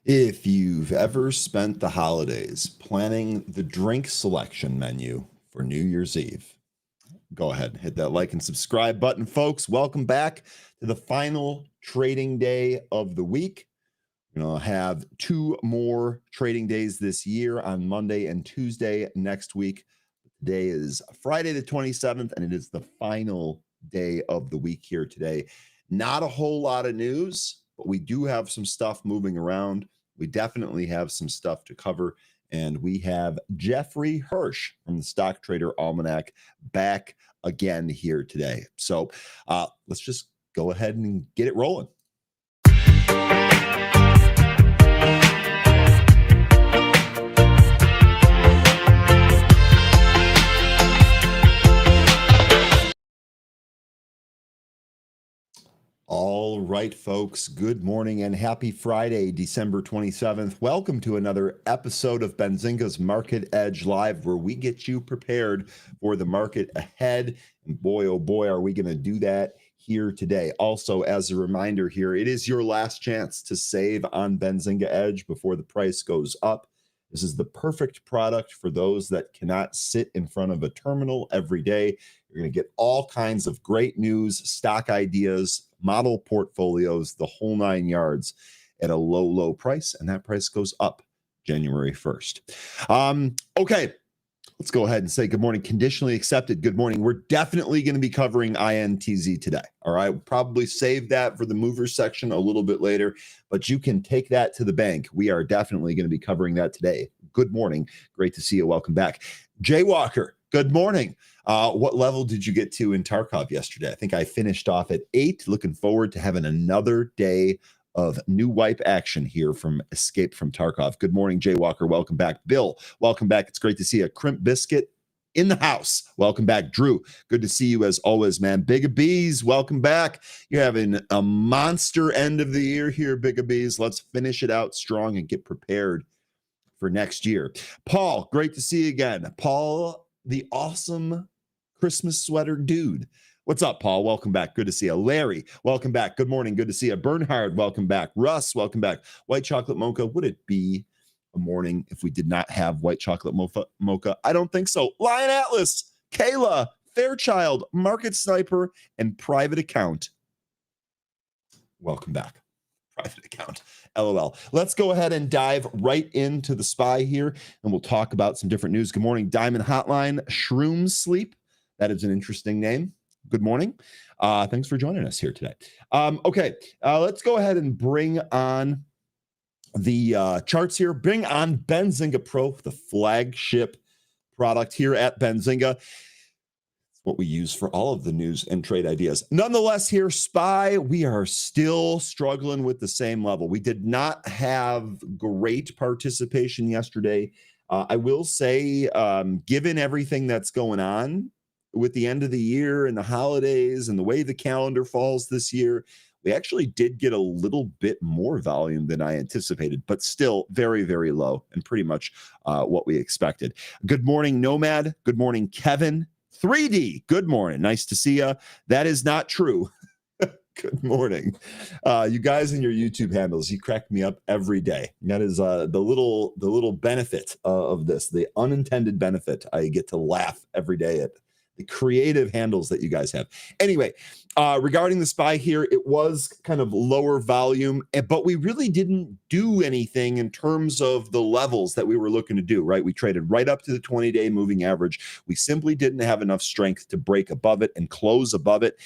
If you've ever spent the holidays planning the drink selection menu for New Year's Eve, go ahead and hit that like and subscribe button, folks. Welcome back to the final trading day of the week. We're going to have two more trading days this year on Monday and Tuesday next week. Today is Friday the 27th, and it is the final day of the week here today. Not a whole lot of news, but we do have some stuff moving around. We definitely have some stuff to cover, and we have Jeffrey Hirsch from the Stock Trader Almanac back again here today. So let's just go ahead and get it rolling. All right, folks, good morning and happy Friday, December 27th. Welcome to another episode of Benzinga's Market Edge Live, where we get you prepared for the market ahead. And boy, oh boy, are we going to do that here today. Also, as a reminder here, it is your last chance to save on Benzinga Edge before the price goes up. This is the perfect product for those that cannot sit in front of a terminal every day. You're going to get all kinds of great news, stock ideas, model portfolios, the whole nine yards at a low, low price. And that price goes up January 1st. Okay, let's go ahead and say good morning. Conditionally accepted. Good morning. We're definitely going to be covering INTZ today. All right. We'll probably save that for the movers section a little bit later, but you can take that to the bank. We are definitely going to be covering that today. Good morning. Great to see you. Welcome back. Jay Walker, good morning. What level did you get to in Tarkov yesterday? I think I finished off at 8. Looking forward to having another day of new wipe action here from Escape from Tarkov. Good morning, Jay Walker. Welcome back. Bill, welcome back. It's great to see a Crimp Biscuit in the house. Welcome back. Drew, good to see you as always, man. Big Bees, welcome back. You're having a monster end of the year here, Big Bees. Let's finish it out strong and get prepared for next year. Paul, great to see you again. Paul, the awesome Christmas sweater dude. What's up, Paul? Welcome back. Good to see you. Larry, welcome back. Good morning. Good to see you. Bernhard, welcome back. Russ, welcome back. White chocolate mocha. Would it be a morning if we did not have white chocolate mocha? I don't think so. Lion Atlas, Kayla, Fairchild, Market Sniper, and Private Account. Welcome back. Private account. LOL. Let's go ahead and dive right into the SPY here, and we'll talk about some different news. Good morning, Diamond Hotline, Shroom Sleep. That is an interesting name. Good morning. Thanks for joining us here today. Okay, let's go ahead and bring on the charts here. Bring on Benzinga Pro, the flagship product here at Benzinga. What we use for all of the news and trade ideas. Nonetheless, here, SPY, we are still struggling with the same level. We did not have great participation yesterday. I will say, given everything that's going on with the end of the year and the holidays and the way the calendar falls this year, we actually did get a little bit more volume than I anticipated, but still very, very low and pretty much what we expected. Good morning, Nomad. Good morning, Kevin. 3D, good morning. Nice to see you. That is not true. Good morning. You guys and your YouTube handles, you crack me up every day. That is the little benefit of this, the unintended benefit. I get to laugh every day at the creative handles that you guys have. Anyway, regarding the SPY here, it was kind of lower volume, but we really didn't do anything in terms of the levels that we were looking to do, right? We traded right up to the 20-day moving average. We simply didn't have enough strength to break above it and close above it,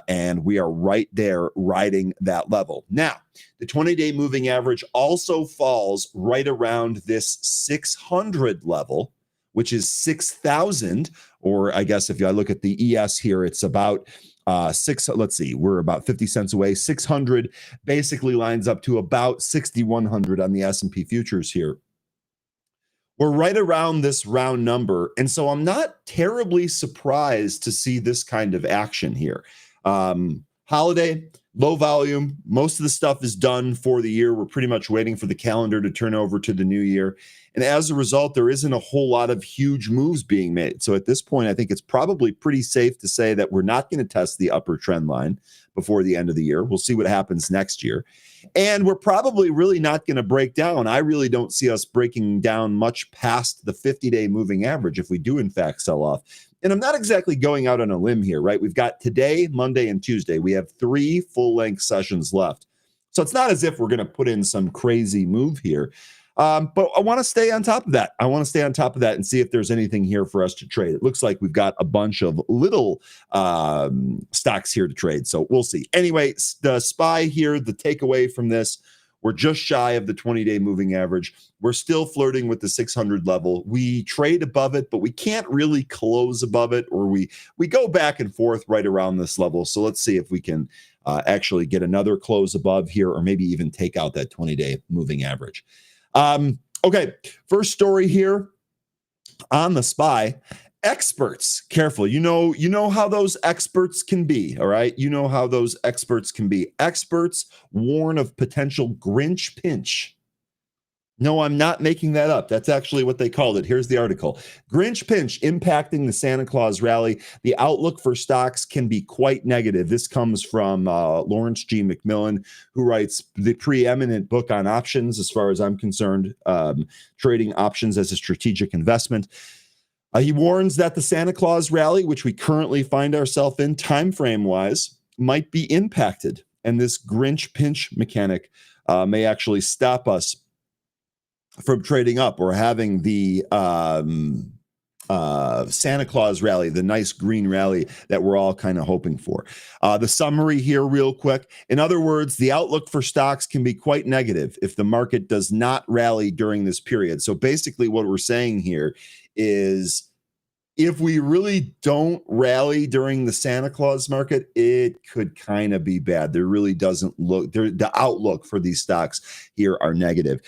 and we are right there riding that level. Now, the 20-day moving average also falls right around this 600 level, which is 6,000, or I guess if I look at the ES here, it's about let's see, we're about 50 cents away. 600 basically lines up to about 6,100 on the S&P futures here. We're right around this round number, and so I'm not terribly surprised to see this kind of action here. Holiday, low volume. Most of the stuff is done for the year. We're pretty much waiting for the calendar to turn over to the new year. And as a result, there isn't a whole lot of huge moves being made. So at this point, I think it's probably pretty safe to say that we're not going to test the upper trend line before the end of the year. We'll see what happens next year. And we're probably really not going to break down. I really don't see us breaking down much past the 50-day moving average if we do, in fact, sell off. And I'm not exactly going out on a limb here, right? We've got today, Monday, and Tuesday. We have 3 full-length sessions left. So it's not as if we're going to put in some crazy move here. But I want to stay on top of that. I want to stay on top of that and see if there's anything here for us to trade. It looks like we've got a bunch of little stocks here to trade. So we'll see. Anyway, the SPY here, the takeaway from this, we're just shy of the 20-day moving average. We're still flirting with the 600 level. We trade above it, but we can't really close above it, or we go back and forth right around this level. So let's see if we can actually get another close above here, or maybe even take out that 20-day moving average. Okay, first story here on the SPY. Experts, careful. You know how those experts can be, all right? You know how those experts can be. Experts warn of potential Grinch pinch. No, I'm not making that up. That's actually what they called it. Here's the article. Grinch pinch impacting the Santa Claus rally. The outlook for stocks can be quite negative. This comes from Lawrence G. McMillan, who writes the preeminent book on options, as far as I'm concerned, trading options as a strategic investment. He warns that the Santa Claus rally, which we currently find ourselves in time frame wise, might be impacted. And this Grinch pinch mechanic may actually stop us from trading up or having the Santa Claus rally, the nice green rally that we're all kind of hoping for. The summary here real quick. In other words, the outlook for stocks can be quite negative if the market does not rally during this period. So basically what we're saying here is, if we really don't rally during the Santa Claus market, it could kind of be bad. There really doesn't look, the outlook for these stocks here are negative.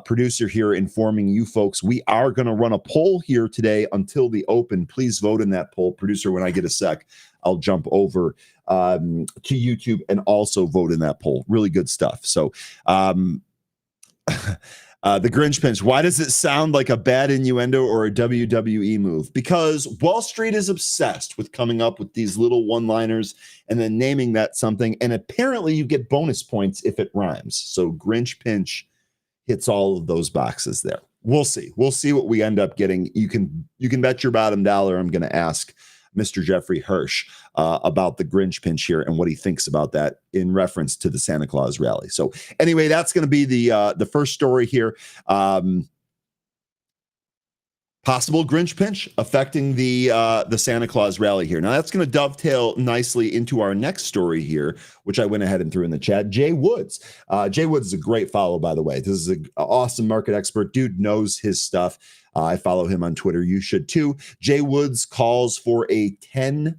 Producer here informing you folks, we are going to run a poll here today until the open. Please vote in that poll. Producer, when I get a sec, I'll jump over to YouTube and also vote in that poll. Really good stuff. So, the Grinch pinch. Why does it sound like a bad innuendo or a WWE move? Because Wall Street is obsessed with coming up with these little one-liners and then naming that something. And apparently you get bonus points if it rhymes. So Grinch pinch hits all of those boxes there. We'll see. We'll see what we end up getting. You can bet your bottom dollar I'm going to ask Mr. Jeffrey Hirsch about the Grinch pinch here and what he thinks about that in reference to the Santa Claus rally. So anyway, that's going to be the first story here. Possible Grinch pinch affecting the Santa Claus rally here. Now that's going to dovetail nicely into our next story here, which I went ahead and threw in the chat. Jay Woods. Jay Woods is a great follow, by the way. This is an awesome market expert. Dude knows his stuff. I follow him on Twitter. You should too. Jay Woods calls for a 10%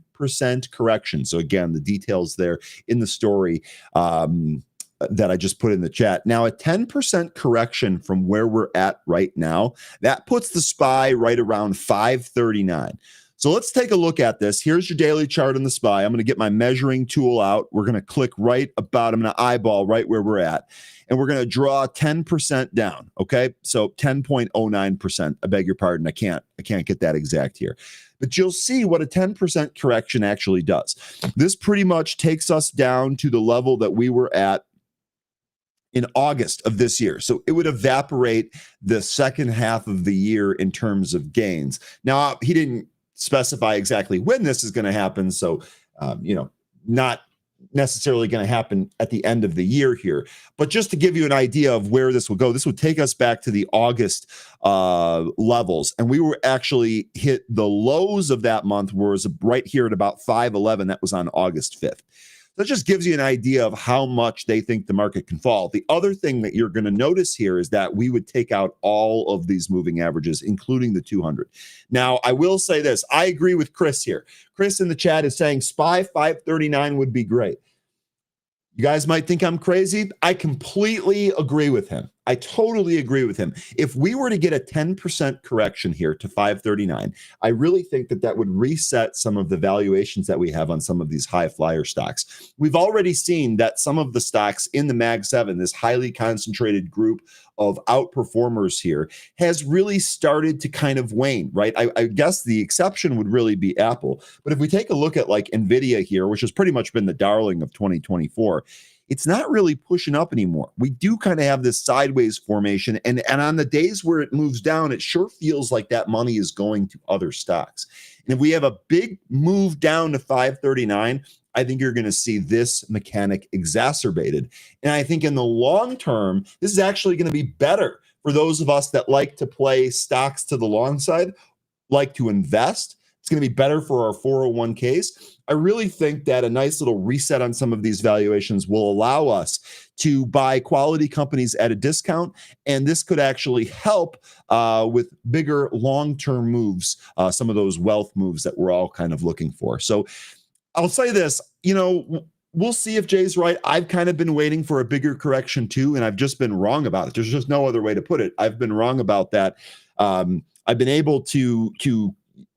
correction. So again, the details there in the story that I just put in the chat. Now, a 10% correction from where we're at right now, that puts the SPY right around 539. So let's take a look at this. Here's your daily chart on the SPY. I'm going to get my measuring tool out. We're going to click right about, I'm going to eyeball right where we're at. And we're going to draw 10% down. Okay. So 10.09%. I beg your pardon. I can't get that exact here. But you'll see what a 10% correction actually does. This pretty much takes us down to the level that we were at in August of this year. So it would evaporate the second half of the year in terms of gains. Now, he didn't specify exactly when this is going to happen. So, not necessarily going to happen at the end of the year here. But just to give you an idea of where this will go, this would take us back to the August levels. And we were actually hit the lows of that month was right here at about 511. That was on August 5th. That just gives you an idea of how much they think the market can fall. The other thing that you're going to notice here is that we would take out all of these moving averages, including the 200. Now, I will say this. I agree with Chris here. Chris in the chat is saying SPY 539 would be great. You guys might think I'm crazy. I completely agree with him. I totally agree with him. If we were to get a 10% correction here to 539, I really think that that would reset some of the valuations that we have on some of these high flyer stocks. We've already seen that some of the stocks in the Mag 7, this highly concentrated group of outperformers here, has really started to kind of wane, right? I guess the exception would really be Apple. But if we take a look at like NVIDIA here, which has pretty much been the darling of 2024, it's not really pushing up anymore. We do kind of have this sideways formation. And on the days where it moves down, it sure feels like that money is going to other stocks. And if we have a big move down to 539, I think you're going to see this mechanic exacerbated. And I think in the long term, this is actually going to be better for those of us that like to play stocks to the long side, like to invest. It's going to be better for our 401ks. I really think that a nice little reset on some of these valuations will allow us to buy quality companies at a discount. And this could actually help with bigger long-term moves, some of those wealth moves that we're all kind of looking for. So I'll say this, we'll see if Jay's right. I've kind of been waiting for a bigger correction too, and I've just been wrong about it. There's just no other way to put it. I've been wrong about that. I've been able to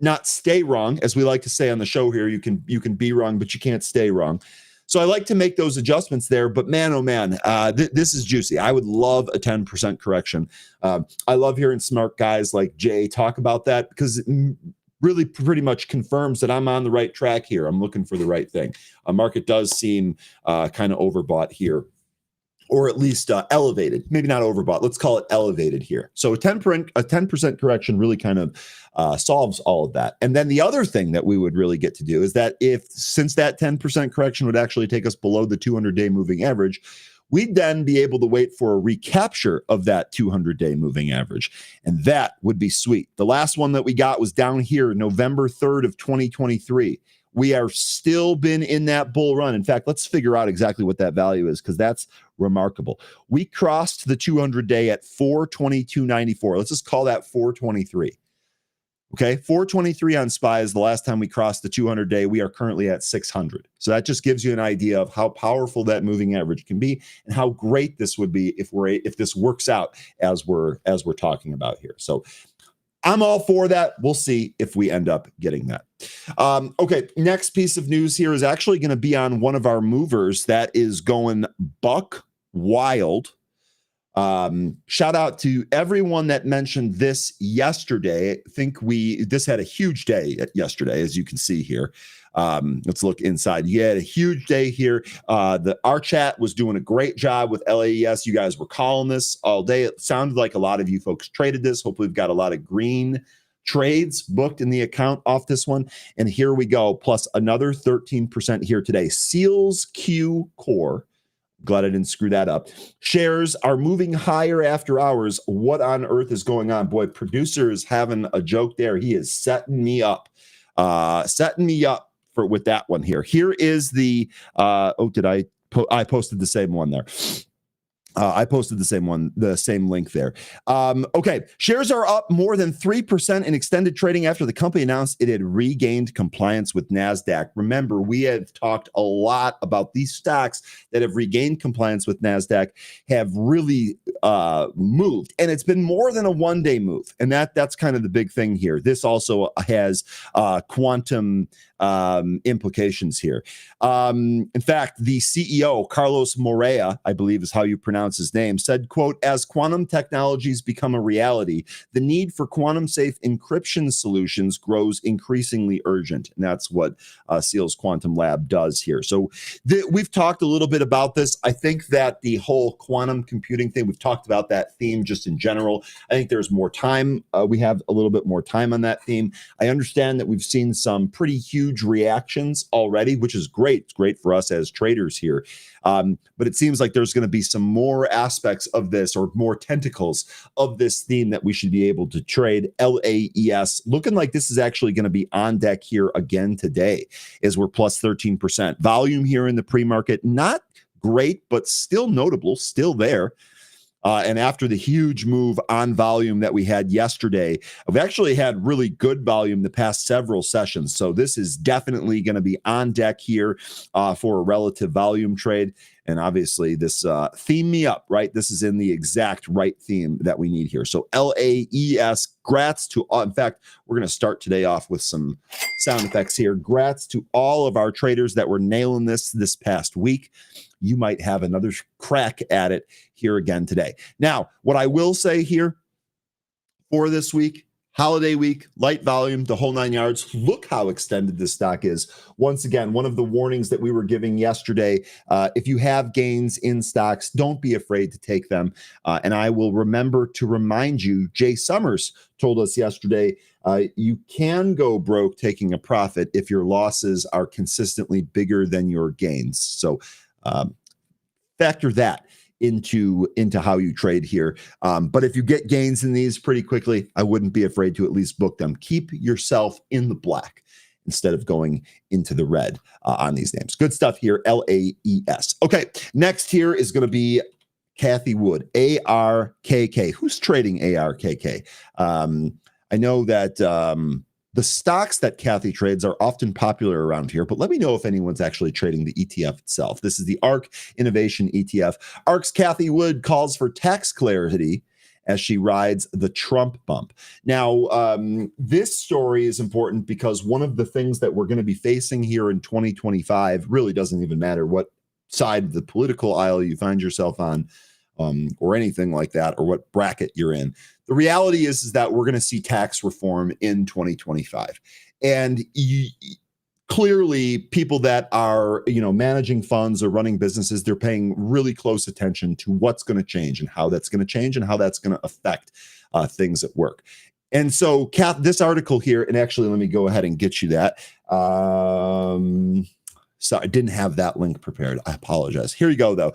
not stay wrong, as we like to say on the show here. You can be wrong, but you can't stay wrong. So I like to make those adjustments there. But man, oh man, this is juicy. I would love a 10% correction. I love hearing smart guys like Jay talk about that, because it really pretty much confirms that I'm on the right track here. I'm looking for the right thing. A market does seem kind of overbought here, or at least elevated. Maybe not overbought. Let's call it elevated here. So a 10% correction really kind of solves all of that. And then the other thing that we would really get to do is that since that 10% correction would actually take us below the 200-day moving average, we'd then be able to wait for a recapture of that 200-day moving average. And that would be sweet. The last one that we got was down here, November 3rd of 2023. We are still been in that bull run. In fact, let's figure out exactly what that value is, because that's remarkable. We crossed the 200-day at 422.94. Let's just call that 423. Okay, 423 on SPY is the last time we crossed the 200-day. We are currently at 600. So that just gives you an idea of how powerful that moving average can be, and how great this would be if this works out as we're talking about here. So I'm all for that. We'll see if we end up getting that. Okay, next piece of news here is actually going to be on one of our movers that is going buck wild. Shout out to everyone that mentioned this yesterday. I think this had a huge day yesterday, as you can see here. Let's look inside. You had a huge day here. Our chat was doing a great job with LAES. You guys were calling this all day. It sounded like a lot of you folks traded this. Hopefully we've got a lot of green trades booked in the account off this one. And here we go, plus another 13% here today. Seals Q Core. Glad I didn't screw that up. Shares are moving higher after hours. What on earth is going on? Boy, producer is having a joke there. He is setting me up. With that one here. Here is the I posted the same one there. I posted the same link there. Okay, shares are up more than 3% in extended trading after the company announced it had regained compliance with NASDAQ. Remember, we have talked a lot about these stocks that have regained compliance with NASDAQ have really moved, and it's been more than a one-day move, and that's kind of the big thing here. This also has quantum implications here. In fact, the CEO, Carlos Morea, I believe is how you pronounce his name, said, quote, "As quantum technologies become a reality, the need for quantum safe encryption solutions grows increasingly urgent." And that's what Seals Quantum Lab does here. So we've talked a little bit about this. I think that the whole quantum computing thing, we've talked about that theme just in general. I think there's more time. We have a little bit more time on that theme. I understand that we've seen some pretty huge reactions already, which is great. It's great for us as traders here. But it seems like there's going to be some more aspects of this, or more tentacles of this theme, that we should be able to trade. LAES looking like this is actually going to be on deck here again today, as we're plus 13%. Volume here in the pre-market, not great, but still notable, still there. And after the huge move on volume that we had yesterday, we've actually had really good volume the past several sessions. So this is definitely going to be on deck here for a relative volume trade. And obviously this theme me up, right? This is in the exact right theme that we need here. So LAES, grats to, in fact, we're going to start today off with some sound effects here. Grats to all of our traders that were nailing this past week. You might have another crack at it here again today. Now, what I will say here for this week, holiday week, light volume, the whole 9 yards. Look how extended this stock is. Once again, one of the warnings that we were giving yesterday, if you have gains in stocks, don't be afraid to take them. And I will remember to remind you, Jay Summers told us yesterday, you can go broke taking a profit if your losses are consistently bigger than your gains. So factor that into how you trade here. But if you get gains in these pretty quickly, I wouldn't be afraid to at least book them. Keep yourself in the black instead of going into the red on these names. Good stuff here, LAES. Okay, next here is going to be Cathie Wood, ARKK. Who's trading ARKK? I know that the stocks that Cathie trades are often popular around here, but let me know if anyone's actually trading the ETF itself. This is the ARK Innovation ETF. ARK's Cathie Wood calls for tax clarity as she rides the Trump bump. Now, this story is important because one of the things that we're going to be facing here in 2025 really doesn't even matter what side of the political aisle you find yourself on, or anything like that, or what bracket you're in. The reality is that we're going to see tax reform in 2025. And clearly people that are, managing funds or running businesses, they're paying really close attention to what's going to change and how that's going to change and how that's going to affect things at work. And so, this article here, and actually, let me go ahead and get you that. Sorry, I didn't have that link prepared. I apologize. Here you go, though.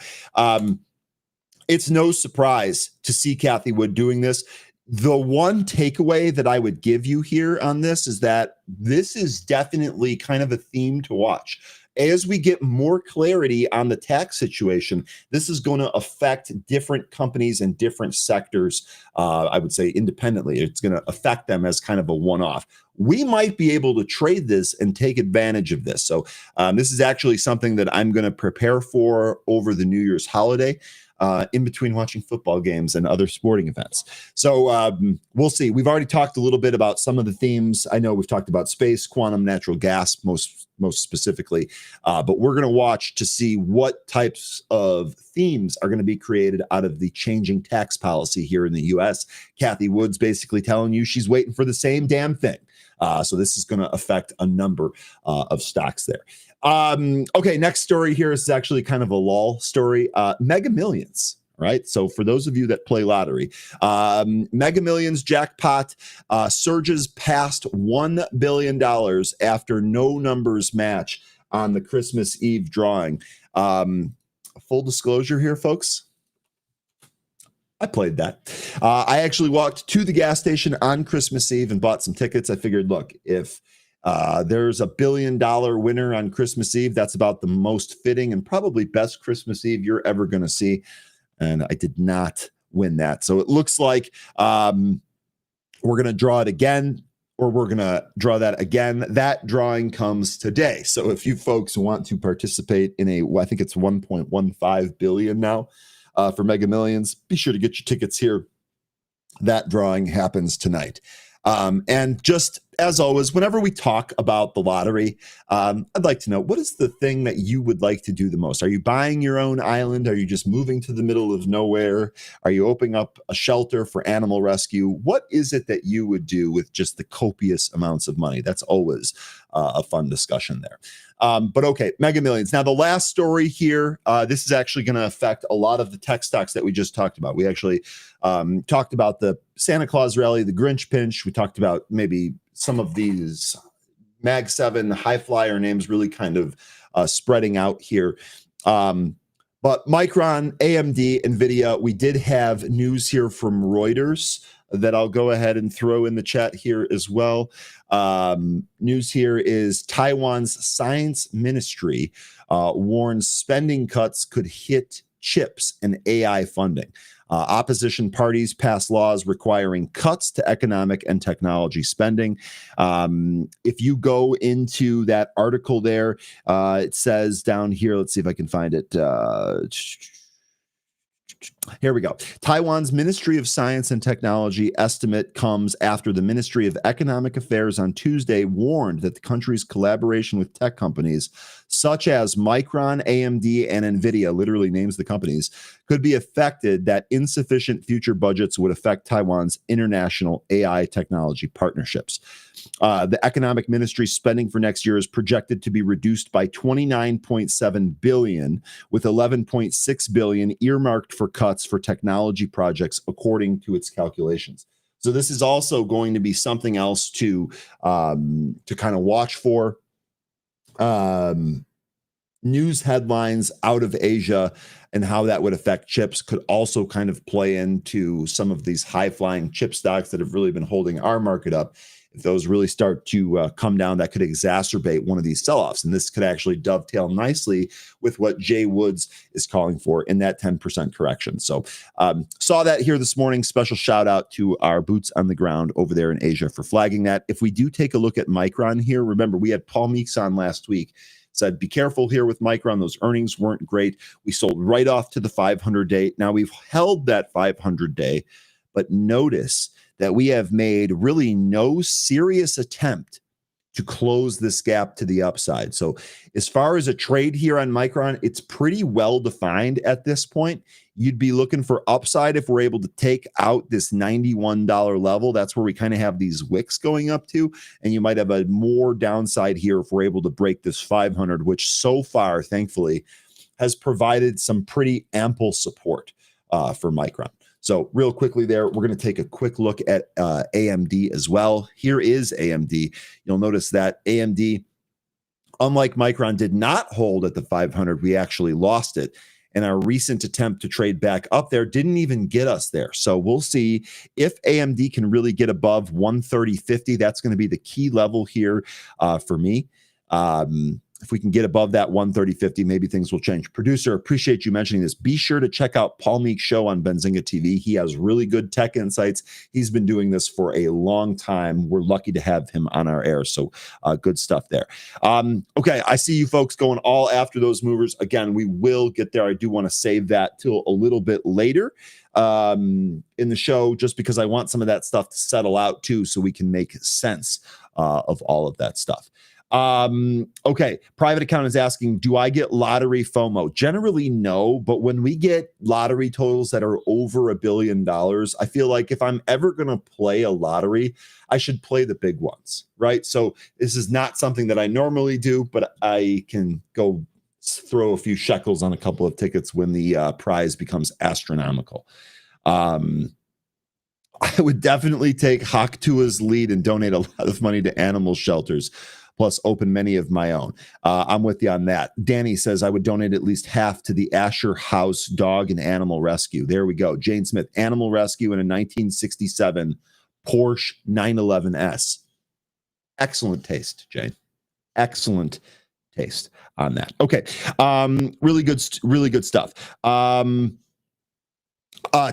It's no surprise to see Cathie Wood doing this. The one takeaway that I would give you here on this is that this is definitely kind of a theme to watch. As we get more clarity on the tax situation, this is going to affect different companies and different sectors, I would say independently. It's going to affect them as kind of a one-off. We might be able to trade this and take advantage of this. So this is actually something that I'm going to prepare for over the New Year's holiday. In between watching football games and other sporting events. So we'll see. We've already talked a little bit about some of the themes. I know we've talked about space, quantum, natural gas, most specifically, but we're going to watch to see what types of themes are going to be created out of the changing tax policy here in the U.S. Cathie Wood's basically telling you she's waiting for the same damn thing. So this is going to affect a number of stocks there. Okay, next story here is actually kind of a lull story. Mega Millions, right? So for those of you that play lottery, Mega Millions jackpot surges past $1 billion after no numbers match on the Christmas Eve drawing. Full disclosure here, folks. I played that. I actually walked to the gas station on Christmas Eve and bought some tickets. I figured, look, if there's a $1 billion winner on Christmas Eve, that's about the most fitting and probably best Christmas Eve you're ever going to see. And I did not win that. So it looks like we're going to draw it again, or we're going to draw that again. That drawing comes today. So if you folks want to participate in I think it's 1.15 billion now for Mega Millions, be sure to get your tickets here. That drawing happens tonight. And just as always, whenever we talk about the lottery, I'd like to know, what is the thing that you would like to do the most? Are you buying your own island? Are you just moving to the middle of nowhere? Are you opening up a shelter for animal rescue? What is it that you would do with just the copious amounts of money? That's always a fun discussion there. But okay, Mega Millions. Now, the last story here, this is actually going to affect a lot of the tech stocks that we just talked about. We actually talked about the Santa Claus rally, the Grinch pinch. We talked about maybe some of these Mag 7 high flyer names really kind of spreading out here. But Micron, AMD, NVIDIA, we did have news here from Reuters that I'll go ahead and throw in the chat here as well. News here is Taiwan's science ministry warns spending cuts could hit chips and AI funding. Opposition parties pass laws requiring cuts to economic and technology spending. If you go into that article there, it says down here, let's see if I can find it. Here we go. Taiwan's Ministry of Science and Technology estimate comes after the Ministry of Economic Affairs on Tuesday warned that the country's collaboration with tech companies such as Micron, AMD, and NVIDIA, literally names the companies, could be affected, that insufficient future budgets would affect Taiwan's international AI technology partnerships. The economic ministry's spending for next year is projected to be reduced by 29.7 billion, with 11.6 billion earmarked for cuts for technology projects, according to its calculations. So this is also going to be something else to kind of watch for. News headlines out of Asia and how that would affect chips could also kind of play into some of these high-flying chip stocks that have really been holding our market up. If those really start to come down, that could exacerbate one of these sell-offs. And this could actually dovetail nicely with what Jay Woods is calling for in that 10% correction. So saw that here this morning. Special shout out to our boots on the ground over there in Asia for flagging that. If we do take a look at Micron here, remember we had Paul Meeks on last week. Said, be careful here with Micron. Those earnings weren't great. We sold right off to the 500-day. Now we've held that 500-day, but notice that we have made really no serious attempt to close this gap to the upside. So as far as a trade here on Micron, it's pretty well defined at this point. You'd be looking for upside if we're able to take out this $91 level. That's where we kind of have these wicks going up to. And you might have a more downside here if we're able to break this 500, which so far, thankfully, has provided some pretty ample support for Micron. So real quickly there, we're going to take a quick look at AMD as well. Here is AMD. You'll notice that AMD, unlike Micron, did not hold at the 500. We actually lost it. And our recent attempt to trade back up there didn't even get us there. So we'll see if AMD can really get above 130.50. That's going to be the key level here for me. If we can get above that 130.50, maybe things will change. Producer, appreciate you mentioning this. Be sure to check out Paul Meek's show on Benzinga TV. He has really good tech insights. He's been doing this for a long time. We're lucky to have him on our air. So good stuff there. Okay, I see you folks going all after those movers. Again, we will get there. I do want to save that till a little bit later in the show, just because I want some of that stuff to settle out too, so we can make sense of all of that stuff. Okay. Private account is asking, do I get lottery FOMO? Generally, no. But when we get lottery totals that are over $1 billion, I feel like if I'm ever going to play a lottery, I should play the big ones, right? So this is not something that I normally do, but I can go throw a few shekels on a couple of tickets when the prize becomes astronomical. I would definitely take Haktua's lead and donate a lot of money to animal shelters, plus open many of my own. I'm with you on that. Danny says I would donate at least half to the Asher House Dog and Animal Rescue. There we go. Jane Smith, Animal Rescue in a 1967 Porsche 911S. Excellent taste, Jane. Excellent taste on that. Okay. Really good stuff.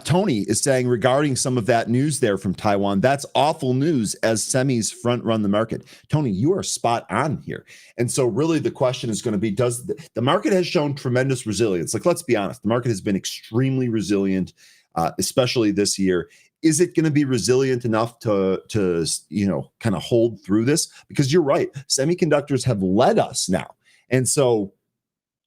Tony is saying regarding some of that news there from Taiwan, that's awful news as semis front run the market. Tony, you are spot on here. And so really the question is going to be, does the market has shown tremendous resilience. Like, let's be honest, the market has been extremely resilient, especially this year. Is it going to be resilient enough to kind of hold through this? Because you're right, semiconductors have led us now. And so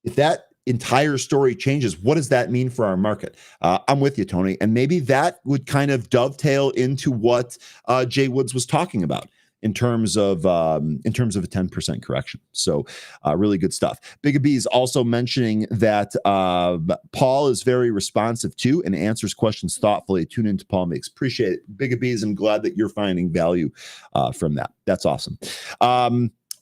if that entire story changes, what does that mean for our market? I'm with you, Tony. And maybe that would kind of dovetail into what Jay Woods was talking about in terms of a 10% correction. So really good stuff. Big B is also mentioning that Paul is very responsive to and answers questions thoughtfully. Tune into Paul Meeks. Appreciate it. Big B's, I'm glad that you're finding value from that. That's awesome.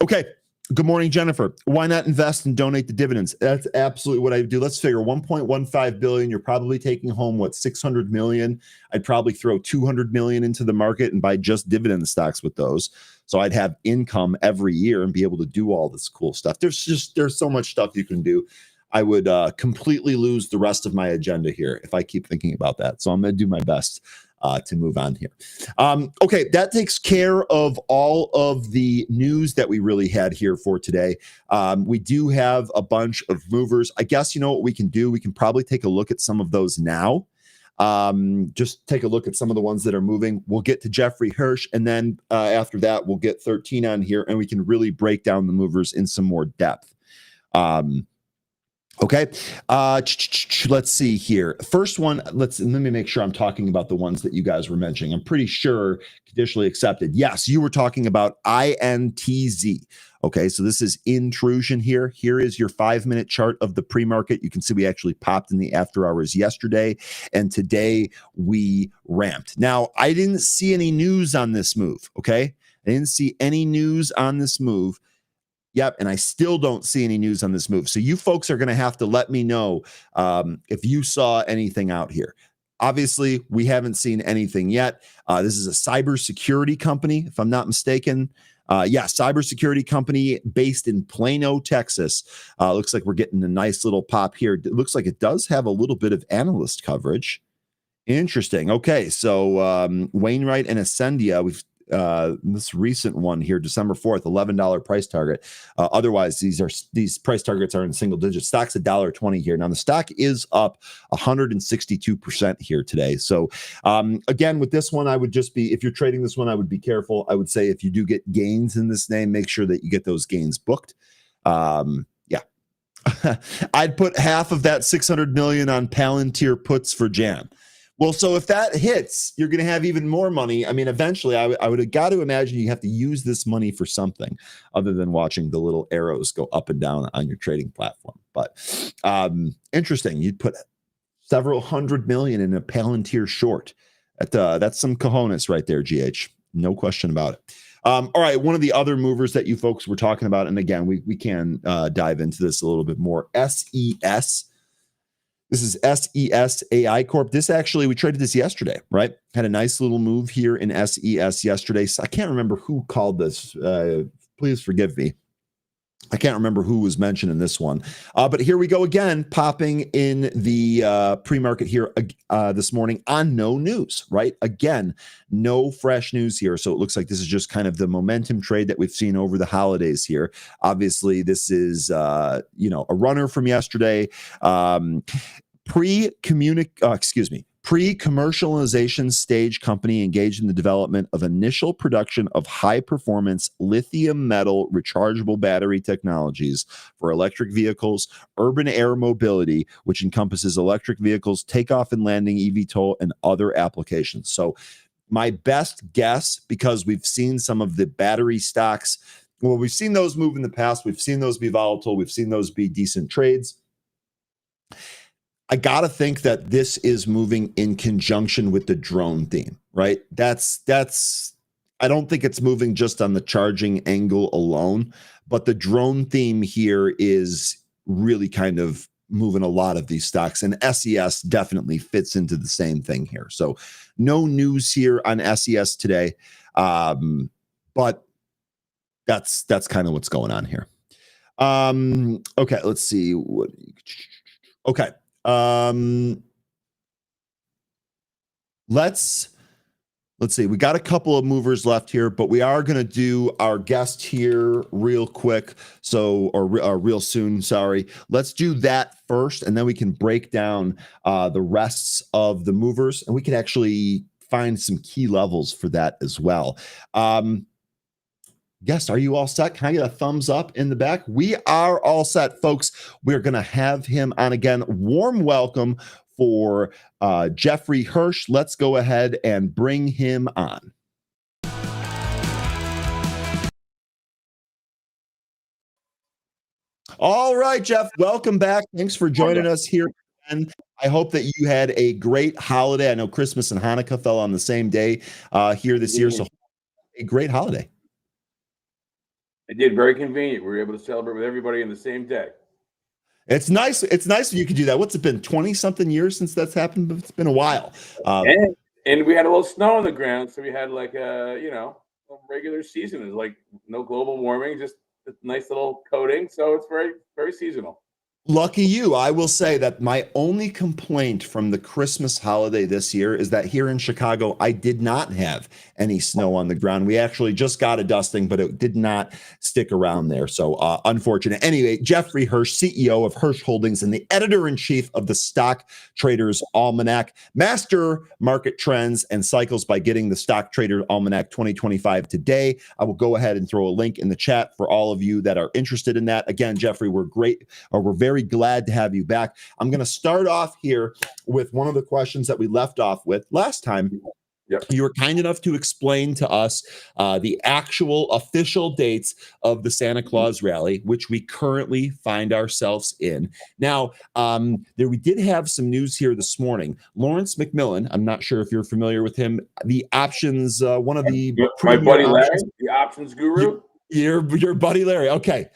Okay. Good morning, Jennifer. Why not invest and donate the dividends? That's absolutely what I do. Let's figure 1.15 billion. You're probably taking home what, 600 million. I'd probably throw 200 million into the market and buy just dividend stocks with those. So I'd have income every year and be able to do all this cool stuff. There's so much stuff you can do. I would completely lose the rest of my agenda here if I keep thinking about that. So I'm going to do my best to move on here. Okay, that takes care of all of the news that we really had here for today. We do have a bunch of movers. I guess you know what we can do? We can probably take a look at some of those now. Just take a look at some of the ones that are moving. We'll get to Jeffrey Hirsch, and then after that, we'll get 13 on here, and we can really break down the movers in some more depth. Okay. Let's see here. First one, let me make sure I'm talking about the ones that you guys were mentioning. I'm pretty sure conditionally accepted. Yes, you were talking about INTZ. Okay, so this is intrusion here. Here is your 5-minute chart of the pre-market. You can see we actually popped in the after hours yesterday, and today we ramped. Now, I didn't see any news on this move, okay? I didn't see any news on this move. Yep, and I still don't see any news on this move. So you folks are going to have to let me know if you saw anything out here. Obviously, we haven't seen anything yet. This is a cybersecurity company, if I'm not mistaken. Cybersecurity company based in Plano, Texas. Looks like we're getting a nice little pop here. It looks like it does have a little bit of analyst coverage. Interesting. Okay, so Wainwright and Ascendia, we've this recent one here, December 4th, $11 price target. Otherwise, these price targets are in single digits. Stock's $1.20 here. Now the stock is up 162% here today. So again, with this one, I would just be, if you're trading this one, I would be careful. I would say if you do get gains in this name, make sure that you get those gains booked. I'd put half of that 600 million on Palantir puts for Jam. Well, so if that hits, you're going to have even more money. I mean, eventually, I would have got to imagine you have to use this money for something other than watching the little arrows go up and down on your trading platform. But interesting. You'd put several hundred million in a Palantir short. That's some cojones right there, GH. No question about it. All right, one of the other movers that you folks were talking about, and again, we can dive into this a little bit more. SES. This is SES AI Corp. This actually, we traded this yesterday, right? Had a nice little move here in SES yesterday. So I can't remember who called this. Please forgive me. I can't remember who was mentioned in this one. But here we go again, popping in the pre-market here this morning on no news, right? Again, no fresh news here. So it looks like this is just kind of the momentum trade that we've seen over the holidays here. Obviously, this is, a runner from yesterday. Pre-commercialization stage company engaged in the development of initial production of high-performance lithium metal rechargeable battery technologies for electric vehicles, urban air mobility, which encompasses electric vehicles, takeoff and landing, eVTOL, and other applications. So my best guess, because we've seen some of the battery stocks, well, we've seen those move in the past. We've seen those be volatile. We've seen those be decent trades. I got to think that this is moving in conjunction with the drone theme, right? That's I don't think it's moving just on the charging angle alone, but the drone theme here is really kind of moving a lot of these stocks, and SES definitely fits into the same thing here. So no news here on SES today, but that's kind of what's going on here. Okay, let's see. Okay. Let's see. We got a couple of movers left here, but we are going to do our guest here real quick. Or real soon. Sorry. Let's do that first, and then we can break down the rests of the movers, and we can actually find some key levels for that as well. Guest, are you all set? Can I get a thumbs up in the back? We are all set, folks. We're going to have him on again. Warm welcome for Jeffrey Hirsch. Let's go ahead and bring him on. All right, Jeff, welcome back. Thanks for joining us here. And I hope that you had a great holiday. I know Christmas and Hanukkah fell on the same day here this year, so a great holiday. It did, very convenient. We were able to celebrate with everybody in the same day. It's nice. It's nice when you can do that. What's it been, 20-something years since that's happened? But it's been a while. And we had a little snow on the ground, so we had like a regular season. It's like no global warming, just a nice little coating. So it's very, very seasonal. Lucky you. I will say that my only complaint from the Christmas holiday this year is that here in Chicago, I did not have any snow on the ground. We actually just got a dusting, but it did not stick around there. So unfortunate. Anyway, Jeffrey Hirsch, CEO of Hirsch Holdings and the editor-in-chief of the Stock Traders Almanac, master market trends and cycles by getting the Stock Trader Almanac 2025 today. I will go ahead and throw a link in the chat for all of you that are interested in that. Again, Jeffrey, we're very glad to have you back. I'm going to start off here with one of the questions that we left off with last time. Yep. You were kind enough to explain to us the actual official dates of the Santa Claus rally, which we currently find ourselves in. Now, we did have some news here this morning. Lawrence McMillan, I'm not sure if you're familiar with him, the options, one of the my buddy Larry, options, the options guru. Your buddy Larry. Okay.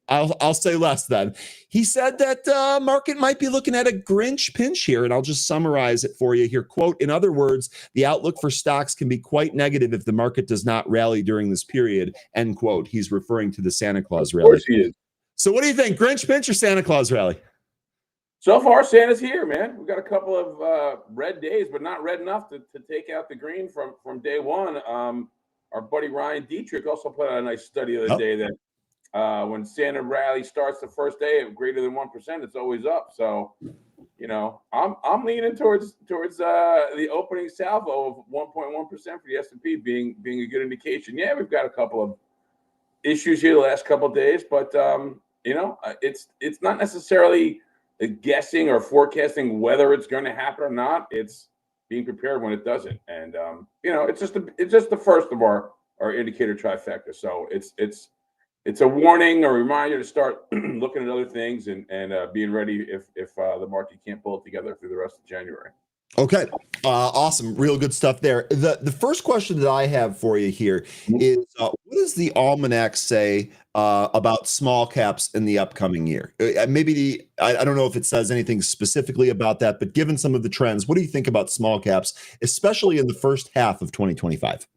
I'll say less then. He said that market might be looking at a Grinch pinch here, and I'll just summarize it for you here. Quote, in other words, the outlook for stocks can be quite negative if the market does not rally during this period, end quote. He's referring to the Santa Claus rally. Of course he is. So what do you think, Grinch pinch or Santa Claus rally? So far, Santa's here, man. We've got a couple of red days, but not red enough to take out the green from day one. Our buddy Ryan Dietrich also put out a nice study the other day that when Santa rally starts the first day of greater than 1%, it's always up. So, I'm leaning towards the opening salvo of 1.1% for the S&P being a good indication. Yeah, we've got a couple of issues here the last couple of days, but it's not necessarily guessing or forecasting whether it's going to happen or not. It's being prepared when it doesn't, and it's just the first of our indicator trifecta. So it's a warning, a reminder to start looking at other things and being ready if the market can't pull it together through the rest of January. Okay, awesome, real good stuff there. The first question that I have for you here is, what does the Almanac say about small caps in the upcoming year? Maybe I don't know if it says anything specifically about that, but given some of the trends, what do you think about small caps, especially in the first half of 2025?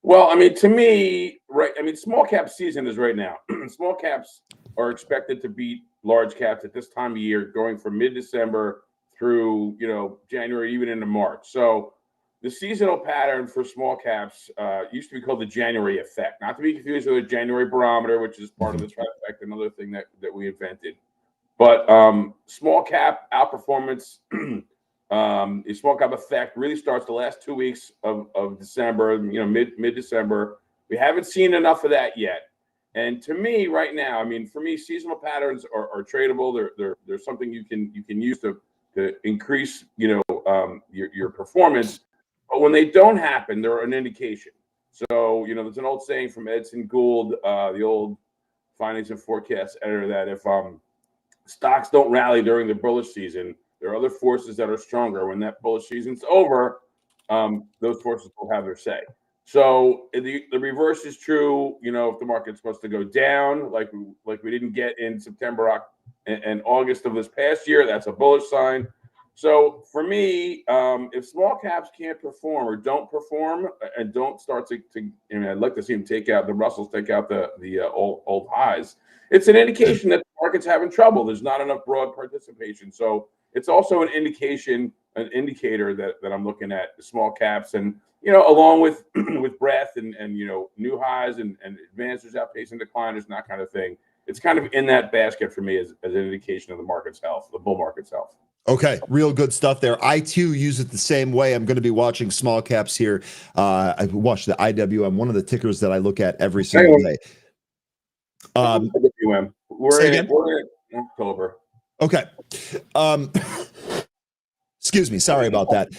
Well, I mean, to me, right, I mean, small cap season is right now. Small caps are expected to beat large caps at this time of year, going from mid-December through, January, even into March. So the seasonal pattern for small caps used to be called the January effect, not to be confused with the January barometer, which is part of the trifecta, another thing that we invented. But small cap outperformance, the small cap effect really starts the last 2 weeks of December, mid-December. We haven't seen enough of that yet. And to me, right now, I mean, for me, seasonal patterns are tradable. They're something you can use to increase, your performance. But when they don't happen, they're an indication. So, there's an old saying from Edson Gould, the old finance and forecast editor, that if stocks don't rally during the bullish season, there are other forces that are stronger. When that bullish season's over, those forces will have their say. So the reverse is true. If the market's supposed to go down, like we didn't get in September and August of this past year, that's a bullish sign. So for me, if small caps can't perform or don't perform and don't start to I'd like to see them take out the Russells, take out the old highs. It's an indication that the market's having trouble. There's not enough broad participation. So it's also an indicator that I'm looking at small caps, and along with breadth and new highs and advancers outpacing decliners and that kind of thing. It's kind of in that basket for me as an indication of the market's health, the bull market's health. Okay, real good stuff there. I too use it the same way. I'm going to be watching small caps here. I watch the IWM, one of the tickers that I look at every single day. IWM. We're in October. Okay. Excuse me. Sorry about that.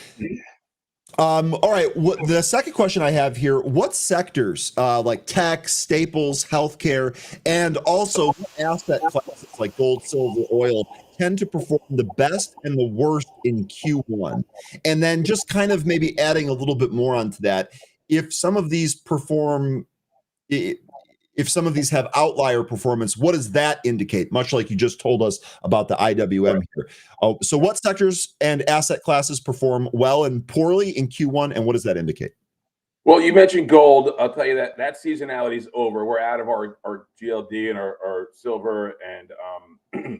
All right. The second question I have here: what sectors, like tech, staples, healthcare, and also asset classes like gold, silver, oil, tend to perform the best and the worst in Q1? And then just kind of maybe adding a little bit more onto that, if some of these perform, if some of these have outlier performance, what does that indicate? Much like you just told us about the IWM here. So what sectors and asset classes perform well and poorly in Q1, and what does that indicate? Well, you mentioned gold. I'll tell you that seasonality is over. We're out of our GLD and our silver and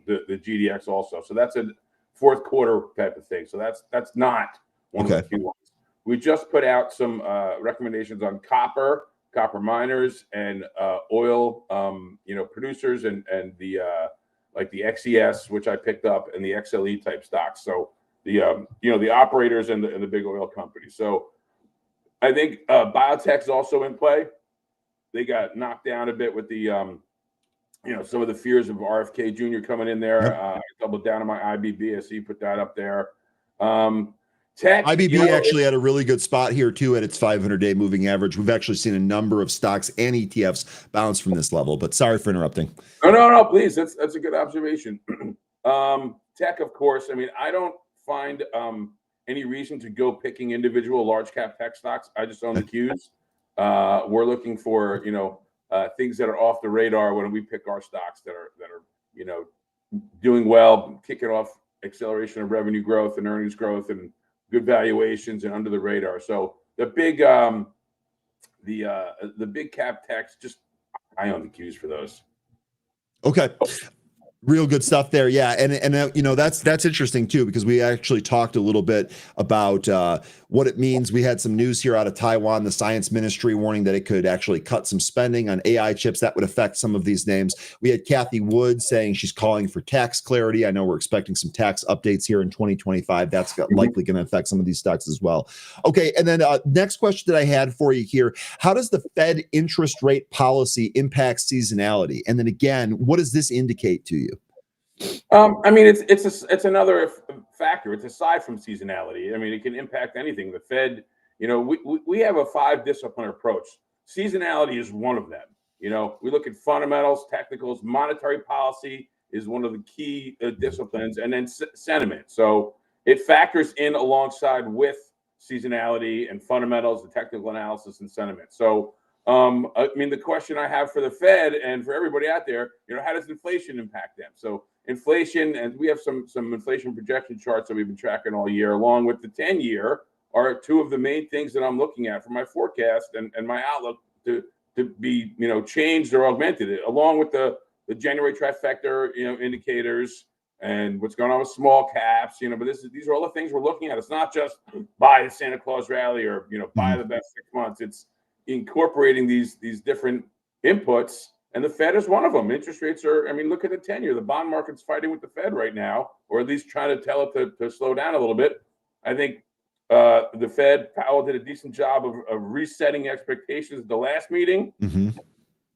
the GDX also. So that's a fourth quarter type of thing. So that's not one of the key ones. We just put out some recommendations on copper miners, and oil, producers, and the like the XES, which I picked up, and the XLE type stocks. So the operators and the big oil companies. So I think biotech is also in play. They got knocked down a bit with the some of the fears of RFK Jr. coming in there. Yep. I doubled down on my IBB. I see you put that up there. Tech, IBB actually had a really good spot here too at its 500-day moving average. We've actually seen a number of stocks and ETFs bounce from this level. But sorry for interrupting. No, please. That's a good observation. Tech, of course. I mean, I don't find any reason to go picking individual large cap tech stocks. I just own the Qs. We're looking for things that are off the radar when we pick our stocks that are doing well, kicking off acceleration of revenue growth and earnings growth and good valuations and under the radar. So the big big cap techs, just I own the Qs for those. Okay. Real good stuff there. Yeah. And that's interesting too, because we actually talked a little bit about what it means. We had some news here out of Taiwan, the science ministry warning that it could actually cut some spending on AI chips that would affect some of these names. We had Kathy Wood saying she's calling for tax clarity. I know we're expecting some tax updates here in 2025. That's likely going to affect some of these stocks as well. Okay. And then next question that I had for you here, how does the Fed interest rate policy impact seasonality? And then again, what does this indicate to you? I mean, it's another factor. It's aside from seasonality. I mean, it can impact anything. The Fed, we have a 5-discipline approach. Seasonality is one of them. We look at fundamentals, technicals, monetary policy is one of the key disciplines, and then sentiment. So it factors in alongside with seasonality and fundamentals, the technical analysis, and sentiment. So I mean, the question I have for the Fed and for everybody out there, how does inflation impact them? So inflation, and we have some inflation projection charts that we've been tracking all year, along with the 10-year, are two of the main things that I'm looking at for my forecast and my outlook to be changed or augmented, along with the January trifecta indicators and what's going on with small caps. But these are all the things we're looking at. It's not just buy the Santa Claus rally or buy the best 6 months. It's incorporating these different inputs, and the Fed is one of them. Interest rates are, look at the 10-year. The bond market's fighting with the Fed right now, or at least trying to tell it to slow down a little bit. I think the Fed, Powell did a decent job of resetting expectations at the last meeting. Mm-hmm.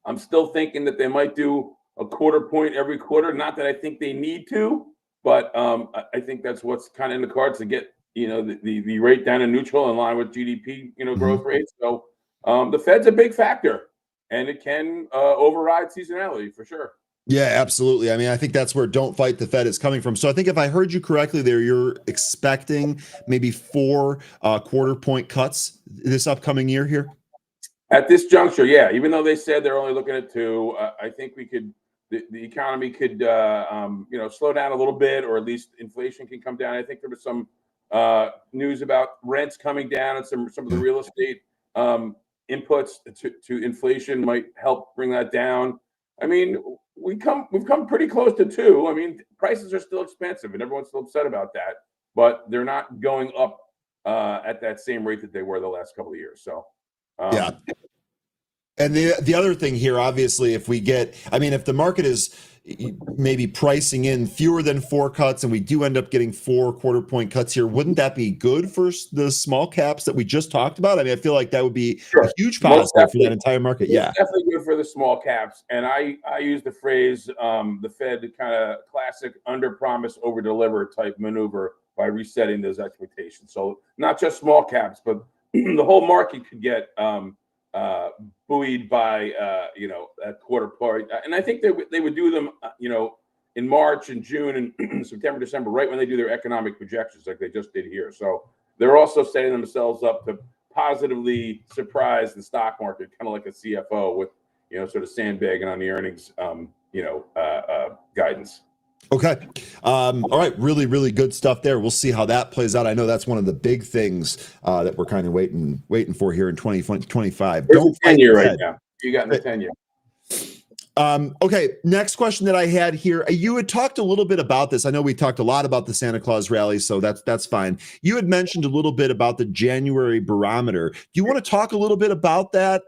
I'm still thinking that they might do a quarter point every quarter. Not that I think they need to, but I think that's what's kind of in the cards to get the rate down to neutral in line with GDP growth rates. So the Fed's a big factor, and it can override seasonality for sure. Yeah, absolutely. I think that's where "don't fight the Fed" is coming from. So I think if I heard you correctly there, you're expecting maybe 4 quarter point cuts this upcoming year here? At this juncture, yeah. Even though they said they're only looking at 2, I think the economy could slow down a little bit, or at least inflation can come down. I think there was some news about rents coming down, and some of the real estate inputs to inflation might help bring that down. We've come pretty close to 2. Prices are still expensive, and everyone's still upset about that, but they're not going up at that same rate that they were the last couple of years. So yeah. And the other thing here, obviously, if the market is maybe pricing in fewer than 4 cuts, and we do end up getting 4 quarter point cuts here, wouldn't that be good for the small caps that we just talked about? I feel like that would be a huge positive for that entire market. Yeah, definitely good for the small caps. And I use the phrase the Fed kind of classic under promise over deliver type maneuver by resetting those expectations. So not just small caps, but the whole market could get buoyed by that quarter point. And I think they would do them in March and June and September, December, right when they do their economic projections, like they just did here. So they're also setting themselves up to positively surprise the stock market, kind of like a CFO with sort of sandbagging on the earnings guidance. Okay. All right. Really, really good stuff there. We'll see how that plays out. I know that's one of the big things that we're kind of waiting for here in 2025. There's a Don't fight 10-year the right Fed. now. You got in the 10-year. Okay, next question that I had here. You had talked a little bit about this. I know we talked a lot about the Santa Claus rally, so that's fine. You had mentioned a little bit about the January barometer. Do you want to talk a little bit about that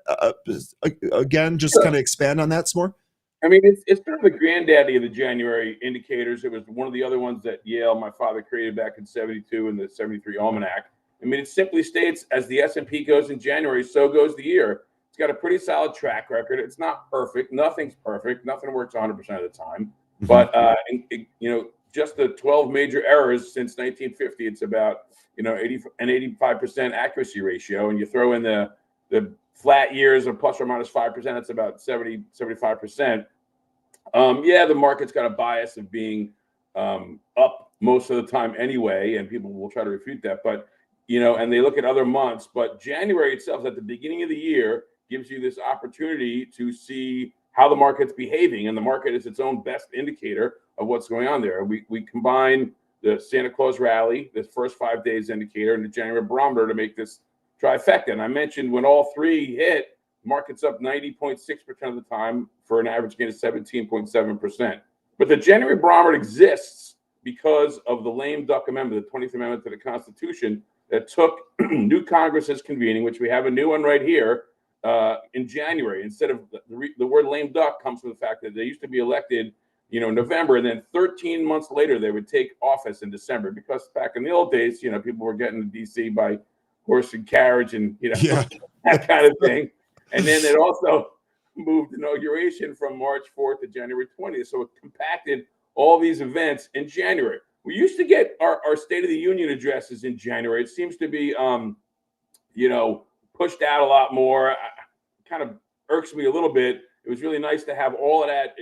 again? Just kind of expand on that some more. I mean, it's sort of the granddaddy of the January indicators. It was one of the other ones that Yale, my father, created back in '72 in the '73 Almanac. I mean, it simply states as the S&P goes in January, so goes the year. It's got a pretty solid track record. It's not perfect. Nothing's perfect. Nothing works 100% of the time. Mm-hmm. But just the 12 major errors since 1950, it's about 85% accuracy ratio, and you throw in the flat years of plus or minus 5%, that's about 75%. The market's got a bias of being up most of the time anyway, and people will try to refute that. But and they look at other months, but January itself, at the beginning of the year, gives you this opportunity to see how the market's behaving, and the market is its own best indicator of what's going on there. We combine the Santa Claus rally, the first 5 days indicator, and the January barometer to make this trifecta. And I mentioned when all three hit, market's up 90.6% of the time for an average gain of 17.7%. But the January barometer exists because of the lame duck amendment, the 20th Amendment to the Constitution, that took new Congresses convening, which we have a new one right here, in January. Instead of the word lame duck comes from the fact that they used to be elected, November, and then 13 months later they would take office in December, because back in the old days, people were getting to DC by horse and carriage and that kind of thing. And then it also moved inauguration from March 4th to January 20th. So it compacted all these events in January. We used to get our State of the Union addresses in January. It seems to be, pushed out a lot more. Kind of irks me a little bit. It was really nice to have all of that,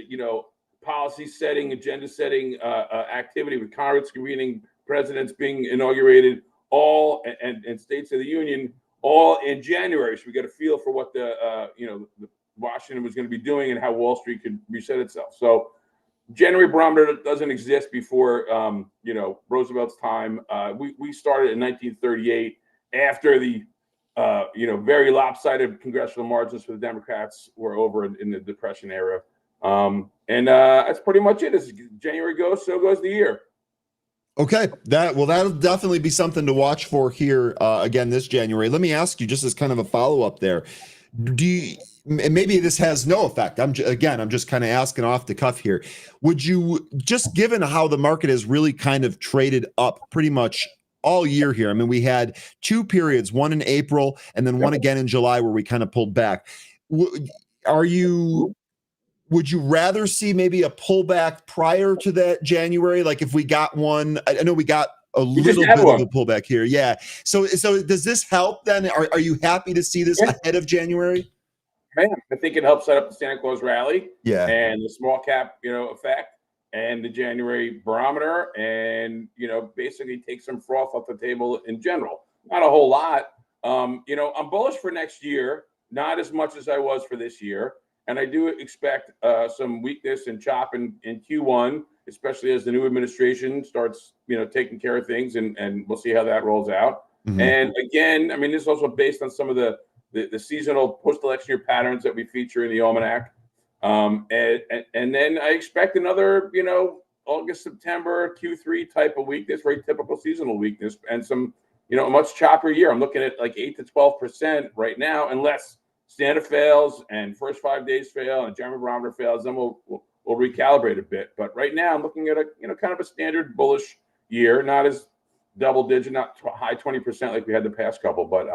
policy setting, agenda setting activity with Congress convening, presidents being inaugurated, all and States of the Union all in January. So we got a feel for what the Washington was going to be doing and how Wall Street could reset itself. So January barometer doesn't exist before Roosevelt's time. We started in 1938 after the very lopsided congressional margins for the Democrats were over in the Depression era. That's pretty much it. As January goes, so goes the year. Okay, that'll definitely be something to watch for here again this January. Let me ask you, just as kind of a follow-up there, and maybe this has no effect. I'm just kind of asking off the cuff here. Would you, just given how the market has really kind of traded up pretty much all year here? I mean, we had two periods, one in April and then one again in July where we kind of pulled back. Would you rather see maybe a pullback prior to that January? Like if we got one, I know we got a little bit of a pullback here. Yeah. So does this help then? Are you happy to see this ahead of January? Man, I think it helps set up the Santa Claus rally. Yeah. And the small cap, effect, and the January barometer, and, basically take some froth off the table in general. Not a whole lot. I'm bullish for next year, not as much as I was for this year. And I do expect some weakness and chop in Q1, especially as the new administration starts, taking care of things, and we'll see how that rolls out. Mm-hmm. And again, I mean, this is also based on some of the seasonal post-election year patterns that we feature in the Almanac. And then I expect another, August, September, Q3 type of weakness, very typical seasonal weakness, and some, a much choppier year. I'm looking at like 8 to 12% right now, unless Santa fails and first 5 days fail and January barometer fails, then we'll recalibrate a bit. But right now I'm looking at a kind of a standard bullish year, not as double digit, not high 20% like we had the past couple, but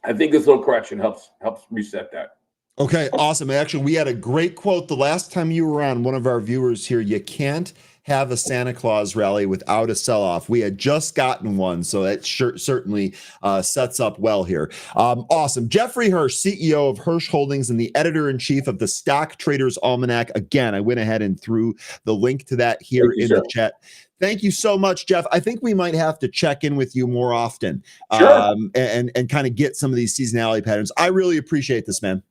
I think this little correction helps reset that. Okay, awesome. Actually, we had a great quote the last time you were on, one of our viewers here. You can't have a Santa Claus rally without a sell-off. We had just gotten one, so that certainly sets up well here. Awesome. Jeffrey Hirsch, CEO of Hirsch Holdings and the editor-in-chief of the Stock Traders Almanac. Again, I went ahead and threw the link to that here in the chat. Thank you so much, Jeff. I think we might have to check in with you more often, and kind of get some of these seasonality patterns. I really appreciate this, man.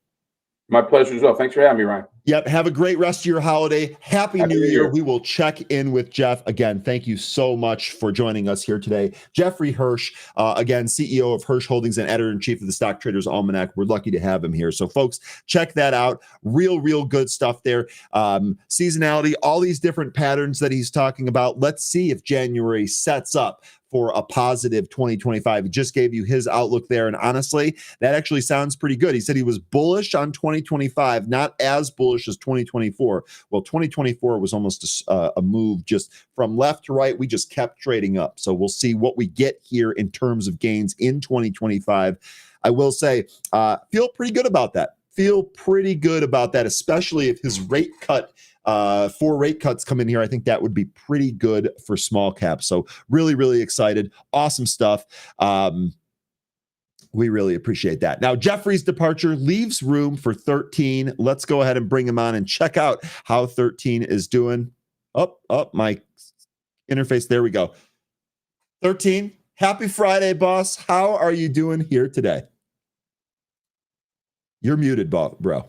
My pleasure as well. Thanks for having me, Ryan. Yep. Have a great rest of your holiday. Happy New Year. We will check in with Jeff again. Thank you so much for joining us here today. Jeffrey Hirsch, again, CEO of Hirsch Holdings and editor-in-chief of the Stock Traders Almanac. We're lucky to have him here. So folks, check that out. Real good stuff there. Seasonality, all these different patterns that he's talking about. Let's see if January sets up for a positive 2025. He just gave you his outlook there. And honestly, that actually sounds pretty good. He said he was bullish on 2025, not as bullish as 2024. Well, 2024 was almost a move just from left to right. We just kept trading up. So we'll see what we get here in terms of gains in 2025. I will say, feel pretty good about that. Feel pretty good about that, especially if his rate cut 4 rate cuts come in here. I think that would be pretty good for small caps. So really excited. Awesome stuff. We really appreciate that. Now, Jeffrey's departure leaves room for 13. Let's go ahead and bring him on and check out how 13 is doing. My interface. There we go. 13. Happy Friday, boss. How are you doing here today? You're muted, bro.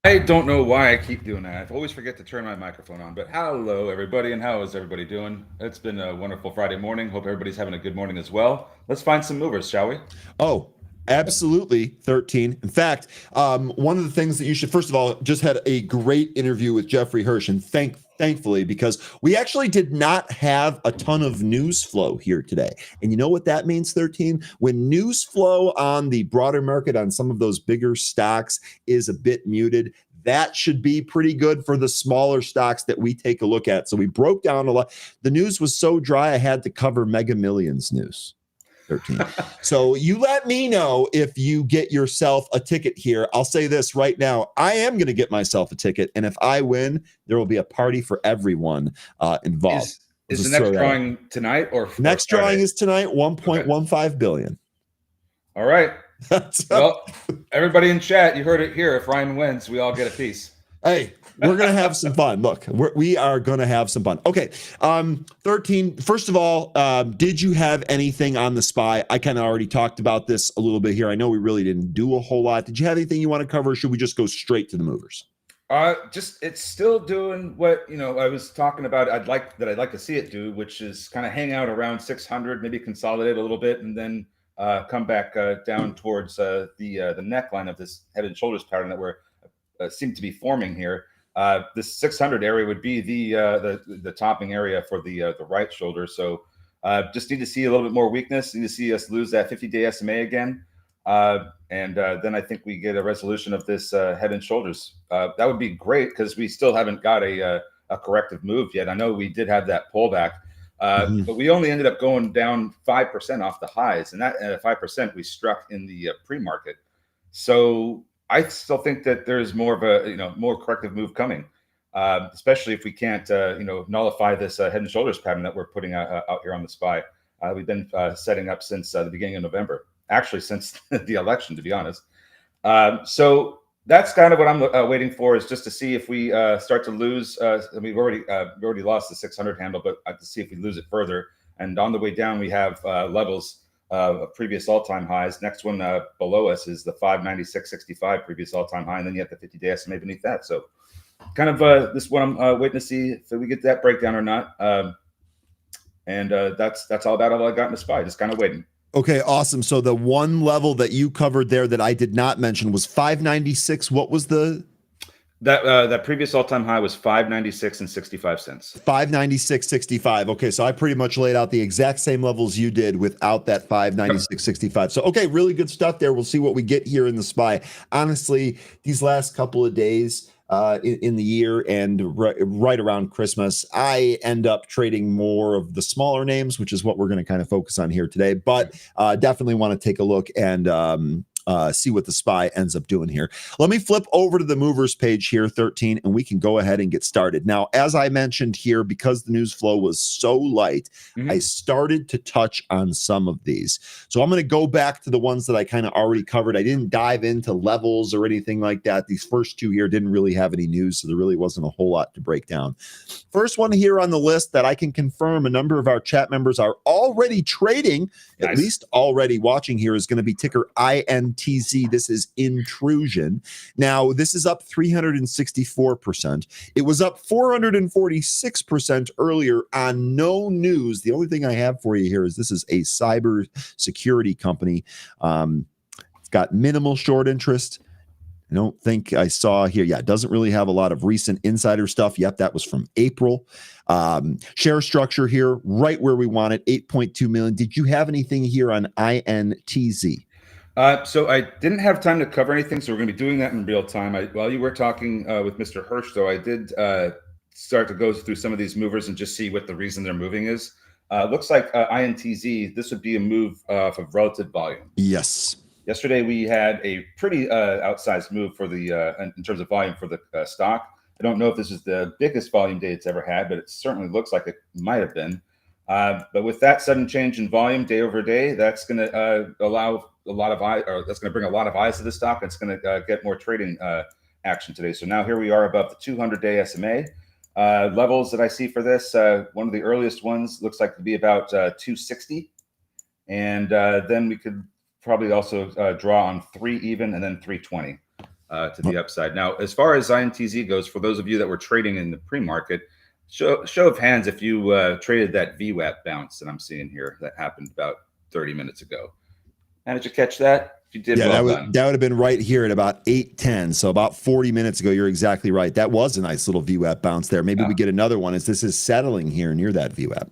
I don't know why I keep doing that. I always forget to turn my microphone on. But hello, everybody, and how is everybody doing? It's been a wonderful Friday morning. Hope everybody's having a good morning as well. Let's find some movers, shall we? Oh, absolutely, 13. In fact, one of the things that you should, first of all, just had a great interview with Jeffrey Hirsch, and thankfully, because we actually did not have a ton of news flow here today. And you know what that means, 13? When news flow on the broader market on some of those bigger stocks is a bit muted, that should be pretty good for the smaller stocks that we take a look at. So we broke down a lot. The news was so dry, I had to cover Mega Millions news. 13. So you let me know if you get yourself a ticket here. I'll say this right now. I am going to get myself a ticket. And if I win, there will be a party for everyone involved. Is the next drawing tonight or next drawing is tonight, 1.15 billion. All right. Well, everybody in chat, you heard it here. If Ryan wins, we all get a piece. Hey, we're going to have some fun. Look, we are going to have some fun. Okay. 13. First of all, did you have anything on the SPY? I kind of already talked about this a little bit here. I know we really didn't do a whole lot. Did you have anything you want to cover? Or should we just go straight to the movers? It's still doing what, I was talking about. I'd like to see it do, which is kind of hang out around 600, maybe consolidate a little bit, and then come back down towards the neckline of this head and shoulders pattern that we're seem to be forming here. This 600 area would be the topping area for the right shoulder. So just need to see a little bit more weakness. Need to see us lose that 50-day SMA again, and then I think we get a resolution of this head and shoulders. That would be great because we still haven't got a corrective move yet. I know we did have that pullback, but we only ended up going down 5% off the highs, and that 5% we struck in the pre-market. So I still think that there's more of a more corrective move coming, especially if we can't nullify this head and shoulders pattern that we're putting out here on the SPY. We've been setting up since the beginning of November, actually since the election, to be honest. So that's kind of what I'm waiting for, is just to see if we start to lose. We've already lost the 600 handle, but to see if we lose it further. And on the way down, we have levels of previous all-time highs. Next one below us is the 596.65 previous all-time high, and then you have the 50-day SMA beneath that. So kind of this is what I'm waiting to see if we get that breakdown or not. And that's all I got in the SPY, just kind of waiting. Okay, awesome. So the one level that you covered there that I did not mention was 596. What was that previous all-time high was 596.65 cents. 596.65. Okay, so I pretty much laid out the exact same levels you did without that 596.65. So okay, really good stuff there. We'll see what we get here in the SPY. Honestly, these last couple of days in the year and right around Christmas, I end up trading more of the smaller names, which is what we're going to kind of focus on here today. But definitely want to take a look and see what the SPY ends up doing here. Let me flip over to the movers page here, 13, and we can go ahead and get started. Now, as I mentioned here, because the news flow was so light, I started to touch on some of these. So I'm going to go back to the ones that I kind of already covered. I didn't dive into levels or anything like that. These first two here didn't really have any news, so there really wasn't a whole lot to break down. First one here on the list that I can confirm a number of our chat members are already trading, at least already watching here, is going to be ticker INT. INTZ, this is intrusion. Now, this is up 364%. It was up 446% earlier on no news. The only thing I have for you here is this is a cyber security company. It's got minimal short interest. I don't think I saw here. Yeah, it doesn't really have a lot of recent insider stuff. Yep, that was from April. Share structure here, right where we want it, 8.2 million. Did you have anything here on INTZ? So I didn't have time to cover anything, so we're going to be doing that in real time. While you were talking with Mr. Hirsch, though, I did start to go through some of these movers and just see what the reason they're moving is. Looks like INTZ, this would be a move of relative volume. Yes. Yesterday, we had a pretty outsized move for the in terms of volume for the stock. I don't know if this is the biggest volume day it's ever had, but it certainly looks like it might have been. But with that sudden change in volume day over day, that's going to allow a lot of eyes, or that's going to bring a lot of eyes to the stock. It's going to get more trading action today. So now here we are above the 200-day SMA levels that I see for this. One of the earliest ones looks like to be about 260, and then we could probably also draw on 3 even and then 320 to the upside. Now, as far as INTZ goes, for those of you that were trading in the pre-market, show of hands if you traded that VWAP bounce that I'm seeing here that happened about 30 minutes ago. And did you catch that? You did. Yeah, well that would have been right here at about 8:10. So about 40 minutes ago. You're exactly right. That was a nice little VWAP bounce there. Maybe we get another one as this is settling here near that VWAP.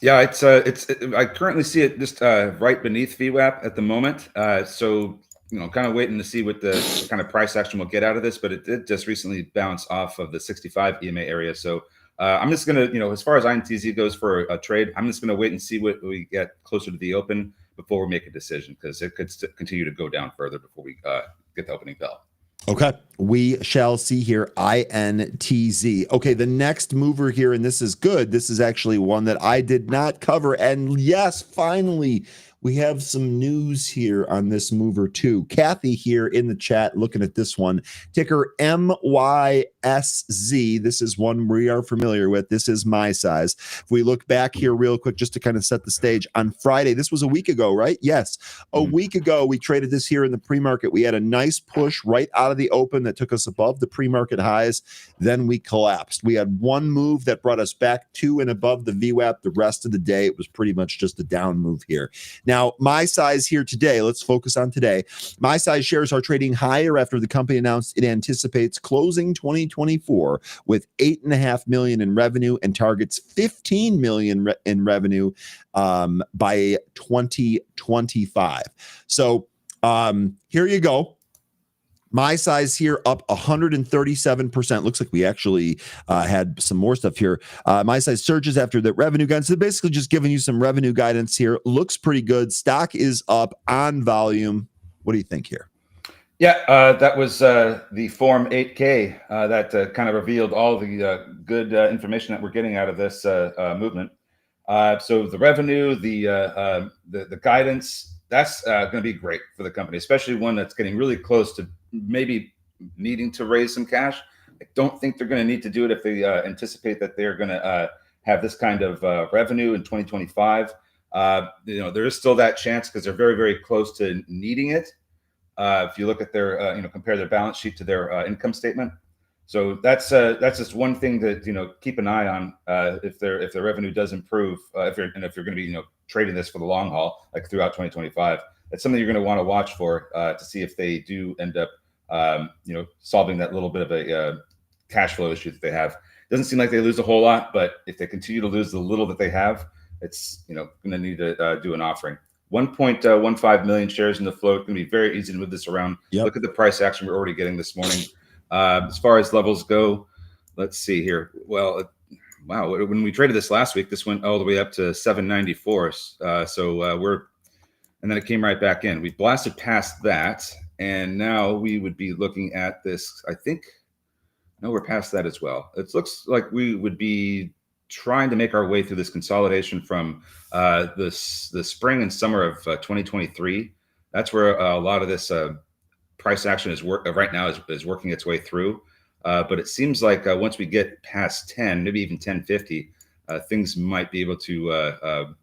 Yeah, I currently see it just right beneath VWAP at the moment. So, kind of waiting to see what the kind of price action we'll get out of this, but it did just recently bounce off of the 65 EMA area. So I'm just going to, as far as INTZ goes for a trade, I'm just going to wait and see what we get closer to the open before we make a decision, because it could continue to go down further before we get the opening bell. Okay, we shall see here, INTZ. Okay, the next mover here, and this is good. This is actually one that I did not cover. And yes, finally, we have some news here on this mover too. Kathy here in the chat looking at this one. Ticker MYSZ. This is one we are familiar with. This is my size. If we look back here real quick, just to kind of set the stage, on Friday, this was a week ago, right? Yes. A week ago, we traded this here in the pre-market. We had a nice push right out of the open that took us above the pre-market highs. Then we collapsed. We had one move that brought us back to and above the VWAP. The rest of the day, it was pretty much just a down move here. Now, my size here today, let's focus on today. My size shares are trading higher after the company announced it anticipates closing 2024 with $8.5 million in revenue and targets $15 million in revenue by 2025. So here you go. My size here up 137%. Looks like we actually had some more stuff here. My size surges after the revenue guidance. So basically just giving you some revenue guidance here. Looks pretty good. Stock is up on volume. What do you think here? Yeah, that was the Form 8K that kind of revealed all the good information that we're getting out of this movement. So the revenue, the guidance, that's going to be great for the company, especially one that's getting really close to maybe needing to raise some cash. I don't think they're going to need to do it if they anticipate that they're going to have this kind of revenue in 2025. There is still that chance because they're very, very close to needing it. If you look at their, compare their balance sheet to their income statement. So that's just one thing to keep an eye on if their revenue does improve. If you're going to be trading this for the long haul, like throughout 2025, that's something you're going to want to watch for to see if they do end up solving that little bit of a cash flow issue that they have. Doesn't seem like they lose a whole lot, but if they continue to lose the little that they have, it's going to need to do an offering. 1.15 million shares in the float. Going to be very easy to move this around. Yep. Look at the price action we're already getting this morning. As far as levels go, let's see here. Well, wow, when we traded this last week, this went all the way up to 794. And then it came right back in. We blasted past that, and now we would be looking at this. I think, no, we're past that as well. It looks like we would be trying to make our way through this consolidation from the spring and summer of 2023. That's where a lot of this price action is right now is working its way through. But it seems like once we get past 10, maybe even 1050, things might be able to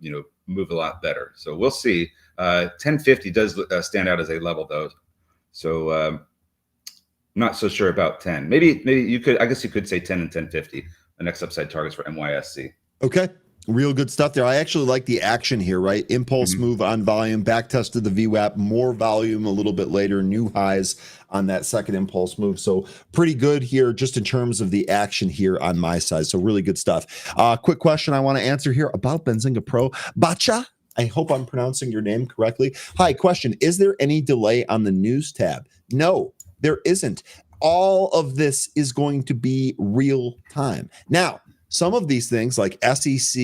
move a lot better. So we'll see. 1050 does stand out as a level though. So I'm not so sure about 10. Maybe you could, I guess you could say 10 and 1050, the next upside targets for NYSC. Okay. Real good stuff there. I actually like the action here, right? Impulse move on volume, back tested the VWAP, more volume a little bit later, new highs on that second impulse move. So pretty good here just in terms of the action here on my side. So really good stuff. Quick question I want to answer here about Benzinga Pro. Bacha, I hope I'm pronouncing your name correctly. Hi, question. Is there any delay on the news tab? No, there isn't. All of this is going to be real time. Now, some of these things like SEC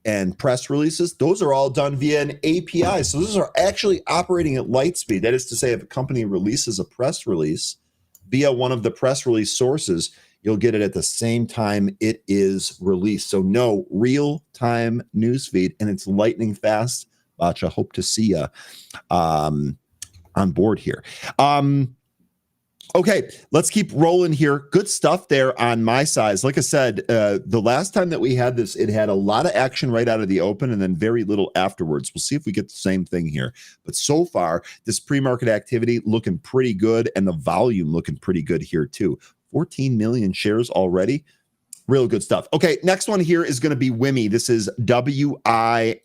and press releases, those are all done via an API. So those are actually operating at light speed. That is to say, if a company releases a press release via one of the press release sources, you'll get it at the same time it is released. So no real-time news feed, and it's lightning fast. Bacha, hope to see you on board here. Okay, let's keep rolling here. Good stuff there on my size. Like I said, the last time that we had this, it had a lot of action right out of the open and then very little afterwards. We'll see if we get the same thing here. But so far, this pre-market activity looking pretty good and the volume looking pretty good here too. 14 million shares already. Real good stuff. Okay, next one here is going to be WIMI. This is WIMI.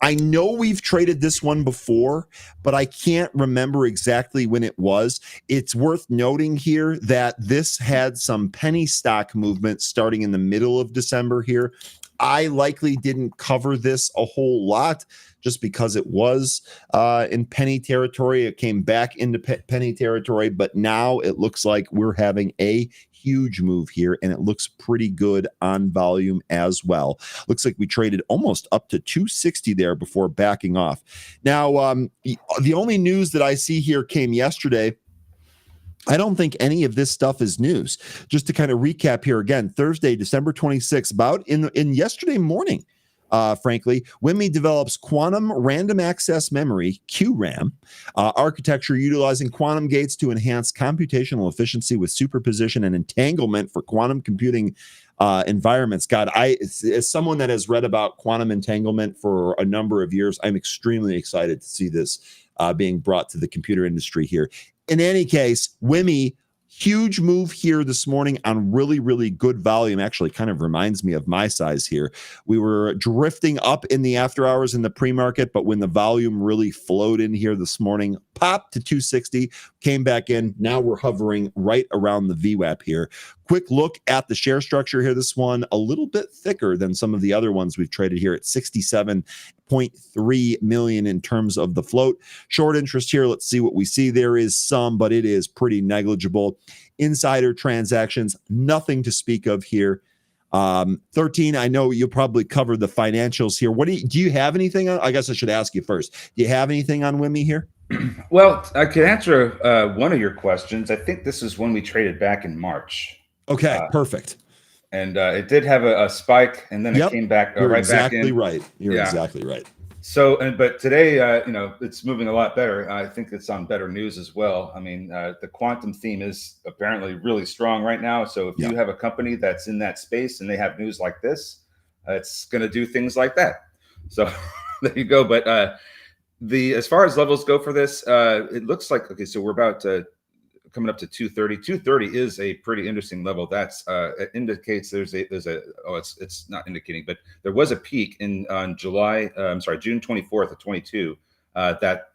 I know we've traded this one before, but I can't remember exactly when it was. It's worth noting here that this had some penny stock movement starting in the middle of December here. I likely didn't cover this a whole lot just because it was in penny territory. It came back into penny territory, but now it looks like we're having a huge move here, and it looks pretty good on volume as well. Looks like we traded almost up to 260 there before backing off. Now, the only news that I see here came yesterday. I don't think any of this stuff is news. Just to kind of recap here again, Thursday, December 26th, about in yesterday morning, frankly, WIMI develops quantum random access memory, QRAM, architecture utilizing quantum gates to enhance computational efficiency with superposition and entanglement for quantum computing environments. God, as someone that has read about quantum entanglement for a number of years, I'm extremely excited to see this being brought to the computer industry here. In any case, WIMI, huge move here this morning on really, really good volume. Actually, kind of reminds me of my size here. We were drifting up in the after hours in the pre-market, but when the volume really flowed in here this morning, popped to 260, came back in. Now we're hovering right around the VWAP here. Quick look at the share structure here. This one a little bit thicker than some of the other ones we've traded here at 67.3 million in terms of the float. Short interest here. Let's see what we see. There is some, but it is pretty negligible. Insider transactions, nothing to speak of here. 13, I know you'll probably cover the financials here. What do you have anything on? I guess I should ask you first. Do you have anything on WIMI here? Well, I could answer one of your questions. I think this is when we traded back in March. Okay, perfect. And it did have a spike, and then it came back right back in. You're exactly right. So, but today, it's moving a lot better. I think it's on better news as well. I mean, the quantum theme is apparently really strong right now. So if you have a company that's in that space and they have news like this, it's going to do things like that. So there you go. But as far as levels go for this, it looks like, okay, so we're about coming up to 230. 230 is a pretty interesting level. That's it indicates it's not indicating, but there was a peak on June 24th of 22 that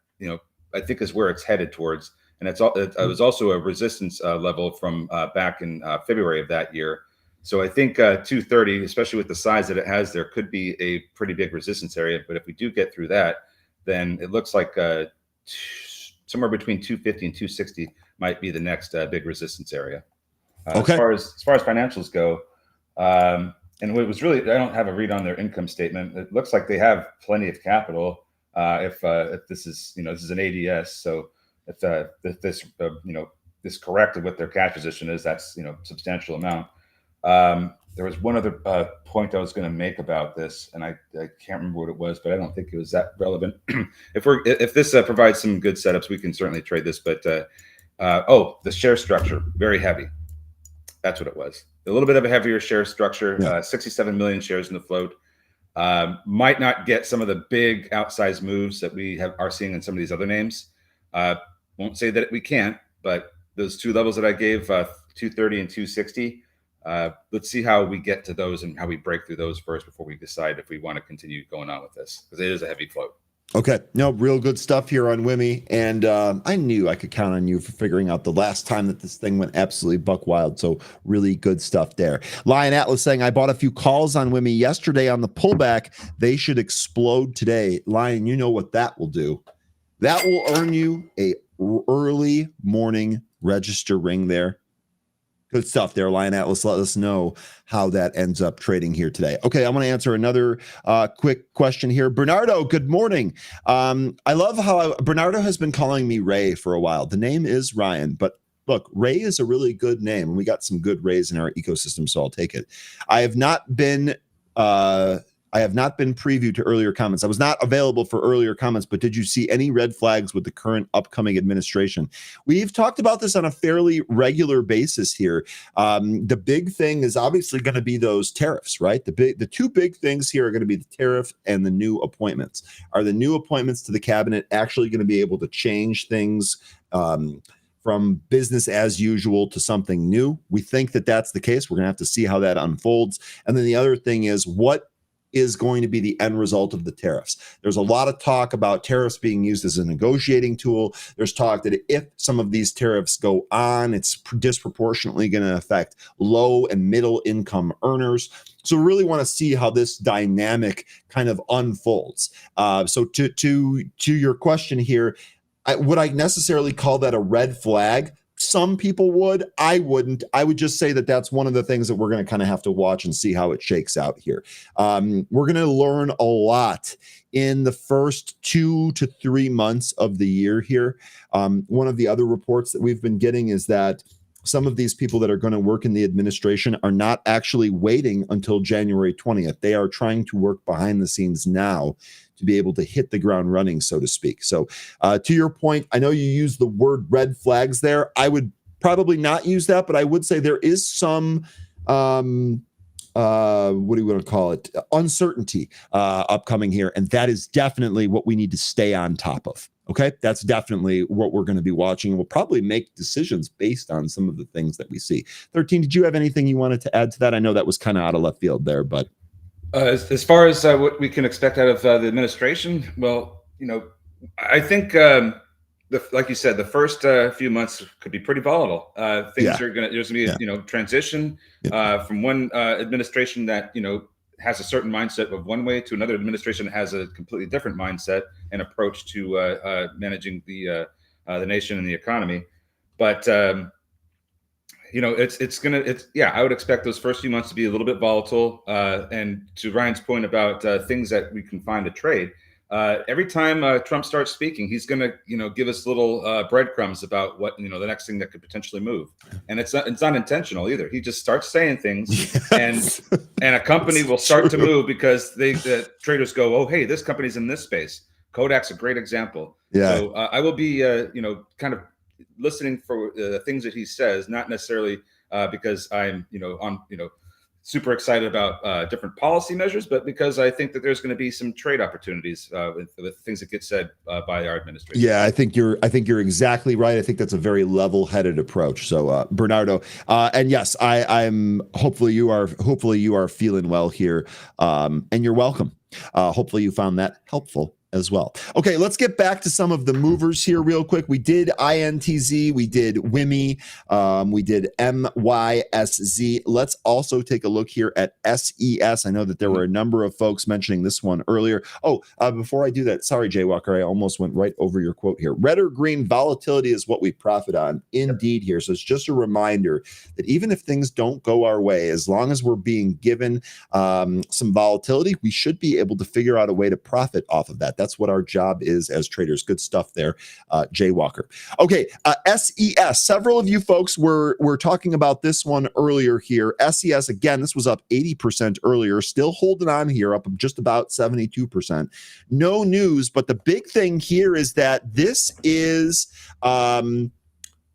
I think is where it's headed towards, and it was also a resistance level from back in February of that year. So I think 230, especially with the size that it has, there could be a pretty big resistance area. But if we do get through that, then it looks like somewhere between 250 and 260 might be the next big resistance area. Okay. As far as financials go, and it was really, I don't have a read on their income statement. It looks like they have plenty of capital. If this is this is an ADS, so if this is corrected what their cash position is, that's substantial amount. There was one other point I was going to make about this, and I can't remember what it was, but I don't think it was that relevant. If this provides some good setups, we can certainly trade this. But the share structure, very heavy. That's what it was. A little bit of a heavier share structure. 67 million shares in the float. Might not get some of the big outsized moves that we are seeing in some of these other names. Won't say that we can't, but those two levels that I gave, 230 and 260, let's see how we get to those and how we break through those first before we decide if we want to continue going on with this, because it is a heavy float. Okay. No, real good stuff here on WIMI. And I knew I could count on you for figuring out the last time that this thing went absolutely buck wild. So really good stuff there. Lion Atlas saying, I bought a few calls on WIMI yesterday on the pullback. They should explode today. Lion, you know what that will do. That will earn you a early morning register ring there. Good stuff there, Lion Atlas. Let us know how that ends up trading here today. Okay, I'm going to answer another quick question here. Bernardo, good morning. I love how Bernardo has been calling me Ray for a while. The name is Ryan, but look, Ray is a really good name, and we got some good Rays in our ecosystem, so I'll take it. I have not been previewed to earlier comments. I was not available for earlier comments, but did you see any red flags with the current upcoming administration? We've talked about this on a fairly regular basis here. The big thing is obviously going to be those tariffs, right? The two big things here are going to be the tariff and the new appointments. Are the new appointments to the cabinet actually going to be able to change things from business as usual to something new? We think that that's the case. We're going to have to see how that unfolds. And then the other thing is, what is going to be the end result of the tariffs? There's a lot of talk about tariffs being used as a negotiating tool. There's talk that if some of these tariffs go on, it's disproportionately going to affect low and middle income earners. So we really want to see how this dynamic kind of unfolds. So to your question here, would I necessarily call that a red flag? Some people would. I wouldn't. I would just say that that's one of the things that we're going to kind of have to watch and see how it shakes out here. We're going to learn a lot in the first 2 to 3 months of the year here. One of the other reports that we've been getting is that some of these people that are going to work in the administration are not actually waiting until January 20th. They are trying to work behind the scenes now to be able to hit the ground running, so to speak. So to your point, I know you use the word red flags there. I would probably not use that, but I would say there is some, what do you want to call it? Uncertainty upcoming here. And that is definitely what we need to stay on top of. Okay, that's definitely what we're going to be watching. We'll probably make decisions based on some of the things that we see. 13, did you have anything you wanted to add to that? I know that was kind of out of left field there, but as far as what we can expect out of the administration, well, I think like you said, the first few months could be pretty volatile. There's going to be a transition from one administration that has a certain mindset of one way to another administration that has a completely different mindset and approach to managing the nation and the economy. But I would expect those first few months to be a little bit volatile. And to Ryan's point about things that we can find to trade, every time Trump starts speaking, he's going to give us little breadcrumbs about what the next thing that could potentially move. And it's not intentional either. He just starts saying things, yes. and a company will start to move because the traders go, oh, hey, this company's in this space. Kodak's a great example. Yeah. So I will be kind of listening for the things that he says, not necessarily because I'm super excited about different policy measures, but because I think that there's going to be some trade opportunities with things that get said by our administration. Yeah, I think you're exactly right. I think that's a very level-headed approach. So, Bernardo, and yes, I'm hopefully you are feeling well here, and you're welcome. Hopefully you found that helpful as well. Okay, let's get back to some of the movers here real quick. We did INTZ, we did WIMI, we did MYSZ. Let's also take a look here at SES. I know that there were a number of folks mentioning this one earlier. Oh, before I do that, sorry, Jay Walker, I almost went right over your quote here. Red or green, volatility is what we profit on. Indeed here. So it's just a reminder that even if things don't go our way, as long as we're being given some volatility, we should be able to figure out a way to profit off of that. That's what our job is as traders. Good stuff there, Jay Walker. Okay, SES. Several of you folks were talking about this one earlier here. SES, again, this was up 80% earlier, still holding on here, up just about 72%. No news, but the big thing here is that this is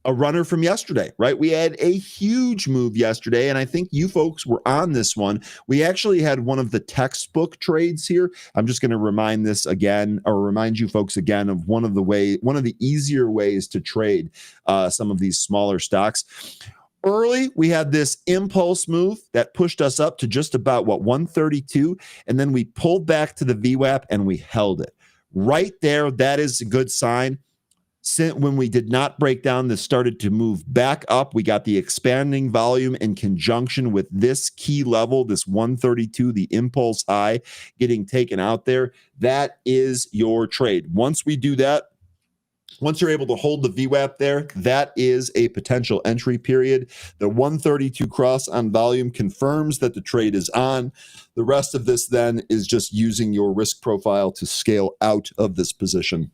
a runner from yesterday, right? We had a huge move yesterday, and I think you folks were on this one. We actually had one of the textbook trades here. I'm just going to remind you folks again of one of the easier ways to trade some of these smaller stocks. Early, we had this impulse move that pushed us up to just about 132, and then we pulled back to the VWAP and we held it right there. That is a good sign. When we did not break down, this started to move back up. We got the expanding volume in conjunction with this key level, this 132, the impulse high getting taken out there. That is your trade. Once we do that, once you're able to hold the VWAP there, that is a potential entry period. The 132 cross on volume confirms that the trade is on. The rest of this then is just using your risk profile to scale out of this position.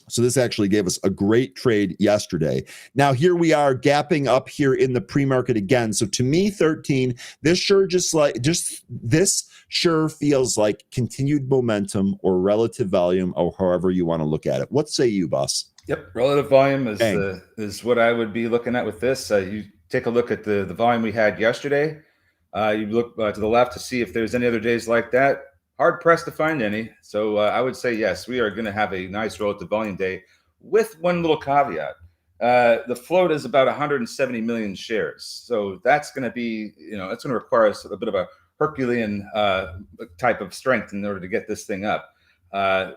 So this actually gave us a great trade yesterday. Now here we are gapping up here in the pre-market again. So to me, 13, this sure feels like continued momentum or relative volume, or however you want to look at it. What say you, boss? Yep, relative volume is what I would be looking at with this. You take a look at the volume we had yesterday. You look to the left to see if there's any other days like that. Hard pressed to find any. So I would say, yes, we are going to have a nice relative volume day with one little caveat. The float is about 170 million shares. So that's going to be, that's going to require us a bit of a Herculean type of strength in order to get this thing up.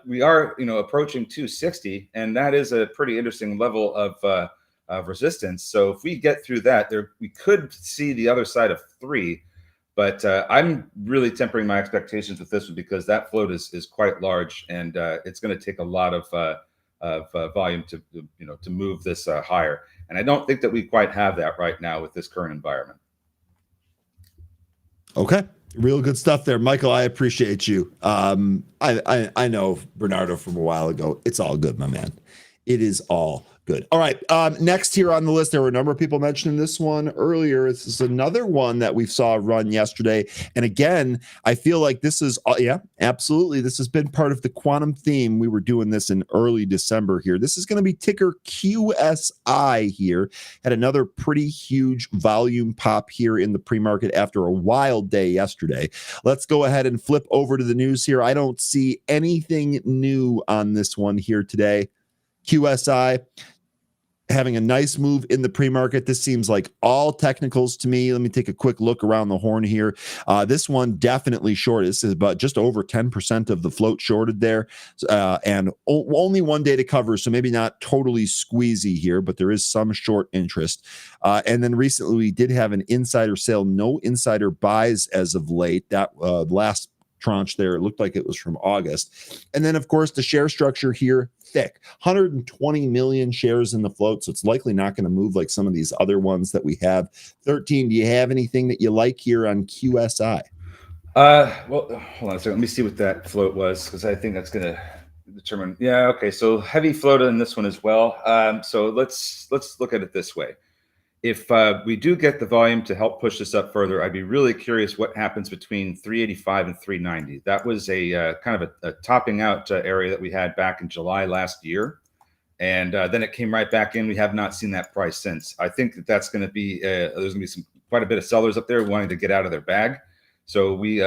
We are, approaching 260, and that is a pretty interesting level of resistance. So if we get through that, we could see the other side of 3. But I'm really tempering my expectations with this one because that float is quite large, and it's going to take a lot of volume to move this higher. And I don't think that we quite have that right now with this current environment. Okay, real good stuff there, Michael. I appreciate you. I know Bernardo from a while ago. It's all good, my man. It is all good. All right. Next here on the list, there were a number of people mentioning this one earlier. This is another one that we saw run yesterday. And again, I feel like this is, absolutely. This has been part of the quantum theme. We were doing this in early December here. This is going to be ticker QSI here. Had another pretty huge volume pop here in the pre-market after a wild day yesterday. Let's go ahead and flip over to the news here. I don't see anything new on this one here today. QSI having a nice move in the pre-market. This seems like all technicals to me. Let me take a quick look around the horn here. This one definitely short. This is about just over 10% of the float shorted there, and only one day to cover, so maybe not totally squeezy here, but there is some short interest. And then recently we did have an insider sale, no insider buys as of late. That last tranche there, it looked like it was from August. And then, of course, the share structure here, thick, 120 million shares in the float, so it's likely not going to move like some of these other ones that we have. 13, do you have anything that you like here on QSI? Well, hold on a second. Let me see what that float was, because I think that's going to determine. Yeah, okay, so heavy float in this one as well. So let's look at it this way. If we do get the volume to help push this up further, I'd be really curious what happens between 385 and 390. That was a kind of a topping out area that we had back in July last year. And then it came right back in. We have not seen that price since. I think that that's going to be, there's going to be quite a bit of sellers up there wanting to get out of their bag. So we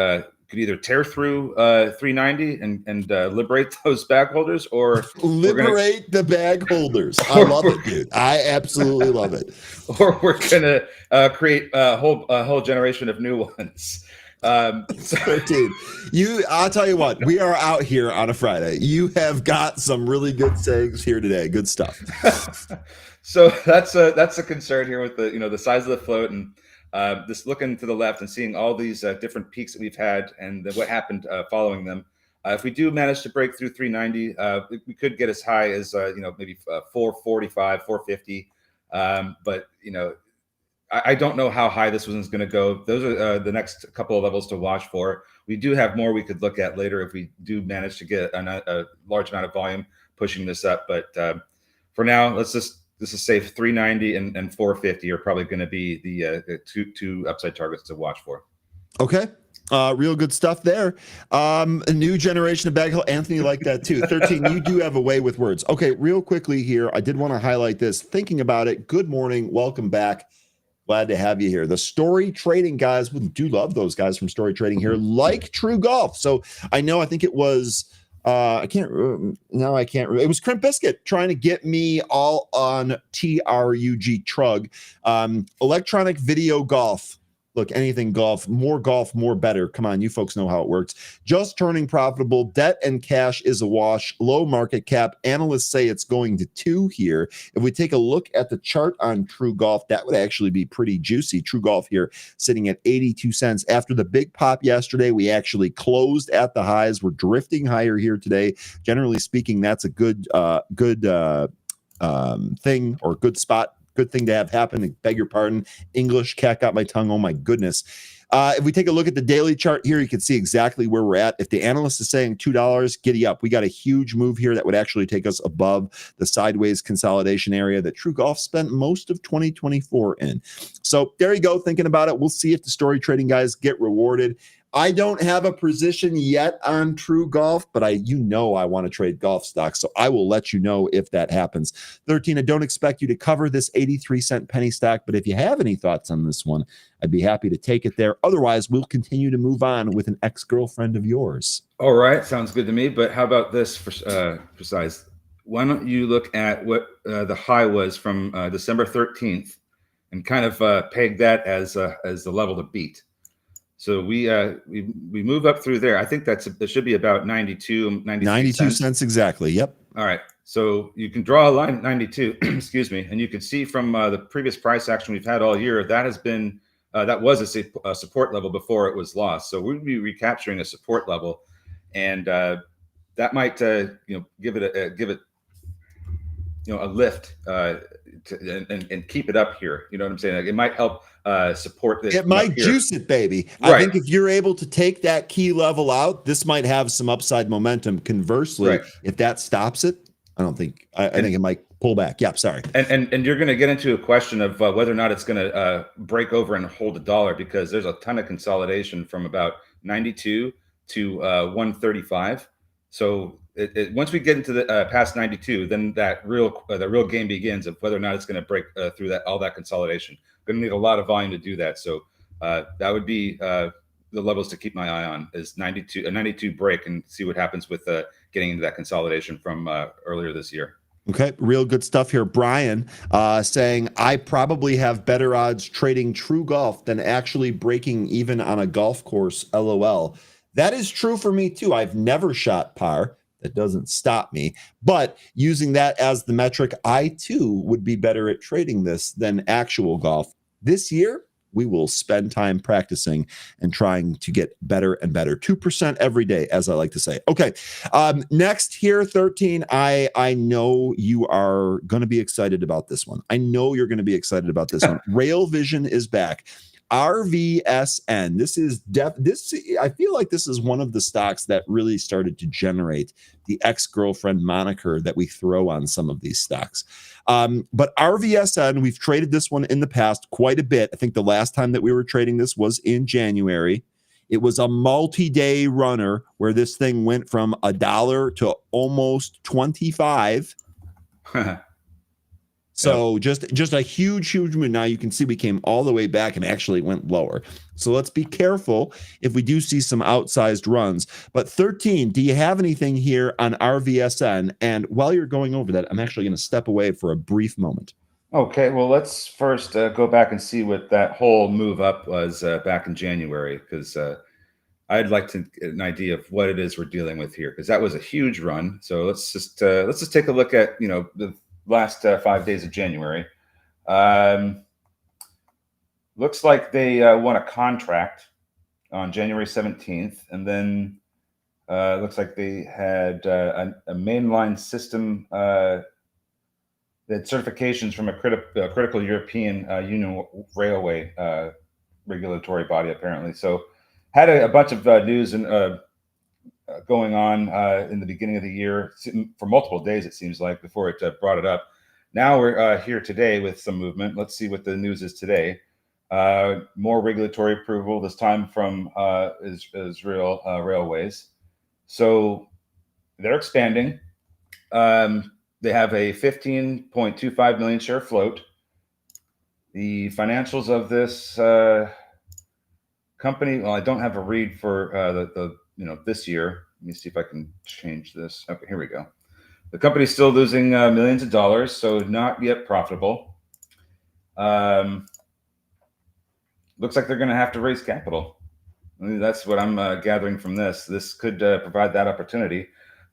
could either tear through 390 and liberate those bag holders, or liberate the bag holders. I love it, dude. I absolutely love it. Or we're gonna create a whole generation of new ones. So, dude, I'll tell you what, we are out here on a Friday. You have got some really good sayings here today. Good stuff. So that's a concern here with the size of the float, and just looking to the left and seeing all these different peaks that we've had and what happened following them. If we do manage to break through 390, we could get as high as maybe 445, 450. But I don't know how high this one's going to go. Those are the next couple of levels to watch for. We do have more we could look at later if we do manage to get a large amount of volume pushing this up. But for now, this is safe. 390 and 450 are probably going to be the two upside targets to watch for. Okay. Real good stuff there. A new generation of bag hill. Anthony liked that too. 13, you do have a way with words. Okay, real quickly here, I did want to highlight this. Thinking about it, good morning, welcome back. Glad to have you here. The Story Trading guys, we do love those guys from Story Trading here, like True Golf. So I think it was, I can't it was Crimp Biscuit trying to get me all on TRUG Trug. Electronic video golf. Look, anything golf, more better. Come on, you folks know how it works. Just turning profitable. Debt and cash is a wash. Low market cap. Analysts say it's going to 2 here. If we take a look at the chart on True Golf, that would actually be pretty juicy. True Golf here sitting at 82 cents. After the big pop yesterday, we actually closed at the highs. We're drifting higher here today. Generally speaking, that's a good thing or good spot. Good thing to have happen. Beg your pardon. English cat got my tongue. Oh my goodness. If we take a look at the daily chart here, you can see exactly where we're at. If the analyst is saying $2, giddy up. We got a huge move here that would actually take us above the sideways consolidation area that True Golf spent most of 2024 in. So there you go. Thinking about it. We'll see if the Story Trading guys get rewarded. I don't have a position yet on True Golf, but I want to trade golf stocks, so I will let you know if that happens. 13, I don't expect you to cover this 83-cent penny stock, but if you have any thoughts on this one, I'd be happy to take it there. Otherwise, we'll continue to move on with an ex-girlfriend of yours. All right, sounds good to me, but how about this for precise? Why don't you look at what the high was from December 13th and kind of peg that as the level to beat? So we move up through there. I think that should be about 92 cents exactly. Yep. All right. So you can draw a line at 92, excuse me, and you can see from the previous price action we've had all year, that has been that was a support level before it was lost. So we'd be recapturing a support level, and that might give it a lift and keep it up here. You know what I'm saying? Like, it might help support this. It might juice it, baby. Right. I think if you're able to take that key level out, this might have some upside momentum. Conversely, if that stops it, I think it might pull back. Yeah, sorry. And you're going to get into a question of whether or not it's going to break over and hold $1, because there's a ton of consolidation from about 92 to 135. So once we get into the past 92, then the real game begins of whether or not it's going to break through all that consolidation. Going to need a lot of volume to do that. So that would be the levels to keep my eye on, is a 92 break, and see what happens with getting into that consolidation from earlier this year. Okay, real good stuff here. Brian saying, I probably have better odds trading True Golf than actually breaking even on a golf course. LOL. That is true for me too. I've never shot par. That doesn't stop me. But using that as the metric, I too would be better at trading this than actual golf. This year, we will spend time practicing and trying to get better and better. 2% every day, as I like to say. Okay, next here, 13. I know you are going to be excited about this one. I know you're going to be excited about this one. Rail Vision is back. RVSN. I feel like this is one of the stocks that really started to generate the ex-girlfriend moniker that we throw on some of these stocks. But RVSN, we've traded this one in the past quite a bit. I think the last time that we were trading this was in January. It was a multi-day runner where this thing went from $1 to almost 25. So just a huge move. Now you can see we came all the way back and actually went lower. So let's be careful if we do see some outsized runs. But 13, do you have anything here on RVSN? And while you're going over that, I'm actually going to step away for a brief moment. Okay, well, let's first go back and see what that whole move up was back in January, because I'd like to get an idea of what it is we're dealing with here, because that was a huge run. So let's just take a look at the last 5 days of January. Looks like they won a contract on January 17th, and then looks like they had a mainline system. They had certifications from a critical European Union railway regulatory body, apparently. So had a bunch of news and going on in the beginning of the year for multiple days, it seems like, before it brought it up. Now we're here today with some movement. Let's see what the news is today. more regulatory approval, this time from Israel Railways. So they're expanding. They have a 15.25 million share float. The financials of this company, well, I don't have a read for this year. Let me see if I can change this. Okay, here we go. The company's still losing millions of dollars, so not yet profitable. Looks like they're going to have to raise capital. I mean, that's what I'm gathering from this. This could provide that opportunity.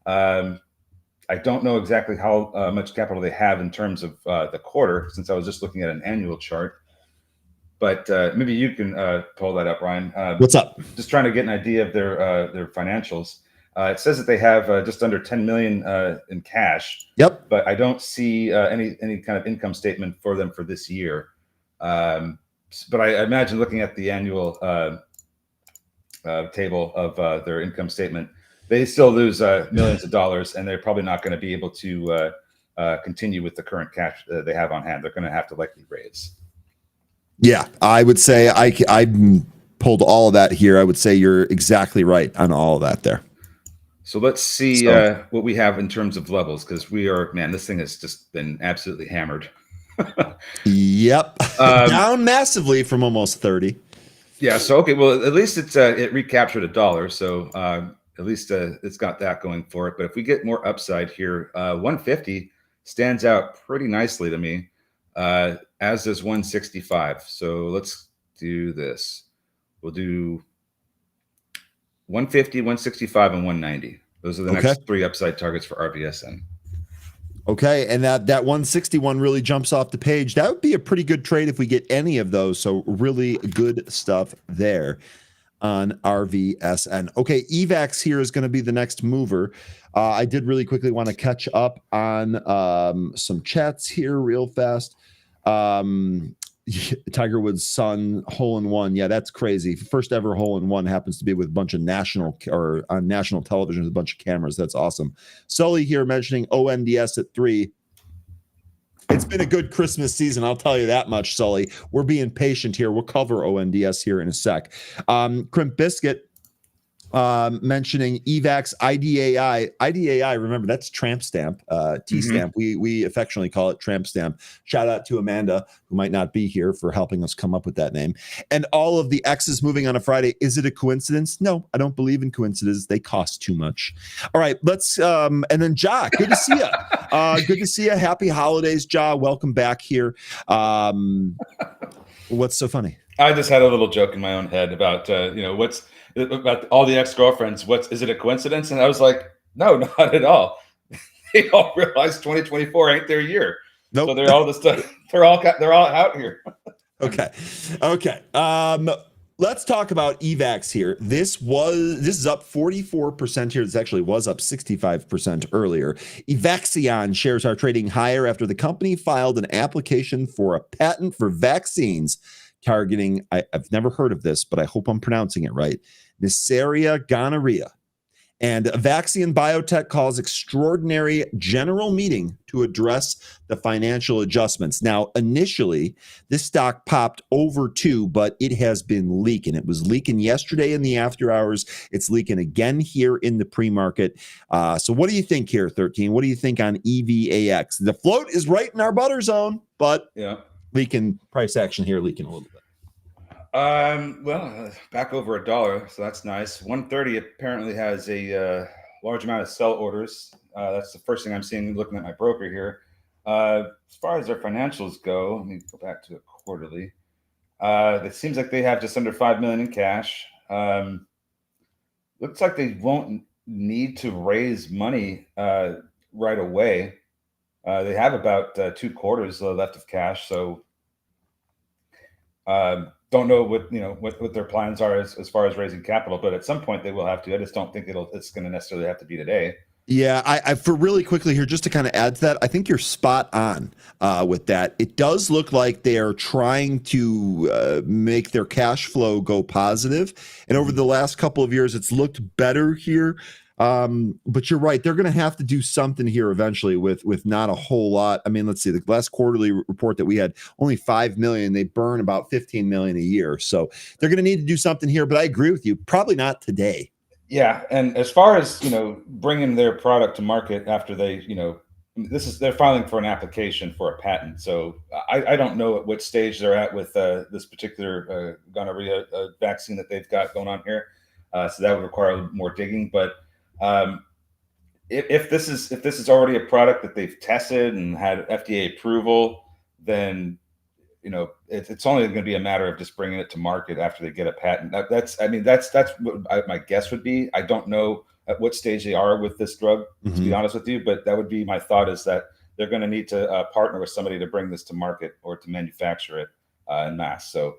I don't know exactly how much capital they have in terms of the quarter, since I was just looking at an annual chart. But maybe you can pull that up, Ryan. What's up? Just trying to get an idea of their financials. It says that they have just under 10 million in cash. Yep. But I don't see any kind of income statement for them for this year. But I imagine looking at the annual table of their income statement, they still lose millions of dollars, and they're probably not going to be able to continue with the current cash they have on hand. They're going to have to likely raise. Yeah, I would say I pulled all of that here. I would say you're exactly right on all of that there. So let's see what we have in terms of levels, because this thing has just been absolutely hammered. Yep. Down massively from almost 30. Yeah. So, okay. Well, at least it recaptured $1. So at least it's got that going for it. But if we get more upside here, 150 stands out pretty nicely to me, as does 165. So let's do this. We'll do 150, 165, and 190. Those are the next three upside targets for RVSN. Okay, and that 161 really jumps off the page. That would be a pretty good trade if we get any of those. So really good stuff there on RVSN. Okay, EVAX here is going to be the next mover. I did really quickly want to catch up on some chats here real fast. Tiger Woods' son hole-in-one. Yeah, that's crazy. First ever hole-in-one happens to be with a bunch of on national television with a bunch of cameras. That's awesome. Sully here mentioning ONDS at 3. It's been a good Christmas season, I'll tell you that much, Sully. We're being patient here. We'll cover ONDS here in a sec. Crimp Biscuit mentioning EVAX IDAI. Remember, that's tramp stamp, T-stamp. We affectionately call it tramp stamp. Shout out to Amanda, who might not be here, for helping us come up with that name. And all of the X's moving on a Friday. Is it a coincidence? No, I don't believe in coincidences. They cost too much. All right, let's and then Ja, good to see you. Good to see you. Happy holidays, Ja. Welcome back here. What's so funny? I just had a little joke in my own head about what's about all the ex-girlfriends. Is it a coincidence? And I was like, no, not at all. They all realize 2024 ain't their year. Nope. So they're all they're all out here. Okay. Let's talk about EVAX here. This is up 44% here. This actually was up 65% earlier. Evaxion shares are trading higher after the company filed an application for a patent for vaccines targeting, I've never heard of this, but I hope I'm pronouncing it right, Neisseria gonorrhea. And Evaxion Biotech calls extraordinary general meeting to address the financial adjustments. Now, initially, this stock popped over 2, but it has been leaking. It was leaking yesterday in the after hours. It's leaking again here in the pre-market. So what do you think here, 13? What do you think on EVAX? The float is right in our butter zone, but leaking price action here, leaking a little bit. Back over $1, so that's nice. 130 apparently has a large amount of sell orders. That's the first thing I'm seeing looking at my broker here. As far as their financials go, let me go back to a quarterly. It seems like they have just under $5 million in cash. Looks like they won't need to raise money right away. They have about 2 quarters left of cash, so don't know what their plans are as far as raising capital, but at some point they will have to. I just don't think it's going to necessarily have to be today. Yeah, I for really quickly here, just to kind of add to that, I think you're spot on with that. It does look like they are trying to make their cash flow go positive, and over the last couple of years, it's looked better here. But you're right. They're going to have to do something here eventually with not a whole lot. I mean, let's see, the last quarterly report that we had, only 5 million. They burn about 15 million a year. So they're going to need to do something here. But I agree with you. Probably not today. Yeah. And as far as, bringing their product to market after they, they're filing for an application for a patent. So I don't know at what stage they're at with this particular gonorrhea vaccine that they've got going on here. So that would require a little more digging. But if this is already a product that they've tested and had FDA approval, then it's only going to be a matter of just bringing it to market after they get a patent. That's what my guess would be. I don't know at what stage they are with this drug, to be honest with you, but that would be my thought, is that they're going to need to partner with somebody to bring this to market or to manufacture it en masse. So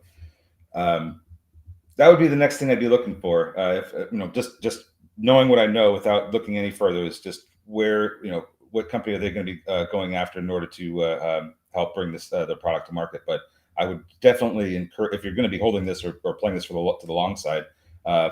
that would be the next thing I'd be looking for. If just knowing what I know without looking any further, is just where, what company are they going to be going after in order to help bring this the product to market. But I would definitely encourage, if you're going to be holding this or playing this to the long side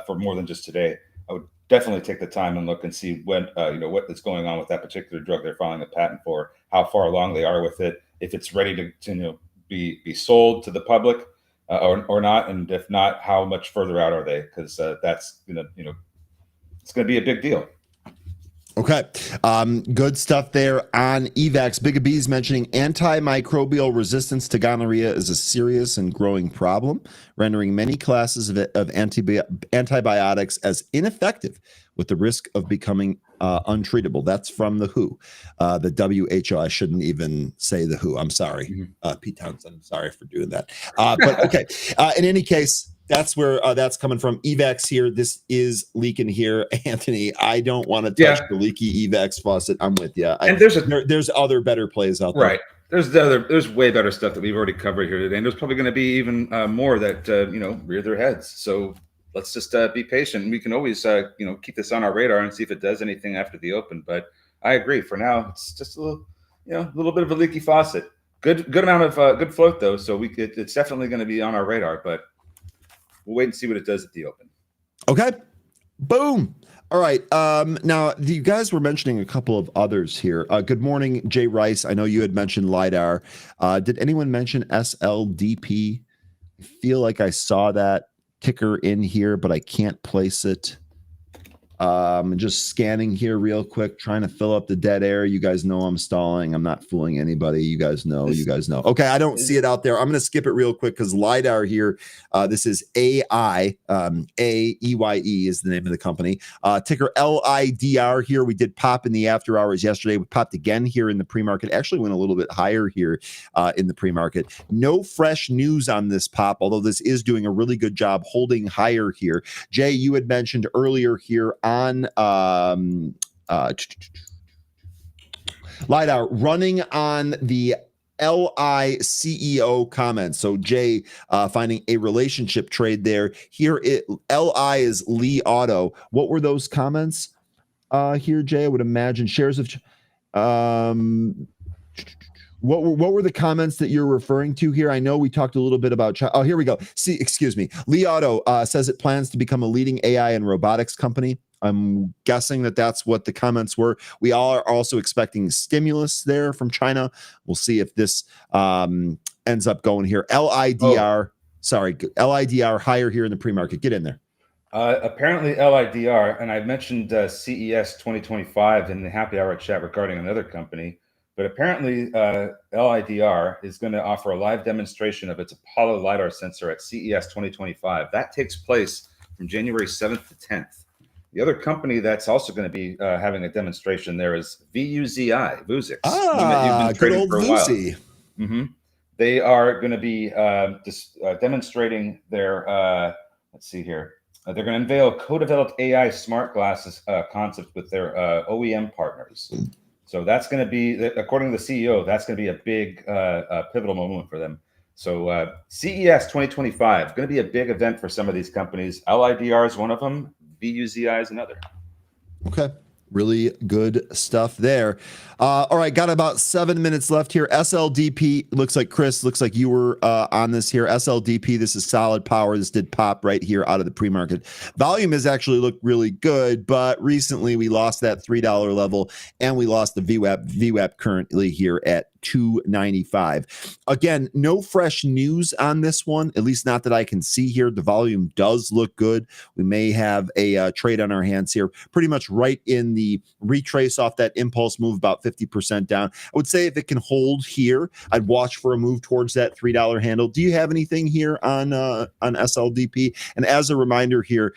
for more than just today, I would definitely take the time and look and see when what is going on with that particular drug they're filing a patent for, how far along they are with it, if it's ready to be sold to the public or not, and if not, how much further out are they? Because that's it's going to be a big deal. Okay. Good stuff there on EVAX. Big B's mentioning antimicrobial resistance to gonorrhea is a serious and growing problem, rendering many classes of antibiotics as ineffective, with the risk of becoming untreatable. That's from the WHO, the WHO. I shouldn't even say the WHO. I'm sorry, Pete Townsend. I'm sorry for doing that. But okay. In any case, that's where that's coming from. EVAX here. This is leaking here, Anthony. I don't want to touch the leaky EVAX faucet. I'm with you. And there's other better plays out there. Right. There's way better stuff that we've already covered here today, and there's probably going to be even more that rear their heads. So let's just be patient. We can always keep this on our radar and see if it does anything after the open. But I agree. For now, it's just a little bit of a leaky faucet. Good amount of good float though. So it's definitely going to be on our radar. But we'll wait and see what it does at the open. Okay. Boom. All right. Now, you guys were mentioning a couple of others here. Good morning, Jay Rice. I know you had mentioned LiDAR. Did anyone mention SLDP? I feel like I saw that ticker in here, but I can't place it. Just scanning here real quick, trying to fill up the dead air. You guys know I'm stalling. I'm not fooling anybody. You guys know. Okay, I don't see it out there. I'm going to skip it real quick because LiDAR here, this is AI, AEYE is the name of the company. Ticker LIDR here. We did pop in the after hours yesterday. We popped again here in the pre-market. Actually went a little bit higher here in the pre-market. No fresh news on this pop, although this is doing a really good job holding higher here. Jay, you had mentioned earlier here on LiDAR running on the LI CEO comments. So Jay finding a relationship trade there. Here LI is Li Auto. What were those comments here, Jay? I would imagine shares of what were the comments that you're referring to here? I know we talked a little bit about oh, here we go. Excuse me. Li Auto says it plans to become a leading AI and robotics company. I'm guessing that that's what the comments were. We all are also expecting stimulus there from China. We'll see if this ends up going here. LIDR higher here in the pre-market. Get in there. Apparently LIDR, and I mentioned CES 2025 in the happy hour chat regarding another company, but apparently LIDR is going to offer a live demonstration of its Apollo LiDAR sensor at CES 2025. That takes place from January 7th to 10th. The other company that's also going to be having a demonstration there is VUZI, Vuzix. Good old Vuzi. They are going to be demonstrating their, let's see here. They're going to unveil co-developed AI smart glasses concept with their OEM partners. So that's going to be, according to the CEO, that's going to be a big pivotal moment for them. So CES 2025 going to be a big event for some of these companies. LIDR is one of them. VUZI is another. Okay. Really good stuff there. All right, got about 7 minutes left here. SLDP, looks like Chris, looks like you were on this here. SLDP, this is solid power. This did pop right here out of the pre-market. Volume has actually looked really good, but recently we lost that $3 level and we lost the VWAP. VWAP currently here at 295. Again, no fresh news on this one, at least not that I can see here. The volume does look good. We may have a trade on our hands here, pretty much right in the retrace off that impulse move, about 50% down. I would say if it can hold here, I'd watch for a move towards that $3 handle. Do you have anything here on SLDP? And as a reminder here,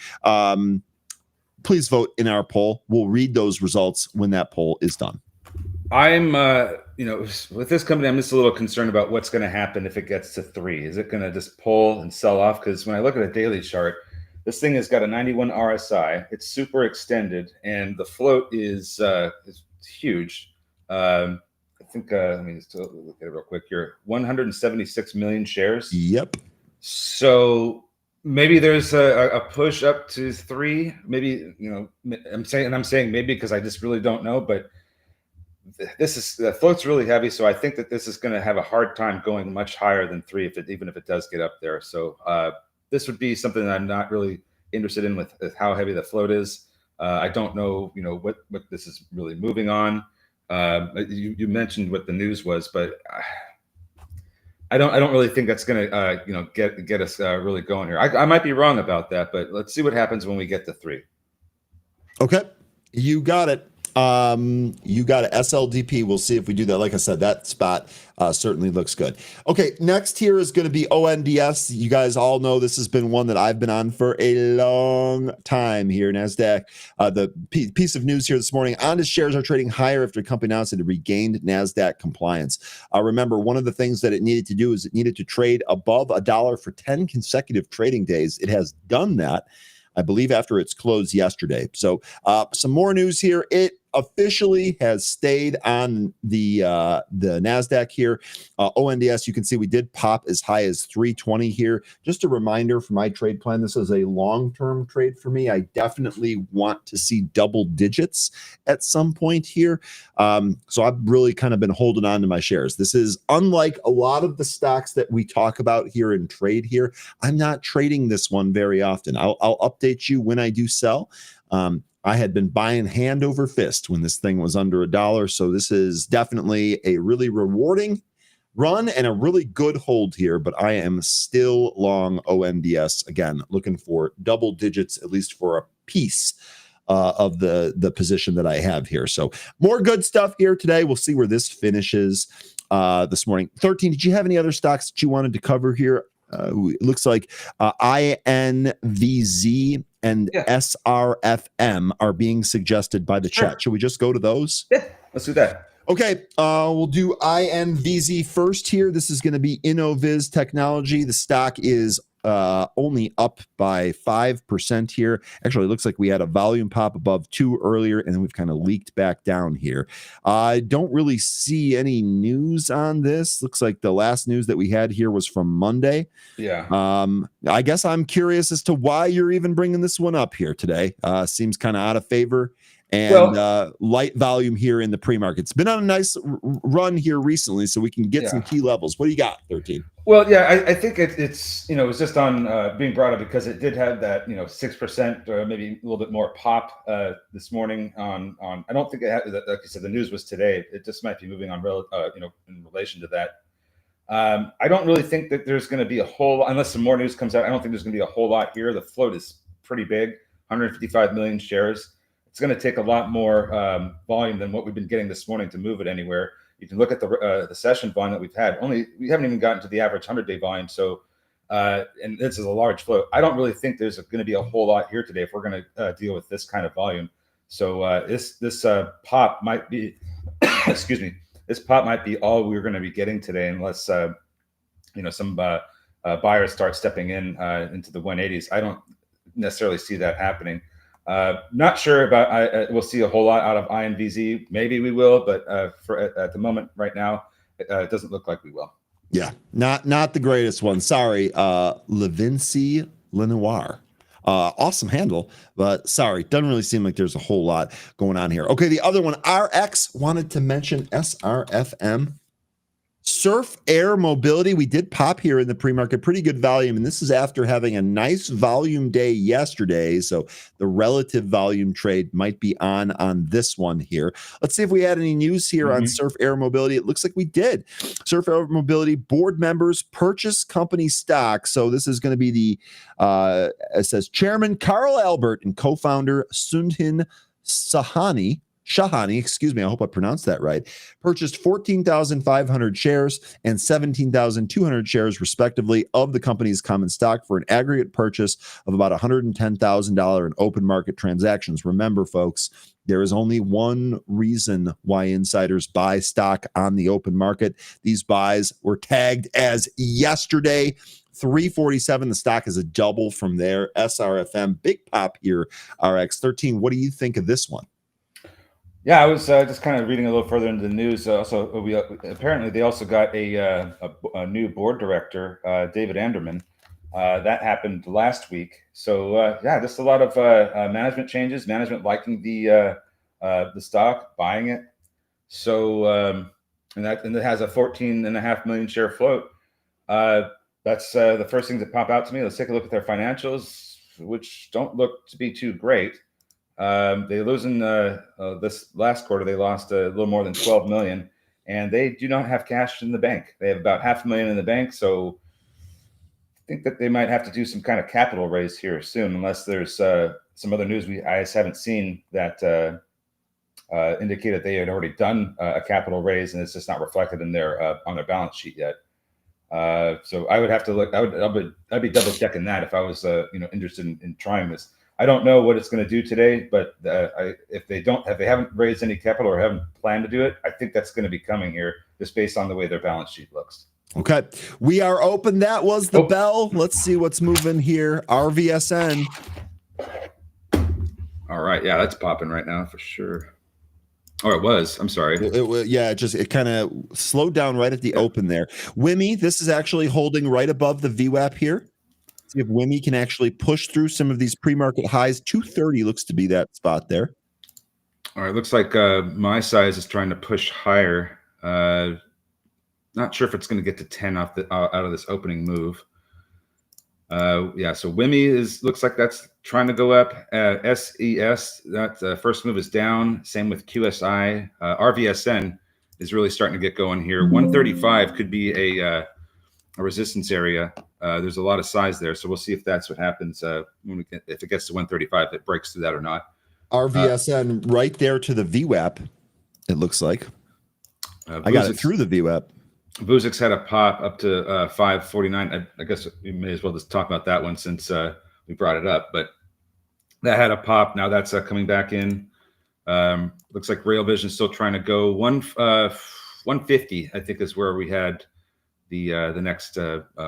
please vote in our poll. We'll read those results when that poll is done. I'm, with this company, I'm just a little concerned about what's going to happen if it gets to 3. Is it going to just pull and sell off? Because when I look at a daily chart, this thing has got a 91 RSI. It's super extended, and the float is huge. I think, let me just look at it real quick here. 176 million shares. Yep. So maybe there's a push up to 3. Maybe, I'm saying maybe because I just really don't know, but the float's really heavy, so I think that this is going to have a hard time going much higher than 3, even if it does get up there. So this would be something that I'm not really interested in with how heavy the float is. I don't know, what this is really moving on. You mentioned what the news was, but I don't really think that's going to get us really going here. I might be wrong about that, but let's see what happens when we get to 3. Okay, you got it. You got a SLDP. We'll see if we do that. Like I said, that spot certainly looks good. Okay, next here is going to be ONDS. You guys all know this has been one that I've been on for a long time here. NASDAQ, the piece of news here this morning, Ondas shares are trading higher after the company announced it had regained NASDAQ compliance. Remember, one of the things that it needed to do is it needed to trade above $1 for 10 consecutive trading days. It has done that, I believe, after its close yesterday. So some more news here. It officially has stayed on the NASDAQ here. ONDS, you can see we did pop as high as 320 here. Just a reminder for my trade plan, this is a long-term trade for me. I definitely want to see double digits at some point here. So I've really kind of been holding on to my shares. This is unlike a lot of the stocks that we talk about here in trade here. I'm not trading this one very often. I'll update you when I do sell. I had been buying hand over fist when this thing was under $1. So this is definitely a really rewarding run and a really good hold here, but I am still long ONDS. Again, looking for double digits, at least for a piece of the position that I have here. So more good stuff here today. We'll see where this finishes this morning. 13, did you have any other stocks that you wanted to cover here? It looks like INVZ and SRFM are being suggested by the chat. Should we just go to those? Yeah, let's do that. Okay, we'll do INVZ first here. This is going to be Innoviz Technology. The stock is only up by 5% here. Actually, it looks like we had a volume pop above 2 earlier, and then we've kind of leaked back down here. I don't really see any news on this. Looks like the last news that we had here was from Monday. Yeah. I guess I'm curious as to why you're even bringing this one up here today. Seems kind of out of favor. And light volume here in the pre-market. It's been on a nice run here recently, so we can get some key levels. What do you got, 13? Well, yeah, I think it's it was just on being brought up because it did have that 6% or maybe a little bit more pop this morning on. I don't think it had, like you said, the news was today. It just might be moving on, in relation to that. I don't really think that there's going to be a whole, unless some more news comes out. I don't think there's going to be a whole lot here. The float is pretty big, 155 million shares. It's going to take a lot more volume than what we've been getting this morning to move it anywhere. You can look at the session volume that we've had. We haven't even gotten to the average 100-day volume. So, and this is a large float. I don't really think there's going to be a whole lot here today if we're going to deal with this kind of volume. So this pop might be, excuse me, this pop might be all we're going to be getting today, unless some buyers start stepping into the 180s. I don't necessarily see that happening. Not sure about. We'll see a whole lot out of INVZ. Maybe we will, but at the moment, right now, it doesn't look like we will. Yeah, not the greatest one. Sorry, Levinci Lenoir. Awesome handle, but sorry, doesn't really seem like there's a whole lot going on here. Okay, the other one, RX, wanted to mention SRFM. Surf Air Mobility, we did pop here in the pre-market, pretty good volume, and this is after having a nice volume day yesterday, so the relative volume trade might be on this one here. Let's see if we had any news here on Surf Air Mobility. It looks like we did. Surf Air Mobility board members purchase company stock, so this is going to be the, it says Chairman Carl Albert and co-founder Sundhin Shahani, excuse me, I hope I pronounced that right, purchased 14,500 shares and 17,200 shares, respectively, of the company's common stock for an aggregate purchase of about $110,000 in open market transactions. Remember, folks, there is only one reason why insiders buy stock on the open market. These buys were tagged as yesterday. 347. The stock is a double from there. SRFM, big pop here. RX13. What do you think of this one? Yeah, I was just kind of reading a little further into the news. Also, apparently they also got a new board director, David Anderman. That happened last week. So yeah, just a lot of management changes. Management liking the stock, buying it. So and it has a 14.5 million share float. That's the first thing that pop out to me. Let's take a look at their financials, which don't look to be too great. They losing this last quarter. They lost a little more than 12 million, and they do not have cash in the bank. They have about $500,000 in the bank, so I think that they might have to do some kind of capital raise here soon, unless there's some other news I just haven't seen that indicated they had already done a capital raise, and it's just not reflected in their on their balance sheet yet. So I would have to look. I'd be double checking that if I was interested in trying this. I don't know what it's going to do today, but if they haven't raised any capital or haven't planned to do it, I think that's going to be coming here just based on the way their balance sheet looks. Okay, we are open. That was the bell. Let's see what's moving here. RVSN. All right, yeah, that's popping right now for sure. Oh, it was. I'm sorry. It kind of slowed down right at the open there. WIMI, this is actually holding right above the VWAP here. See if WIMI can actually push through some of these pre-market highs. 230 looks to be that spot there. All right, looks like my size is trying to push higher. Not sure if it's going to get to 10 off out of this opening move. Yeah, so WIMI looks like that's trying to go up. SES, that first move is down. Same with QSI. RVSN is really starting to get going here. 135 could be a resistance area. There's a lot of size there, so we'll see if that's what happens if it gets to 135, if it breaks through that or not. RVSN right there to the VWAP, it looks like. I got it through the VWAP. Vuzix had a pop up to 549. I guess we may as well just talk about that one since we brought it up. But that had a pop. Now that's coming back in. Looks like Rail Vision still trying to go 150. I think is where we had the next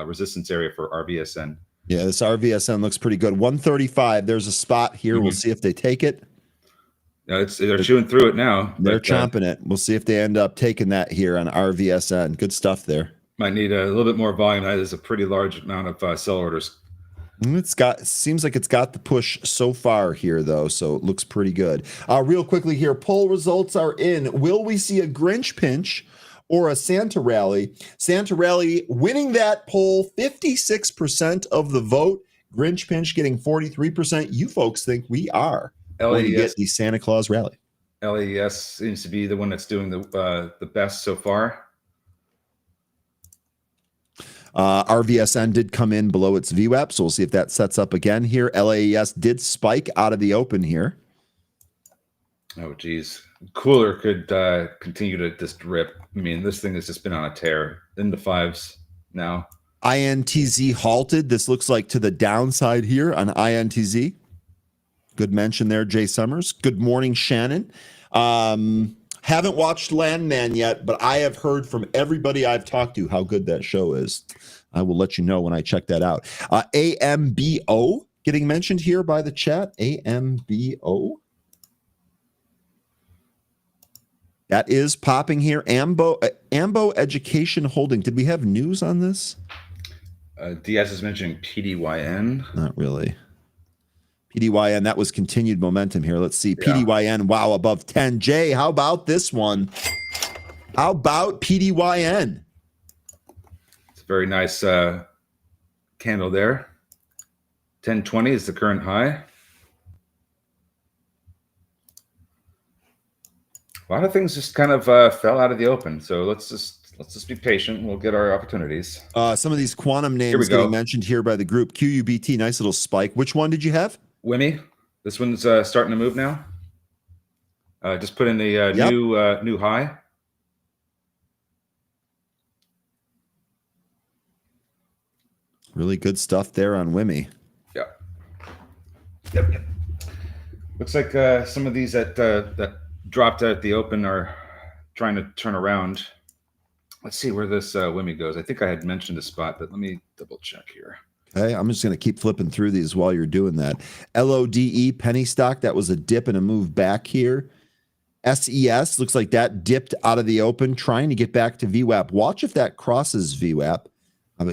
resistance area for RVSN. Yeah, this RVSN looks pretty good. 135. There's a spot here. Mm-hmm. We'll see if they take it. They're chewing through it now. They're chomping it. We'll see if they end up taking that here on RVSN. Good stuff there. Might need a little bit more volume. That is a pretty large amount of sell orders. Seems like it's got the push so far here, though, so it looks pretty good. Real quickly here, poll results are in. Will we see a Grinch pinch or a Santa rally? Santa rally winning that poll, 56% of the vote. Grinch pinch getting 43%. You folks think we are going to get the Santa Claus rally? LAES seems to be the one that's doing the best so far. RVSN did come in below its VWAP, so we'll see if that sets up again here. LAES did spike out of the open here. Oh, geez. Cooler could continue to just rip. I mean, this thing has just been on a tear in the fives now. INTZ halted. This looks like to the downside here on INTZ. Good mention there, Jay Summers. Good morning, Shannon. Haven't watched Landman yet, but I have heard from everybody I've talked to how good that show is. I will let you know when I check that out. AMBO getting mentioned here by the chat. AMBO. That is popping here. Ambo Education Holding. Did we have news on this? Diaz is mentioning PDYN. Not really. PDYN, that was continued momentum here. Let's see. PDYN, wow, above 10. Jay, how about this one? How about PDYN? It's a very nice candle there. 1020 is the current high. A lot of things just kind of fell out of the open. So let's just be patient. We'll get our opportunities. Some of these quantum names getting mentioned here by the group. QUBT, nice little spike. Which one did you have? WIMI. This one's starting to move now. Just put in the new high. Really good stuff there on WIMI. Yep. Looks like some of these that dropped out at the open are trying to turn around. Let's see where this WIMI goes. I think I had mentioned a spot, but let me double check here. Okay, I'm just going to keep flipping through these while you're doing that. LODE, penny stock, that was a dip and a move back here. SES, looks like that dipped out of the open, trying to get back to VWAP. Watch if that crosses VWAP.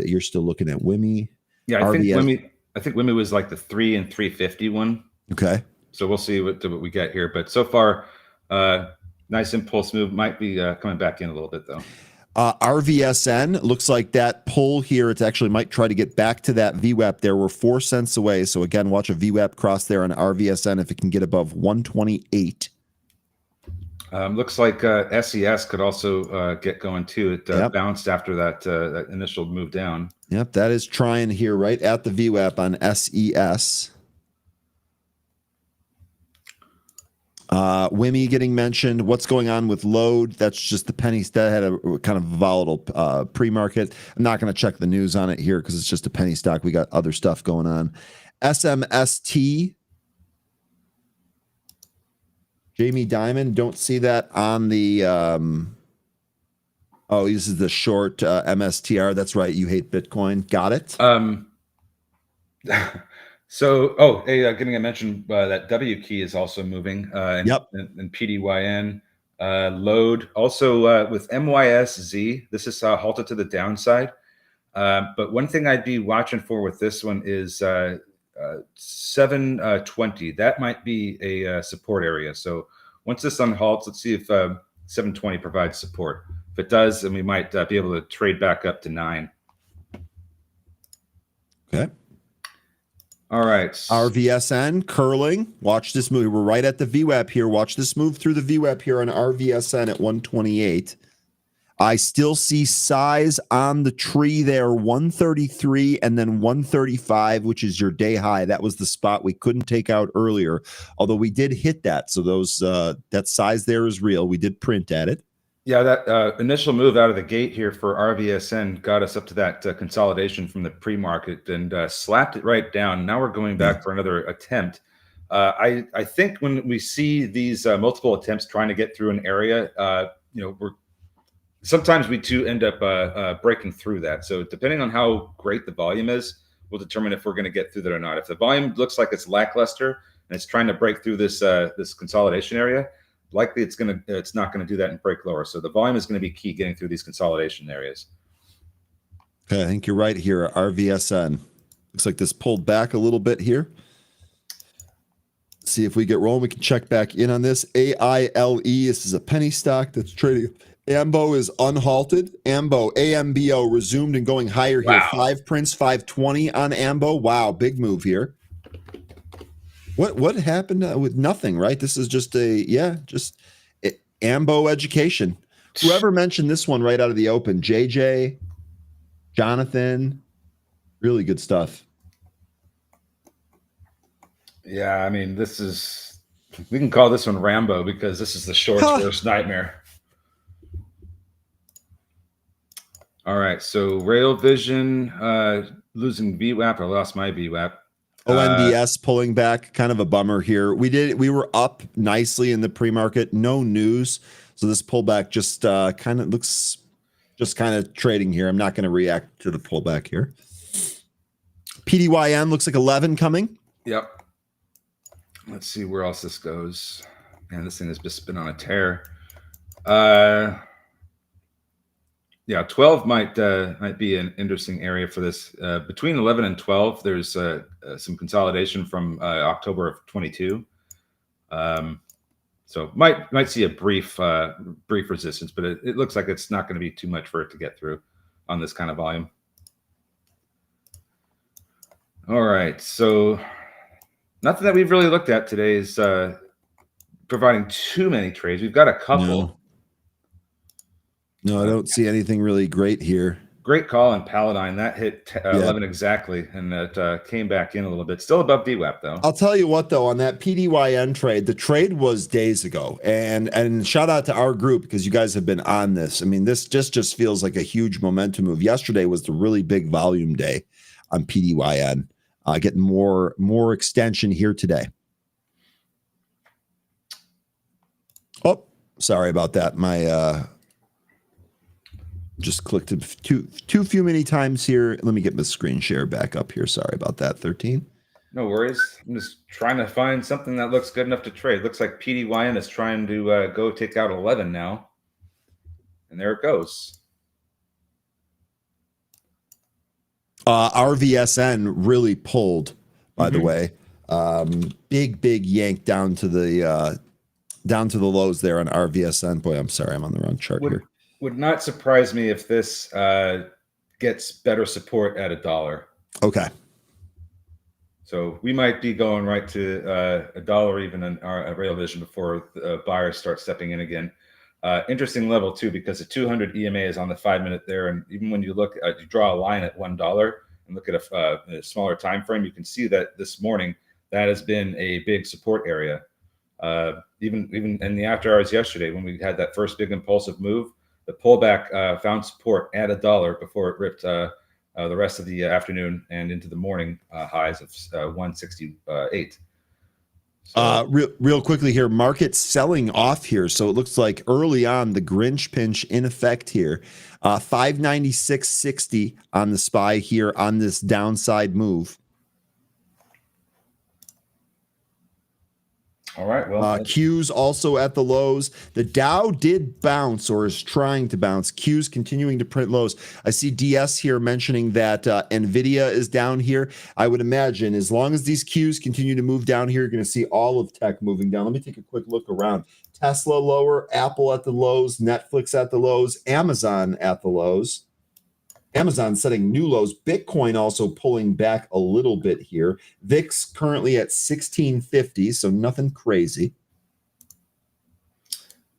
You're still looking at WIMI. Yeah, I think WIMI was like the 3 and 350 one. Okay. So we'll see what we get here. But so far, nice impulse move. Might be coming back in a little bit, though. RVSN, looks like that pull here, it actually might try to get back to that VWAP there. We're 4 cents away. So again, watch a VWAP cross there on RVSN if it can get above 128. Looks like SES could also get going too. It bounced after that initial move down. Yep, that is trying here right at the VWAP on SES. WIMI getting mentioned. What's going on with load? That's just the pennies that had a kind of volatile pre-market. I'm not going to check the news on it here because it's just a penny stock. We got other stuff going on. SMST. Jamie Dimon, don't see that on the oh, this is the short MSTR. That's right. You hate Bitcoin. Got it. So, getting a mention that W key is also moving. And PDYN load also with MYSZ. This is halted to the downside. But one thing I'd be watching for with this one is 720. That might be a support area. So once this unhalts, let's see if 720 provides support. If it does, then we might be able to trade back up to 9. Okay. All right. RVSN curling. Watch this move. We're right at the VWAP here. Watch this move through the VWAP here on RVSN at 128. I still see size on the tree there, 133 and then 135, which is your day high. That was the spot we couldn't take out earlier, although we did hit that. So those that size there is real. We did print at it. Yeah, that initial move out of the gate here for RVSN got us up to that consolidation from the pre-market and slapped it right down. Now we're going back for another attempt. I think when we see these multiple attempts trying to get through an area, sometimes we too end up breaking through that. So depending on how great the volume is, we'll determine if we're going to get through that or not. If the volume looks like it's lackluster and it's trying to break through this this consolidation area, likely it's not going to do that and break lower. So the volume is going to be key getting through these consolidation areas. Okay, I think you're right here. RVSN looks like this pulled back a little bit here. See if we get rolling. We can check back in on this. AILE. This is a penny stock that's trading. AMBO is unhalted. AMBO resumed and going higher here. Wow. 5 prints, 520 on AMBO. Wow, big move here. What happened with nothing, right? This is just AMBO education. Whoever mentioned this one right out of the open, JJ, Jonathan, really good stuff. Yeah, I mean, we can call this one Rambo because this is the short's worst nightmare. All right, so Rail Vision losing VWAP. I lost my VWAP. ONDS pulling back, kind of a bummer here. We were up nicely in the pre-market, no news. So this pullback just kind of looks just kind of trading here. I'm not going to react to the pullback here. PDYN looks like 11 coming. Yep. Let's see where else this goes. Man, this thing has just been on a tear. Yeah, 12 might be an interesting area for this. Between 11 and 12, there's some consolidation from October of 22. So might see a brief resistance, but it looks like it's not going to be too much for it to get through on this kind of volume. All right, so nothing that we've really looked at today is providing too many trades. We've got a couple. No, I don't see anything really great here. Great call on Paladine. That hit 11 exactly, and that came back in a little bit. Still above VWAP, though. I'll tell you what, though, on that PDYN trade, the trade was days ago. And shout out to our group because you guys have been on this. I mean, this just feels like a huge momentum move. Yesterday was the really big volume day on PDYN. Getting more extension here today. Oh, sorry about that. My just clicked it too few many times here. Let me get my screen share back up here. Sorry about that, 13. No worries. I'm just trying to find something that looks good enough to trade. Looks like PDYN is trying to go take out 11 now. And there it goes. RVSN really pulled, by the way. Big yank down to the lows there on RVSN. Boy, I'm sorry, I'm on the wrong chart here. Would not surprise me if this gets better support at $1. Okay. So we might be going right to $1 even in our Rail Vision before buyers start stepping in again. Interesting level too, because the 200 EMA is on the 5-minute there, and even when you look, you draw a line at $1 and look at a smaller time frame, you can see that this morning that has been a big support area. Even in the after hours yesterday, when we had that first big impulsive move, the pullback found support at $1 before it ripped the rest of the afternoon and into the morning highs of 168. So, real quickly here, market selling off here. So it looks like early on the Grinch pinch in effect here. 596.60 on the SPY here on this downside move. all right. Well, Q's also at the lows. The Dow did bounce or is trying to bounce. Q's continuing to print lows. I see DS here mentioning that NVIDIA is down here. I would imagine as long as these Q's continue to move down here, you're going to see all of tech moving down. Let me take a quick look around. Tesla lower, Apple at the lows, Netflix at the lows, Amazon at the lows. Amazon setting new lows. Bitcoin also pulling back a little bit here. VIX currently at 1650, so nothing crazy.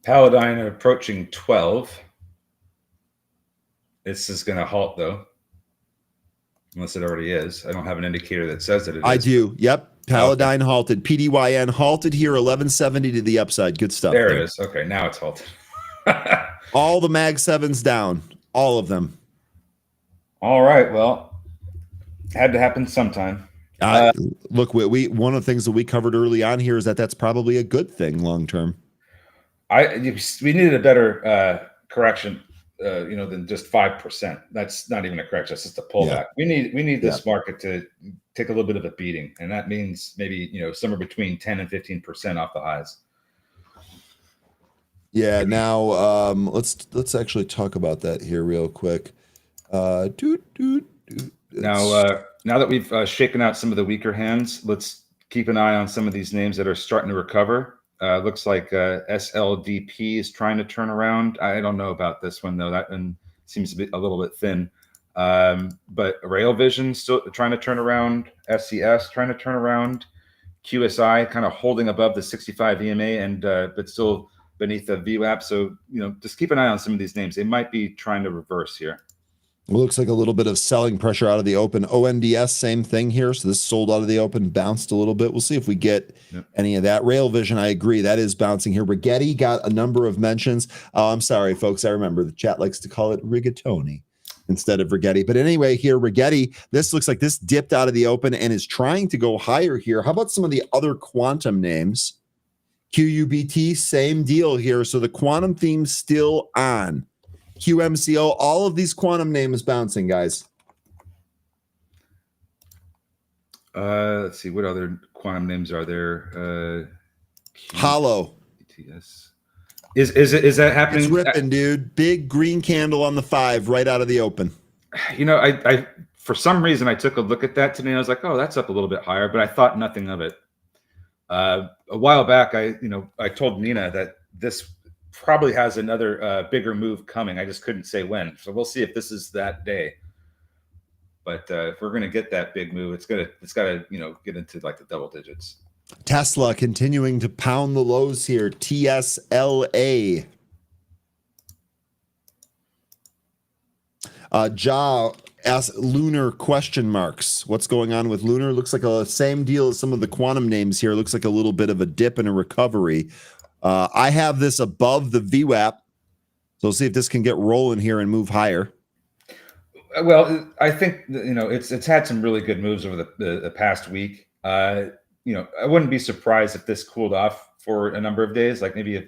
Paladine approaching 12. This is going to halt though, unless it already is. I don't have an indicator that says that it is. I do. Yep. Paladine halted. PDYN halted here, 1170 to the upside. Good stuff. There it is. Okay, now it's halted. All the Mag 7s down. All of them. All right. Well, had to happen sometime. Look, we one of the things that we covered early on here is that that's probably a good thing long term. We needed a better correction, than just 5%. That's not even a correction. That's just a pullback. Yeah. We need this market to take a little bit of a beating, and that means maybe somewhere between 10 and 15% off the highs. Yeah. Now let's actually talk about that here real quick. Now that we've shaken out some of the weaker hands, let's keep an eye on some of these names that are starting to recover. Looks like SLDP is trying to turn around. I don't know about this one though. That one seems to be a little bit thin. But Rail Vision still trying to turn around. SCS trying to turn around. QSI kind of holding above the 65 EMA and but still beneath the VWAP. So just keep an eye on some of these names. They might be trying to reverse here. It looks like a little bit of selling pressure out of the open. ONDS, same thing here. So this sold out of the open, bounced a little bit. We'll see if we get any of that. Rail Vision, I agree. That is bouncing here. Rigetti got a number of mentions. I'm sorry, folks. I remember the chat likes to call it rigatoni instead of Rigetti. But anyway, here, Rigetti, this looks like this dipped out of the open and is trying to go higher here. How about some of the other quantum names? QUBT, same deal here. So the quantum theme's still on. QMCO, all of these quantum names bouncing, guys. Let's see, what other quantum names are there? Hollow. BTS. Is that happening? It's ripping, dude. Big green candle on the 5 right out of the open. I for some reason I took a look at that today and I was like, oh, that's up a little bit higher, but I thought nothing of it. A while back, I told Nina that this probably has another bigger move coming. I just couldn't say when. So we'll see if this is that day. But if we're going to get that big move, it's got to get into like the double digits. Tesla continuing to pound the lows here. TSLA. Ja asks Lunar question marks. What's going on with Lunar? Looks like a same deal as some of the quantum names here. Looks like a little bit of a dip and a recovery. I have this above the VWAP. So we'll see if this can get rolling here and move higher. Well, I think it's had some really good moves over the past week. I wouldn't be surprised if this cooled off for a number of days, like maybe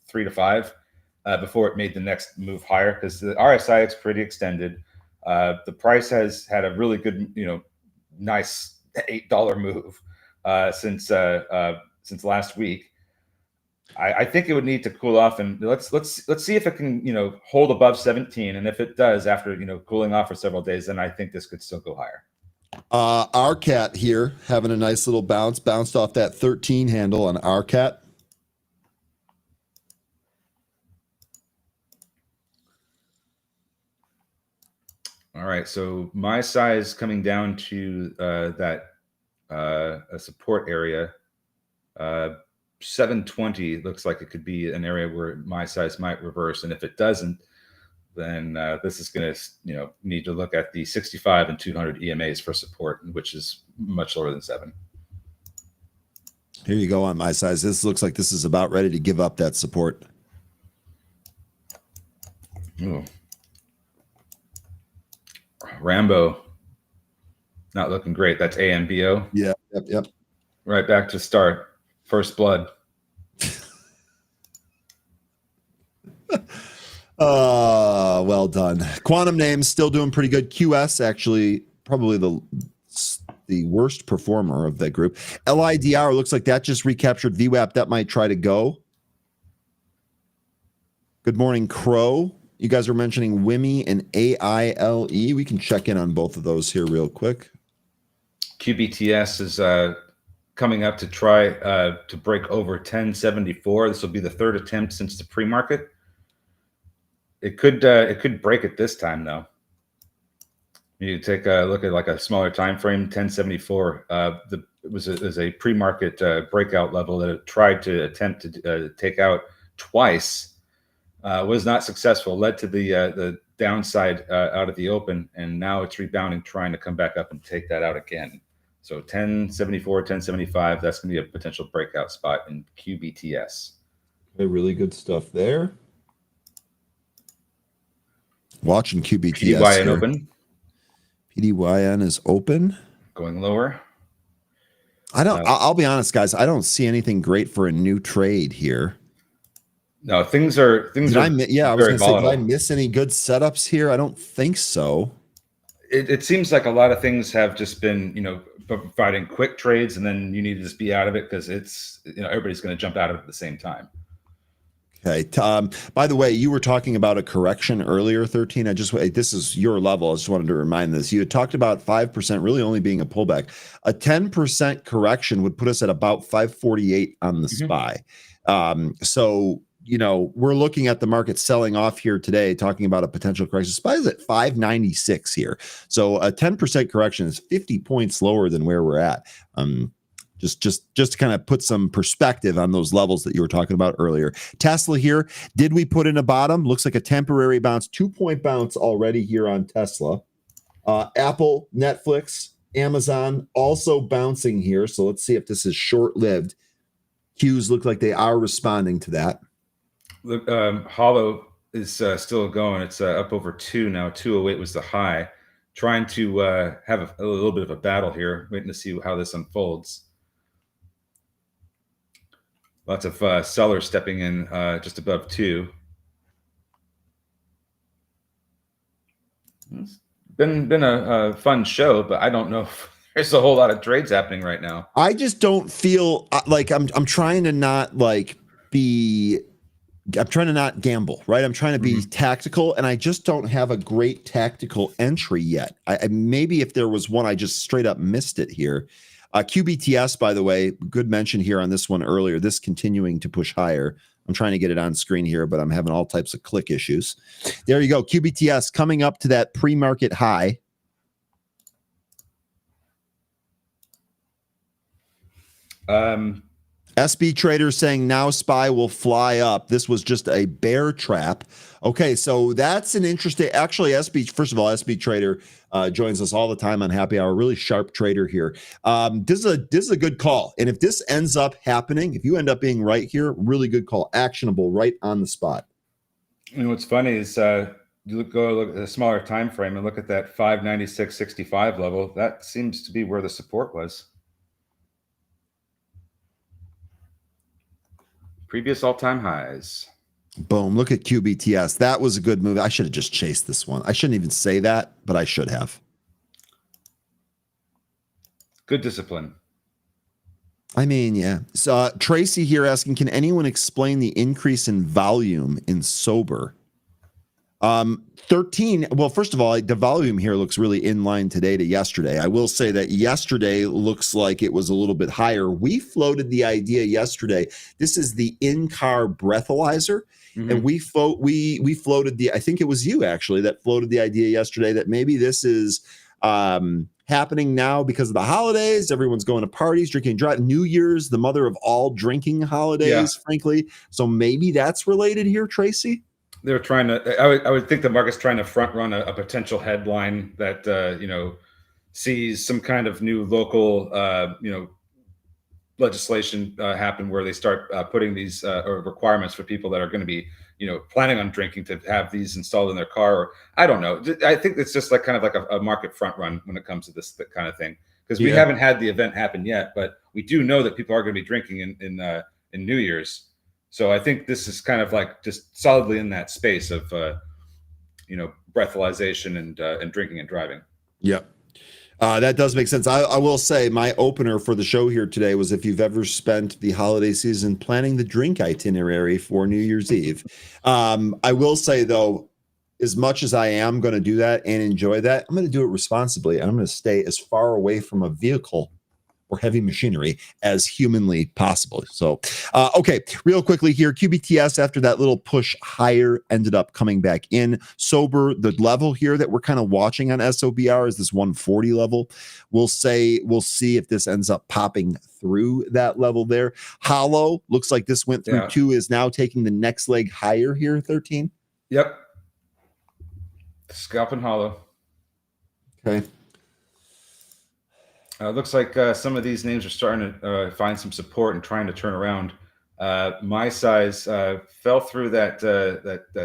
3 to 5, before it made the next move higher. Because the RSI is pretty extended. The price has had a really good, nice $8 move since last week. I think it would need to cool off, and let's see if it can hold above 17, and if it does after cooling off for several days, then I think this could still go higher. Our cat here having a nice little bounced off that 13 handle on our cat. All right, so my size coming down to that a support area. 720 looks like it could be an area where my size might reverse, and if it doesn't, then this is going to need to look at the 65 and 200 EMAs for support, which is much lower than 7. Here you go on my size. This looks like this is about ready to give up that support. Ooh. Rambo, not looking great. That's AMBO. Yeah, yep. Right back to start. First blood. Well done. Quantum names still doing pretty good. QS actually probably the worst performer of that group. LIDR looks like that just recaptured VWAP. That might try to go. Good morning, Crow. You guys were mentioning WIMI and AILE. We can check in on both of those here real quick. QBTS is coming up to try to break over 1074. This will be the third attempt since the pre-market. It could break it this time though. You take a look at like a smaller time frame. 1074. It was a pre-market breakout level that it tried to attempt to take out twice. Was not successful. Led to the downside out of the open, and now it's rebounding, trying to come back up and take that out again. So 1074, 1075, that's going to be a potential breakout spot in QBTS. Okay, really good stuff there. Watching QBTS. PDYN open. PDYN is open. Going lower. I'll be honest, guys. I don't see anything great for a new trade here. No, things are. I was going to say, did I miss any good setups here? I don't think so. It seems like a lot of things have just been, providing quick trades, and then you need to just be out of it because it's, everybody's going to jump out of it at the same time. Okay. By the way, you were talking about a correction earlier, 13. This is your level. I just wanted to remind this. You had talked about 5% really only being a pullback. A 10% correction would put us at about 548 on the SPY. So, we're looking at the market selling off here today, talking about a potential correction. SPY is at 596 here. So a 10% correction is 50 points lower than where we're at. Just to kind of put some perspective on those levels that you were talking about earlier. Tesla here, did we put in a bottom? Looks like a temporary bounce, 2-point bounce already here on Tesla. Apple, Netflix, Amazon also bouncing here. So let's see if this is short-lived. Qs look like they are responding to that. Look, Hollow is still going. It's up over 2 now. 208 was the high. Trying to have a little bit of a battle here, waiting to see how this unfolds. Lots of sellers stepping in just above 2. It's been a fun show, but I don't know if there's a whole lot of trades happening right now. I just don't feel like I'm trying to not like be I'm trying to not gamble, right? I'm trying to be tactical, and I just don't have a great tactical entry yet. I maybe if there was one, I just straight up missed it here. QBTS, by the way, good mention here on this one earlier. This continuing to push higher. I'm trying to get it on screen here, but I'm having all types of click issues. There you go. QBTS coming up to that pre-market high. SB Trader saying now SPY will fly up. This was just a bear trap. Okay, so that's an interesting. Actually, first of all, SB Trader joins us all the time on Happy Hour. Really sharp trader here. This is a good call, and if this ends up happening, if you end up being right here, really good call. Actionable, right on the spot. You know what's funny is you go look at the smaller time frame and look at that 596.65 level. That seems to be where the support was. Previous all-time highs. Boom. Look at QBTS. That was a good move. I should have just chased this one. I shouldn't even say that, but I should have. Good discipline. I mean, yeah. So Tracy here asking, can anyone explain the increase in volume in sober? 13. Well, first of all, the volume here looks really in line today to yesterday. I will say that yesterday looks like it was a little bit higher. We floated the idea yesterday. This is the in-car breathalyzer. And we floated I think it was you actually that floated the idea yesterday that maybe this is happening now because of the holidays. Everyone's going to parties, drinking, driving. New Year's, the mother of all drinking holidays, frankly. So maybe that's related here, Tracy. They're trying to. I would think the market's trying to front run a potential headline that sees some kind of new local legislation happen where they start putting these requirements for people that are going to be planning on drinking to have these installed in their car. Or I don't know. I think it's just like kind of like a market front run when it comes to this kind of thing, because we haven't had the event happen yet, but we do know that people are going to be drinking in New Year's. So I think this is kind of like just solidly in that space of, breathalyzation and drinking and driving. Yep. That does make sense. I will say my opener for the show here today was if you've ever spent the holiday season planning the drink itinerary for New Year's Eve. I will say, though, as much as I am going to do that and enjoy that, I'm going to do it responsibly. And I'm going to stay as far away from a vehicle or heavy machinery as humanly possible. So, okay, real quickly here, QBTS after that little push higher ended up coming back in. Sober, the level here that we're kind of watching on SOBR is this 140 level. We'll see if this ends up popping through that level there. Hollow looks like this went through 2, is now taking the next leg higher here, 13. Yep. Scalp and hollow. Okay. Looks like some of these names are starting to find some support and trying to turn around. My size fell through that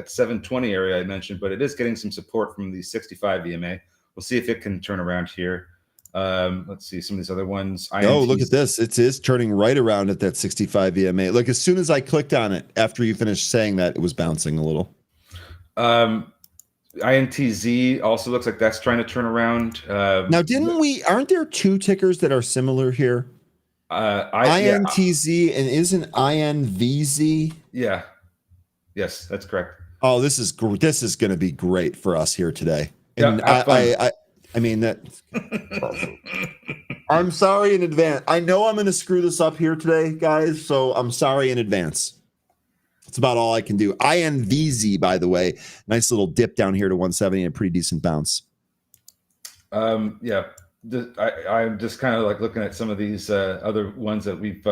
720 area I mentioned, but it is getting some support from the 65 EMA. We'll see if it can turn around here. Let's see some of these other ones. Oh, look at this. It is turning right around at that 65 EMA. Like as soon as I clicked on it, after you finished saying that, it was bouncing a little. INTZ also looks like that's trying to turn around. Now, aren't there 2 tickers that are similar here? INTZ and isn't INVZ? Yeah. Yes, that's correct. Oh, this is going to be great for us here today. And yeah, I mean that. I'm sorry in advance. I know I'm going to screw this up here today, guys. So I'm sorry in advance. That's about all I can do. INVZ, by the way, nice little dip down here to 170 and a pretty decent bounce. Yeah, I'm just kind of like looking at some of these other ones that we've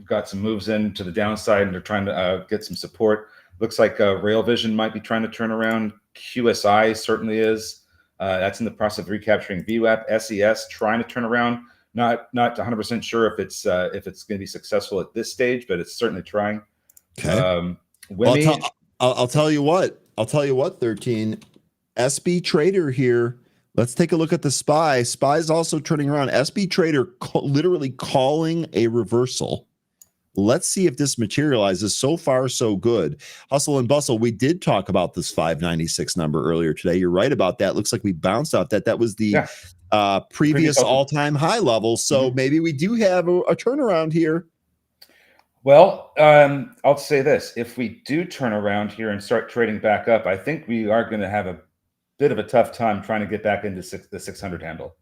got some moves in to the downside, and they're trying to get some support. Looks like Rail Vision might be trying to turn around. QSI certainly is. That's in the process of recapturing VWAP. SES trying to turn around. Not 100% sure if it's going to be successful at this stage, but it's certainly trying. Okay. I'll tell you what. 13 SB Trader here. Let's take a look at the SPY. SPY is also turning around. SB Trader literally calling a reversal. Let's see if this materializes. So far, so good. Hustle and bustle. We did talk about this 596 number earlier today. You're right about that. Looks like we bounced out that. That was the previous all-time high level. So maybe we do have a turnaround here. Well, I'll say this. If we do turn around here and start trading back up, I think we are going to have a bit of a tough time trying to get back into the 600 handle.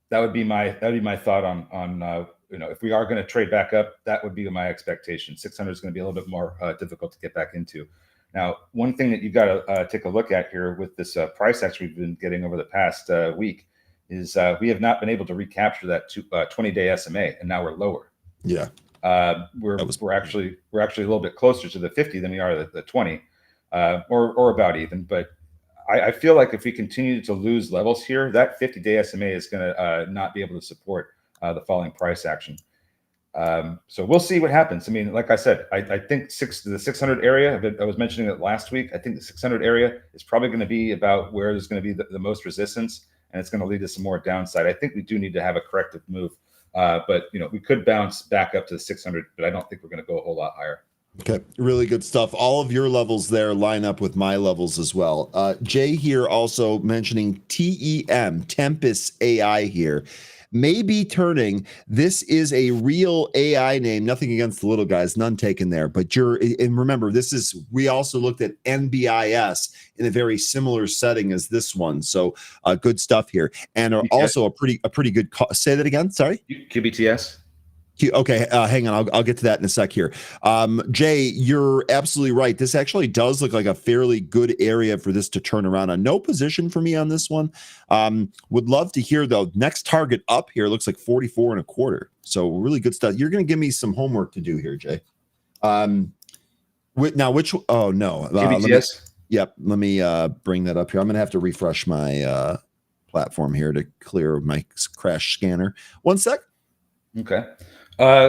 That would be my thought on if we are going to trade back up, that would be my expectation. 600 is going to be a little bit more difficult to get back into. Now, one thing that you got to take a look at here with this price action we've been getting over the past week is we have not been able to recapture that 20-day SMA, and now we're lower. Yeah. We're actually a little bit closer to the 50 than we are the 20, or about even. But I feel like if we continue to lose levels here, that 50-day SMA is going to not be able to support the falling price action. So we'll see what happens. I mean, like I said, I think the 600 area, I was mentioning it last week. I think the 600 area is probably going to be about where there's going to be the most resistance, and it's going to lead to some more downside. I think we do need to have a corrective move. But we could bounce back up to the 600, but I don't think we're going to go a whole lot higher. Okay, really good stuff. All of your levels there line up with my levels as well. Jay here also mentioning TEM, Tempest AI here. May be turning. This is a real AI name. Nothing against the little guys, none taken there. But and remember, we also looked at NBIS in a very similar setting as this one. So good stuff here, and also a pretty good. Say that again. Sorry. QBTS. Okay, hang on. I'll get to that in a sec here. Jay, you're absolutely right. This actually does look like a fairly good area for this to turn around on. No position for me on this one. Would love to hear, though. Next target up here looks like 44.25. So really good stuff. You're going to give me some homework to do here, Jay. Now, which? Oh no. QBTS. Let me bring that up here. I'm going to have to refresh my platform here to clear my crash scanner. One sec. Okay.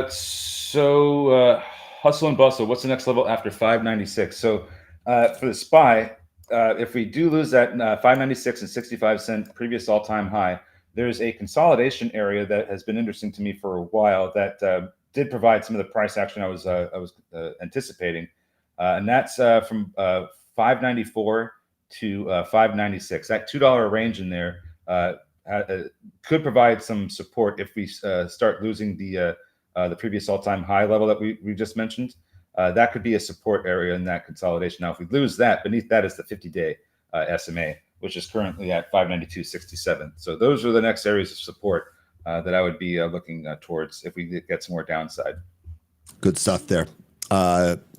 So hustle and bustle. What's the next level after 596? So for the SPY, if we do lose that 596 and 65 cent previous all-time high, there's a consolidation area that has been interesting to me for a while that did provide some of the price action I was anticipating, and that's from 594 to 596. That $2 range in there could provide some support if we start losing the previous all-time high level that we just mentioned. That could be a support area in that consolidation. Now, if we lose that, beneath that is the 50-day SMA, which is currently at 592.67. So those are the next areas of support that I would be looking towards if we get some more downside. Good stuff there.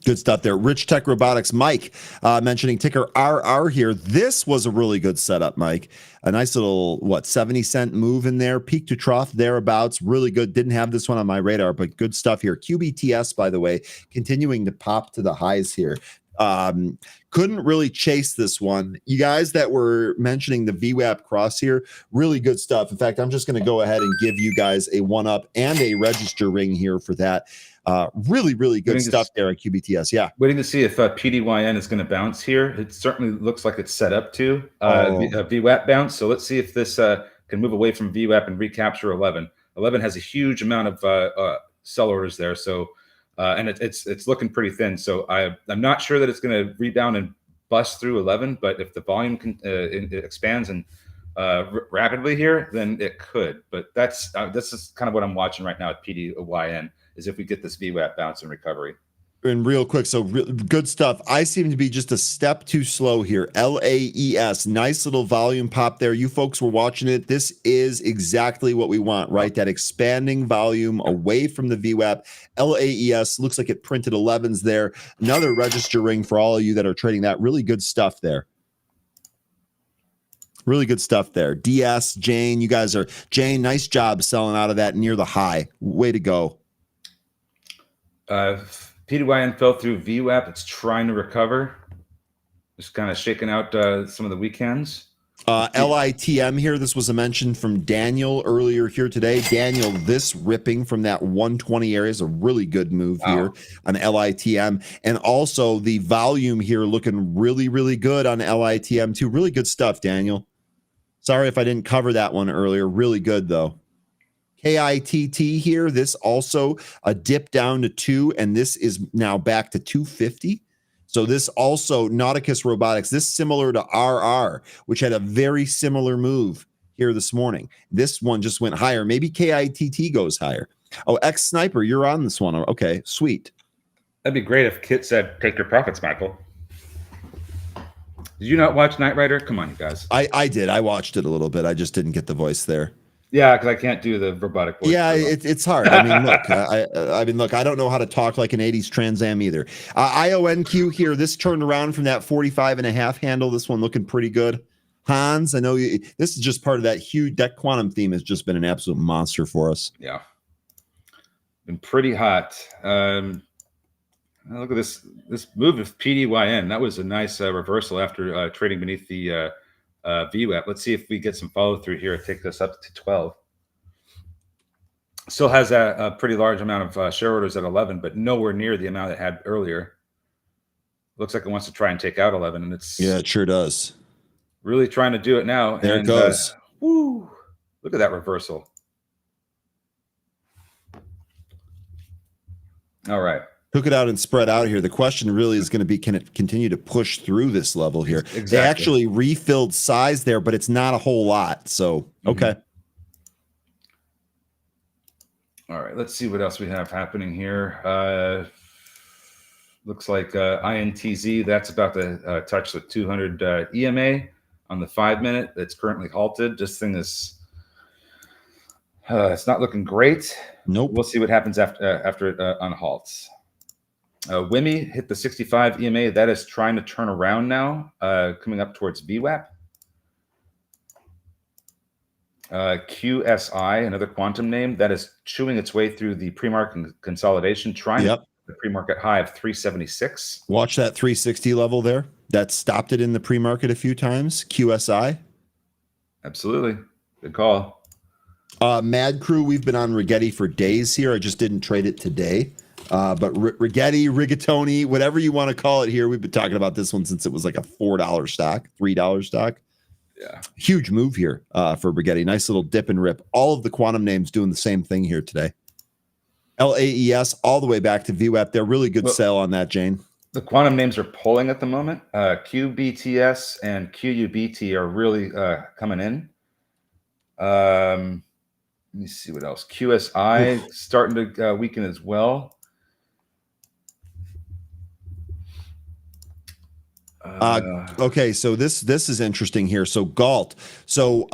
Good stuff there. Rich Tech Robotics, Mike, mentioning ticker RR here. This was a really good setup, Mike. A nice little, 70-cent move in there, peak to trough thereabouts. Really good. Didn't have this one on my radar, but good stuff here. QBTS, by the way, continuing to pop to the highs here. Couldn't really chase this one. You guys that were mentioning the VWAP cross here, really good stuff. In fact, I'm just going to go ahead and give you guys a 1-up and a register ring here for that. Really good stuff there at QBTS. Yeah. Waiting to see if PDYN is going to bounce here. It certainly looks like it's set up to a VWAP bounce. So let's see if this can move away from VWAP and recapture 11. 11 has a huge amount of sell orders there. So and it's looking pretty thin. So I'm not sure that it's going to rebound and bust through 11. But if the volume it expands and rapidly here, then it could. But this is kind of what I'm watching right now at PDYN. Is if we get this VWAP bounce and recovery. And real quick, so good stuff. I seem to be just a step too slow here. LAES, nice little volume pop there. You folks were watching it. This is exactly what we want, right? That expanding volume away from the VWAP. LAES looks like it printed 11s there. Another register ring for all of you that are trading that. Really good stuff there. Really good stuff there. DS, Jane, Jane, nice job selling out of that near the high. Way to go. PDYN fell through VWAP. It's trying to recover. Just kind of shaking out some of the weekends. LITM here. This was a mention from Daniel earlier here today. Daniel, this ripping from that 120 area is a really good move here on LITM. And also the volume here looking really good on LITM too. Really good stuff, Daniel. Sorry if I didn't cover that one earlier. Really good, though. KITT here, this also a dip down to 2, and this is now back to 250. So this also, Nauticus Robotics, this similar to RR, which had a very similar move here this morning. This one just went higher. Maybe KITT goes higher. Oh, X Sniper, you're on this one. Okay, sweet. That'd be great if Kit said, "Take your profits, Michael." Did you not watch Knight Rider? Come on, you guys. I did. I watched it a little bit. I just didn't get the voice there. Yeah, because I can't do the robotic voice. Yeah, it's hard. I mean, look, I don't know how to talk like an 80s Trans Am either. IONQ here. This turned around from that 45.5 handle. This one looking pretty good. Hans, I know this is just part of that huge deck quantum theme has just been an absolute monster for us. Yeah. Been pretty hot. Look at this move of PDYN. That was a nice reversal after trading beneath the VWAP. Let's see if we get some follow through here. Take this up to 12. Still has a pretty large amount of share orders at 11, but nowhere near the amount it had earlier. Looks like it wants to try and take out 11, and it sure does. Really trying to do it now. There it goes. Woo! Look at that reversal. All right. Took it out and spread out here. The question really is going to be, can it continue to push through this level here? Exactly. They actually refilled size there, but it's not a whole lot. So, okay. All right, let's see what else we have happening here. Looks like INTZ, that's about to touch the 200 EMA on the 5 minute. That's currently halted. This thing is, it's not looking great. Nope. We'll see what happens after it unhalts. WIMI hit the 65 EMA. That is trying to turn around now, coming up towards VWAP. QSI, another quantum name, that is chewing its way through the pre-market consolidation, trying to the pre-market high of 376. Watch that 360 level there. That stopped it in the pre-market a few times. QSI. Absolutely. Good call. Mad Crew, we've been on Rigetti for days here. I just didn't trade it today. But Rigetti, Rigatoni, whatever you want to call it here, we've been talking about this one since it was like a $4 stock, $3 stock. Yeah. Huge move here for Rigetti. Nice little dip and rip. All of the quantum names doing the same thing here today. LAES all the way back to VWAP. They're really good sell on that, Jane. The quantum names are pulling at the moment. QBTS and QUBT are really coming in. Let me see what else. QSI starting to weaken as well. Okay, so this is interesting here. So Galt. So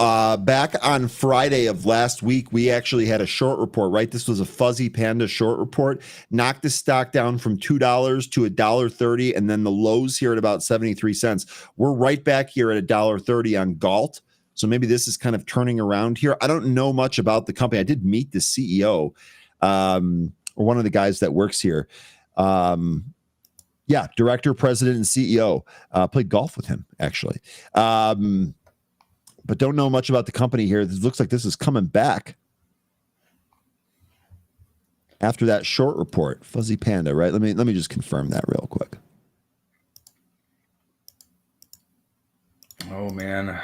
back on Friday of last week, we actually had a short report, right? This was a Fuzzy Panda short report. Knocked the stock down from $2 to $1.30, and then the lows here at about 73 cents. We're right back here at $1.30 on Galt. So maybe this is kind of turning around here. I don't know much about the company. I did meet the CEO, or one of the guys that works here. Yeah, director, president, and CEO. Played golf with him, actually. But don't know much about the company here. This looks like this is coming back after that short report. Fuzzy Panda, right? Let me just confirm that real quick. Oh, man.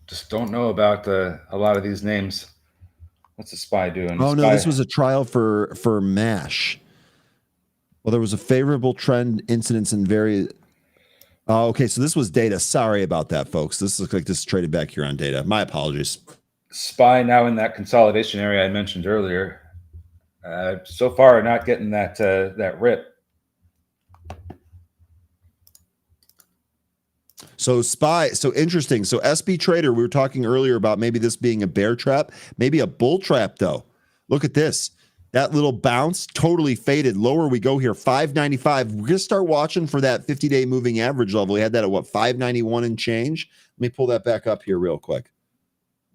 Just don't know about a lot of these names. What's the SPY doing? Oh, no, this was a trial for MASH. Well, there was a favorable trend incidence in very. Okay, so this was data. Sorry about that, folks. This looks like this is traded back here on data. My apologies. SPY now in that consolidation area I mentioned earlier. So far, not getting that rip. So SPY, so interesting. So SB Trader, we were talking earlier about maybe this being a bear trap, maybe a bull trap, though. Look at this. That little bounce totally faded. Lower we go here, 595. We're going to start watching for that 50-day moving average level. We had that at what, 591 and change? Let me pull that back up here real quick.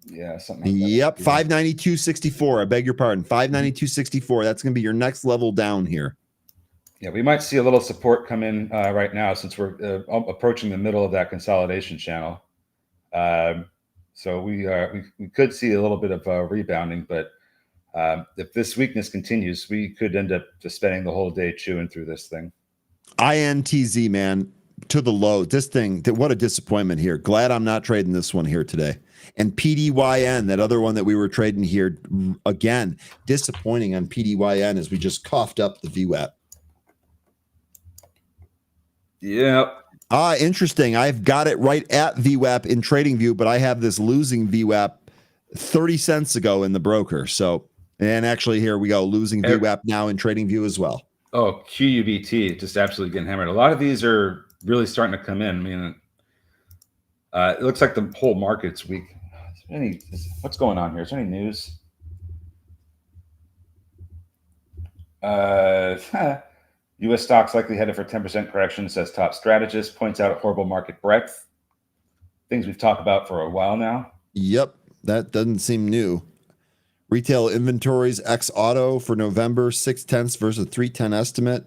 Yeah, something like that. Yep, 592.64. I beg your pardon. 592.64. That's going to be your next level down here. Yeah, we might see a little support come in right now since we're approaching the middle of that consolidation channel. So we could see a little bit of rebounding, but if this weakness continues, we could end up just spending the whole day chewing through this thing. INTZ, man, to the low. This thing, what a disappointment here. Glad I'm not trading this one here today. And PDYN, that other one that we were trading here, again, disappointing on PDYN as we just coughed up the VWAP. Yep. Interesting. I've got it right at VWAP in TradingView, but I have this losing VWAP 30 cents ago in the broker. So And actually, here we go, losing VWAP now in TradingView as well. Oh, QUBT just absolutely getting hammered. A lot of these are really starting to come in. I mean, it looks like the whole market's weak. What's going on here? Is there any news? U.S. stocks likely headed for 10% correction, says top strategist, points out a horrible market breadth. Things we've talked about for a while now. Yep, that doesn't seem new. Retail inventories ex auto for November, 0.6 versus 310 estimate.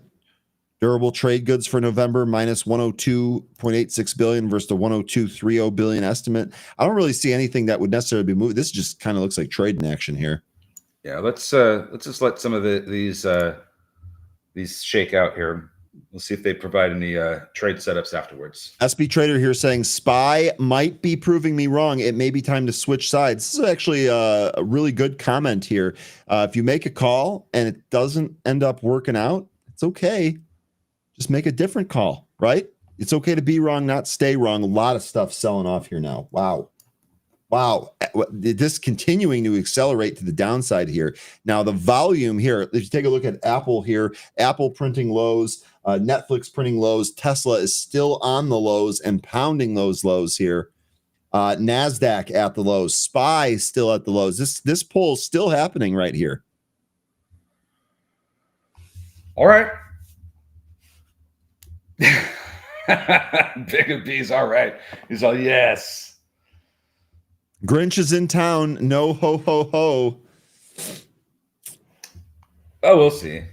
Durable trade goods for November minus 102.86 billion versus the 102.30 billion estimate. I don't really see anything that would necessarily be moved. This just kind of looks like trade in action here. Yeah, let's just let some of these shake out here. We'll see if they provide any trade setups afterwards. SB Trader here saying SPY might be proving me wrong. It may be time to switch sides. This is actually a really good comment here. If you make a call and it doesn't end up working out, it's okay. Just make a different call, right? It's okay to be wrong, not stay wrong. A lot of stuff selling off here now. Wow. This continuing to accelerate to the downside here. Now, the volume here, if you take a look at Apple here, Apple printing lows, Netflix printing lows, Tesla is still on the lows and pounding those lows here. NASDAQ at the lows, SPY still at the lows. This poll is still happening right here. All right. Bigger B's all right. He's all, yes. Grinch is in town. No ho ho ho. Oh, we'll see.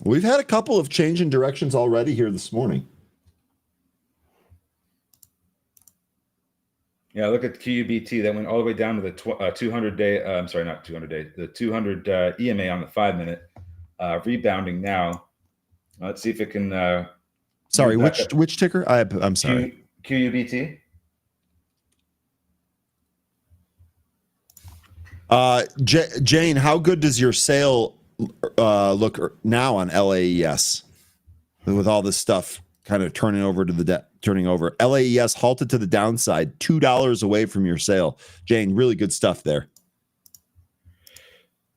We've had a couple of change in directions already here this morning. Yeah, look at QUBT. That went all the way down to the 200-day. I'm sorry, not 200-day. The 200 EMA on the 5-minute. Rebounding now. Let's see if it can. Sorry, which ticker? I'm sorry. QUBT. Jane, how good does your sale look now on LAES with all this stuff kind of turning over? LAES halted to the downside, $2 away from your sale. Jane, really good stuff there.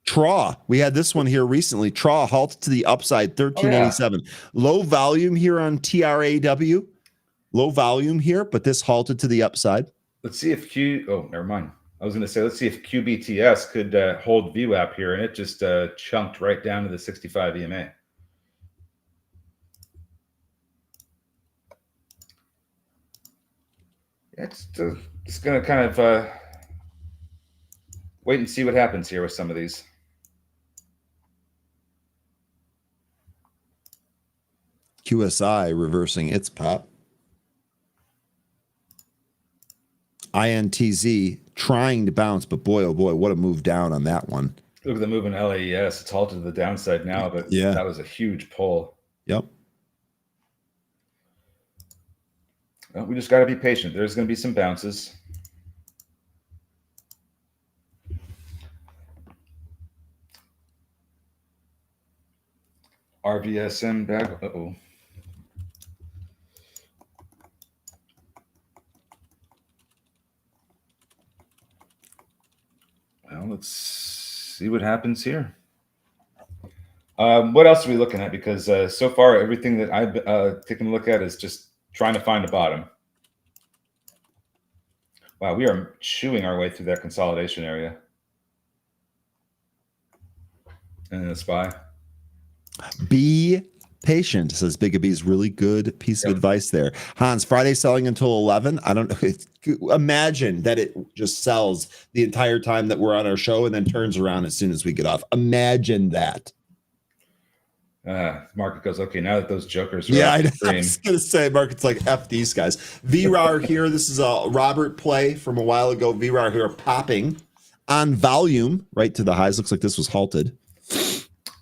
TRA, we had this one here recently. TRA halted to the upside, 1387. Low volume here on TRAW. Low volume here, but this halted to the upside. Let's see if never mind. I was going to say, let's see if QBTS could hold VWAP here, and it just chunked right down to the 65 EMA. It's going to kind of wait and see what happens here with some of these. QSI reversing its pop. INTZ trying to bounce, but boy, oh boy, what a move down on that one. Look at the move in LAES. It's halted to the downside now, but yeah, that was a huge pull. Yep. Well, we just got to be patient. There's going to be some bounces. RVSM bag. Uh-oh. Well, let's see what happens here. What else are we looking at? Because so far, everything that I've taken a look at is just trying to find a bottom. Wow, we are chewing our way through that consolidation area. And the SPY. Be patient, says Big B's. Really good piece of advice there. Hans, Friday selling until 11. I don't know. Imagine that it just sells the entire time that we're on our show and then turns around as soon as we get off. Imagine that. Market goes, okay, now that those jokers are I was going to say, Market's like, F these guys. VRAR here. This is a Robert play from a while ago. VRAR here popping on volume right to the highs. Looks like this was halted.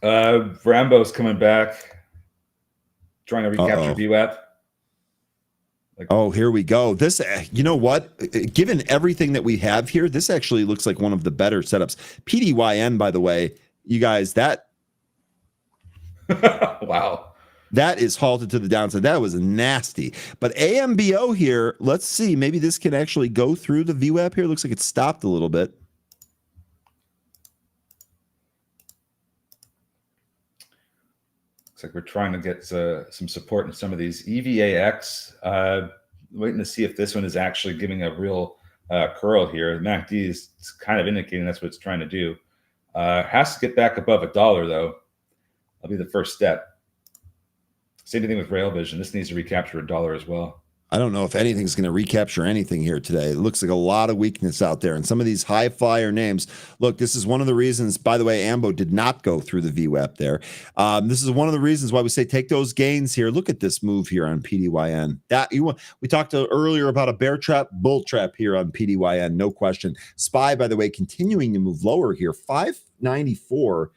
Rambo's coming back, trying to recapture VWAP. Here we go. This, you know what? Given everything that we have here, this actually looks like one of the better setups. PDYN, by the way, you guys, that wow, that is halted to the downside. That was nasty. But AMBO here, let's see. Maybe this can actually go through the VWAP here. Looks like it stopped a little bit. like we're trying to get some support in some of these. EVAX, waiting to see if this one is actually giving a real curl here. The MACD is kind of indicating that's what it's trying to do. Has to get back above $1 though. That'll be the first step. Same thing with Rail Vision. This needs to recapture $1 as well. I don't know if anything's going to recapture anything here today. It looks like a lot of weakness out there. And some of these high flyer names, look, this is one of the reasons, by the way, AMBO did not go through the VWAP there. This is one of the reasons why we say take those gains here. Look at this move here on PDYN. We talked earlier about a bear trap, bull trap here on PDYN, no question. SPY, by the way, continuing to move lower here, 594.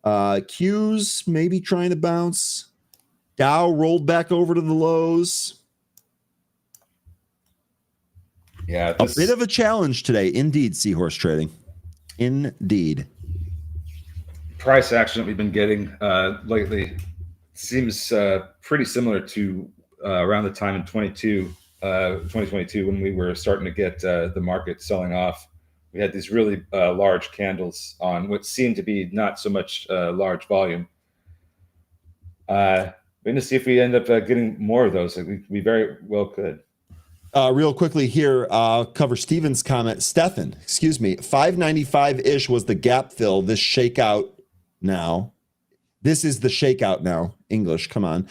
Qs maybe trying to bounce. Dow rolled back over to the lows. Yeah, a bit of a challenge today, indeed. Seahorse trading, indeed. Price action that we've been getting lately seems pretty similar to around the time in 2022 when we were starting to get the market selling off. We had these really large candles on what seemed to be not so much large volume. We're going to see if we end up getting more of those. We very well could. Real quickly here, cover Steven's comment. Stefan, 595-ish was the gap fill. This shakeout now. This is the shakeout now. English, come on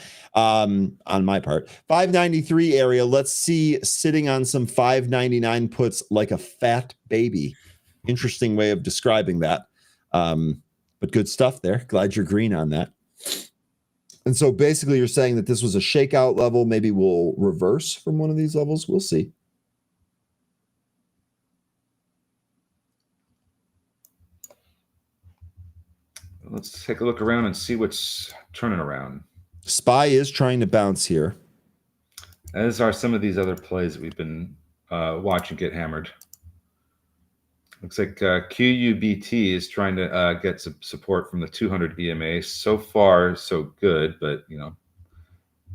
my part. 593 area. Let's see, sitting on some 599 puts like a fat baby. Interesting way of describing that. But good stuff there. Glad you're green on that. And so basically you're saying that this was a shakeout level. Maybe we'll reverse from one of these levels. We'll see. Let's take a look around and see what's turning around. SPY is trying to bounce here. As are some of these other plays that we've been watching get hammered. Looks like QUBT is trying to get some support from the 200 EMA. So far, so good, but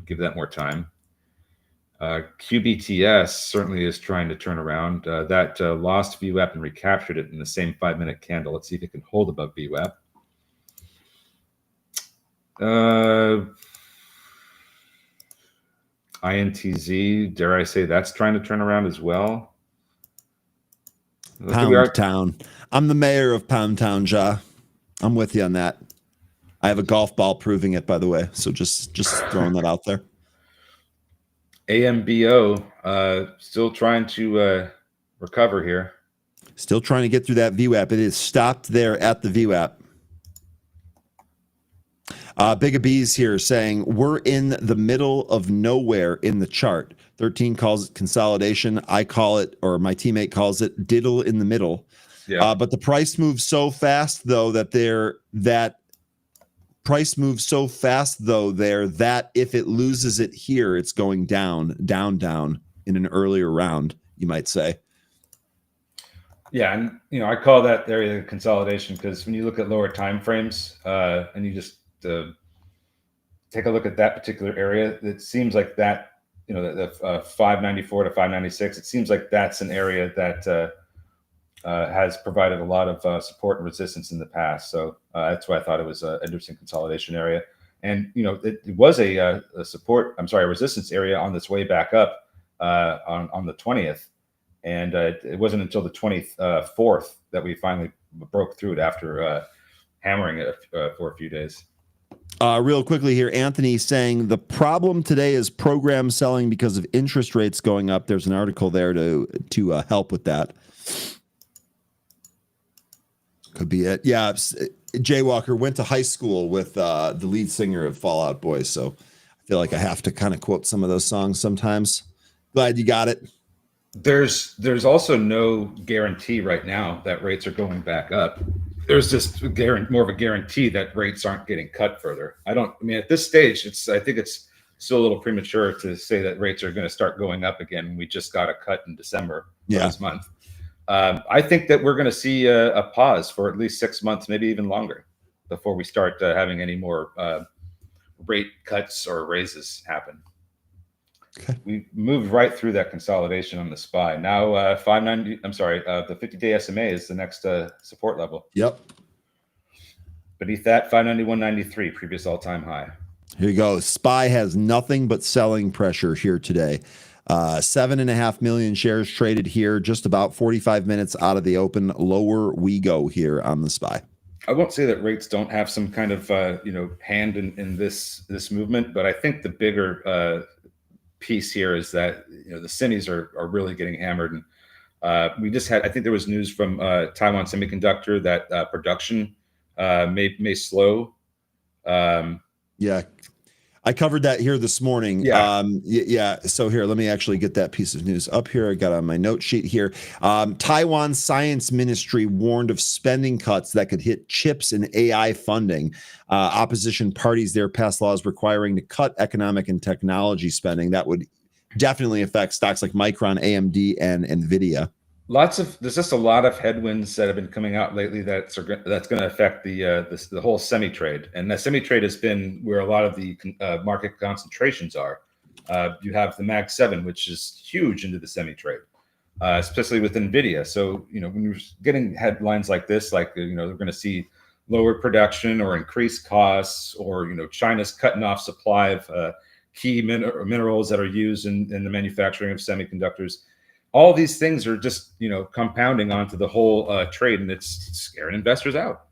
give that more time. QBTS certainly is trying to turn around. That lost VWAP and recaptured it in the same 5-minute candle. Let's see if it can hold above VWAP. INTZ, dare I say that's trying to turn around as well. Pound Town. I'm the mayor of Pound Town, Ja. I'm with you on that. I have a golf ball proving it, by the way. So just throwing that out there. AMBO still trying to recover here. Still trying to get through that VWAP. It is stopped there at the VWAP. Big B's here saying we're in the middle of nowhere in the chart. 13 calls it consolidation. I call it, or my teammate calls it, diddle in the middle. Yeah. But the price moves so fast though that if it loses it here, it's going down in an earlier round, you might say. Yeah, and I call that area consolidation because when you look at lower time frames and you just take a look at that particular area, it seems like that, the 594 to 596, it seems like that's an area that has provided a lot of support and resistance in the past. So that's why I thought it was an interesting consolidation area. And, it was a resistance area on this way back up on the 20th. And it wasn't until the 24th that we finally broke through it after hammering it for a few days. Real quickly here, Anthony saying the problem today is program selling because of interest rates going up. There's an article there to help with that. Could be it. Yeah, Jay Walker went to high school with the lead singer of Fall Out Boy, so I feel like I have to kind of quote some of those songs sometimes. Glad you got it. There's also no guarantee right now that rates are going back up. There's just more of a guarantee that rates aren't getting cut further. At this stage, I think it's still a little premature to say that rates are going to start going up again. We just got a cut in December this month. I think that we're going to see a pause for at least 6 months, maybe even longer, before we start having any more rate cuts or raises happen. Okay. We moved right through that consolidation on the SPY. Now, the 50-day SMA is the next support level. Yep. Beneath that, 591.93, previous all-time high. Here you go. SPY has nothing but selling pressure here today. 7.5 million shares traded here, just about 45 minutes out of the open. Lower we go here on the SPY. I won't say that rates don't have some kind of hand in this movement, but I think the bigger piece here is that the semis are really getting hammered. And we just had, I think there was news from Taiwan Semiconductor that production may slow. Yeah. I covered that here this morning. Yeah. So here, let me actually get that piece of news up here. I got on my note sheet here. Taiwan Science Ministry warned of spending cuts that could hit chips and AI funding. Opposition parties there passed laws requiring to cut economic and technology spending. That would definitely affect stocks like Micron, AMD, and NVIDIA. There's just a lot of headwinds that have been coming out lately that's going to affect the whole semi trade, and the semi trade has been where a lot of the market concentrations are. You have the Mag 7, which is huge into the semi trade, especially with NVIDIA. So when you're getting headlines like this, like they're going to see lower production or increased costs, or China's cutting off supply of key minerals that are used in the manufacturing of semiconductors. All these things are just compounding onto the whole trade, and it's scaring investors out.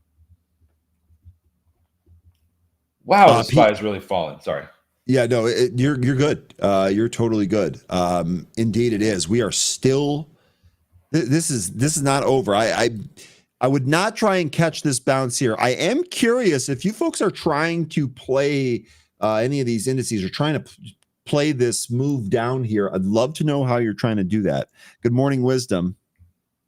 Wow, the SPY is really falling. Sorry. Yeah, no, you're good. You're totally good. Indeed, it is. We are still. This is not over. I would not try and catch this bounce here. I am curious if you folks are trying to play any of these indices or trying to play this move down here. I'd love to know how you're trying to do that. Good morning, Wisdom.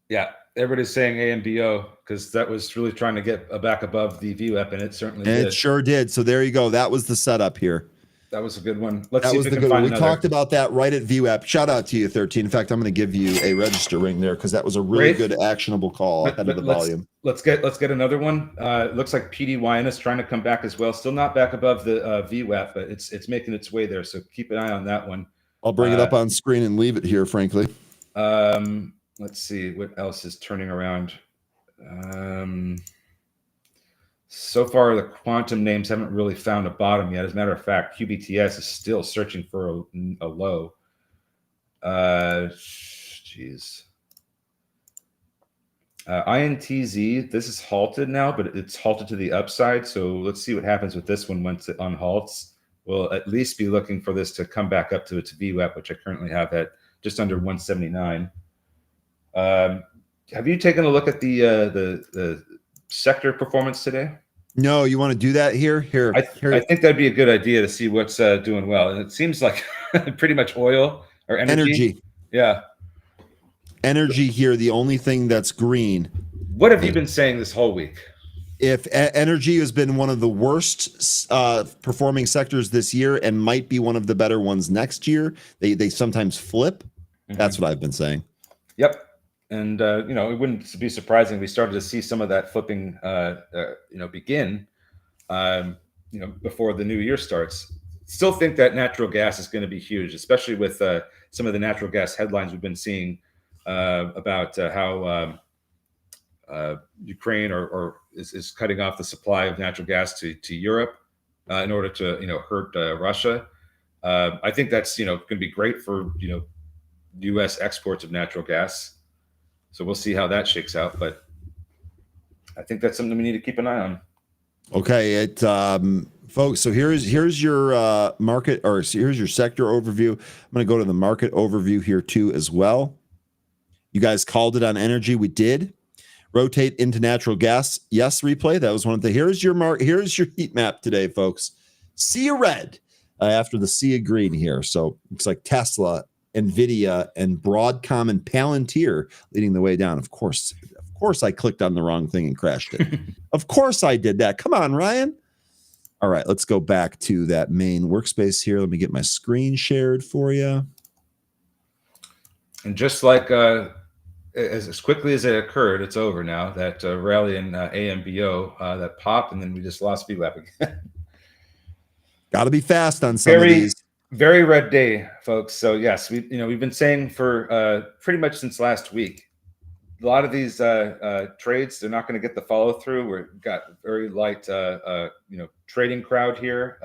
Yeah, everybody's saying AMBO because that was really trying to get back above the VWAP, and it certainly did. It sure did. So there you go. That was the setup here. That was a good one. Let's that see was if we the can good find one. We another. talked about that right at VWAP. Shout out to you, 13. In fact, I'm going to give you a register ring there because that was a really good actionable call ahead of the volume. Let's get another one. It looks like PDYN is trying to come back as well. Still not back above the VWAP, but it's making its way there. So keep an eye on that one. I'll bring it up on screen and leave it here, frankly. Let's see what else is turning around. So far, the quantum names haven't really found a bottom yet. As a matter of fact, QBTS is still searching for a low. INTZ, this is halted now, but it's halted to the upside. So let's see what happens with this one once it unhalts. We'll at least be looking for this to come back up to its VWAP, which I currently have at just under 179. Have you taken a look at the sector performance today? No, you want to do that here? I think that'd be a good idea to see what's doing well. And it seems like pretty much oil or energy. Yeah. Energy here, the only thing that's green. What have you been saying this whole week? If energy has been one of the worst performing sectors this year and might be one of the better ones next year, they sometimes flip. Mm-hmm. That's what I've been saying. Yep. And, it wouldn't be surprising. We started to see some of that flipping, begin, before the new year starts. Still think that natural gas is going to be huge, especially with some of the natural gas headlines we've been seeing about how Ukraine is cutting off the supply of natural gas to Europe in order to, hurt Russia. I think that's, going to be great for, U.S. exports of natural gas. So we'll see how that shakes out, but I think that's something we need to keep an eye on. Okay, folks. So here's your market, or here's your sector overview. I'm going to go to the market overview here too as well. You guys called it on energy. We did. Rotate into natural gas. Yes, replay. That was one of the. Here's your heat map today, folks. Sea of red after the sea of green here. So looks like Tesla, NVIDIA, and Broadcom and Palantir leading the way down. Of course, I clicked on the wrong thing and crashed it. Of course I did that. Come on, Ryan. All right, let's go back to that main workspace here. Let me get my screen shared for you. And just like as quickly as it occurred, it's over now. That rally in AMBO that popped, and then we just lost VWAP again. Got to be fast on some of these. Very red day, folks. So yes, we've been saying for pretty much since last week, a lot of these trades, they're not going to get the follow through. We've got very light, trading crowd here.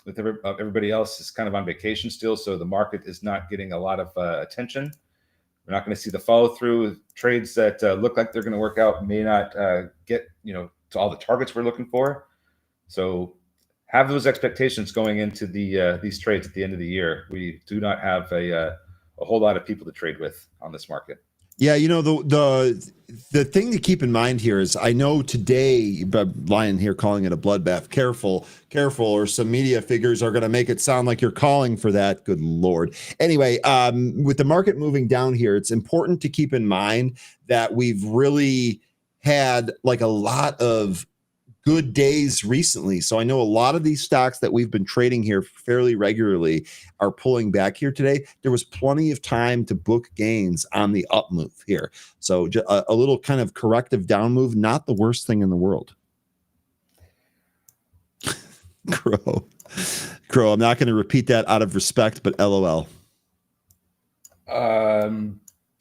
everybody else is kind of on vacation still, so the market is not getting a lot of attention. We're not going to see the follow through. Trades that look like they're going to work out may not get to all the targets we're looking for. So have those expectations going into these trades at the end of the year. We do not have a whole lot of people to trade with on this market. Yeah, the thing to keep in mind here is, I know today, Lion here calling it a bloodbath. Careful, or some media figures are going to make it sound like you're calling for that. Good Lord. Anyway, with the market moving down here, it's important to keep in mind that we've really had like a lot of good days recently. So I know a lot of these stocks that we've been trading here fairly regularly are pulling back here today. There was plenty of time to book gains on the up move here. So a little kind of corrective down move, not the worst thing in the world. Crow, I'm not going to repeat that out of respect, but LOL.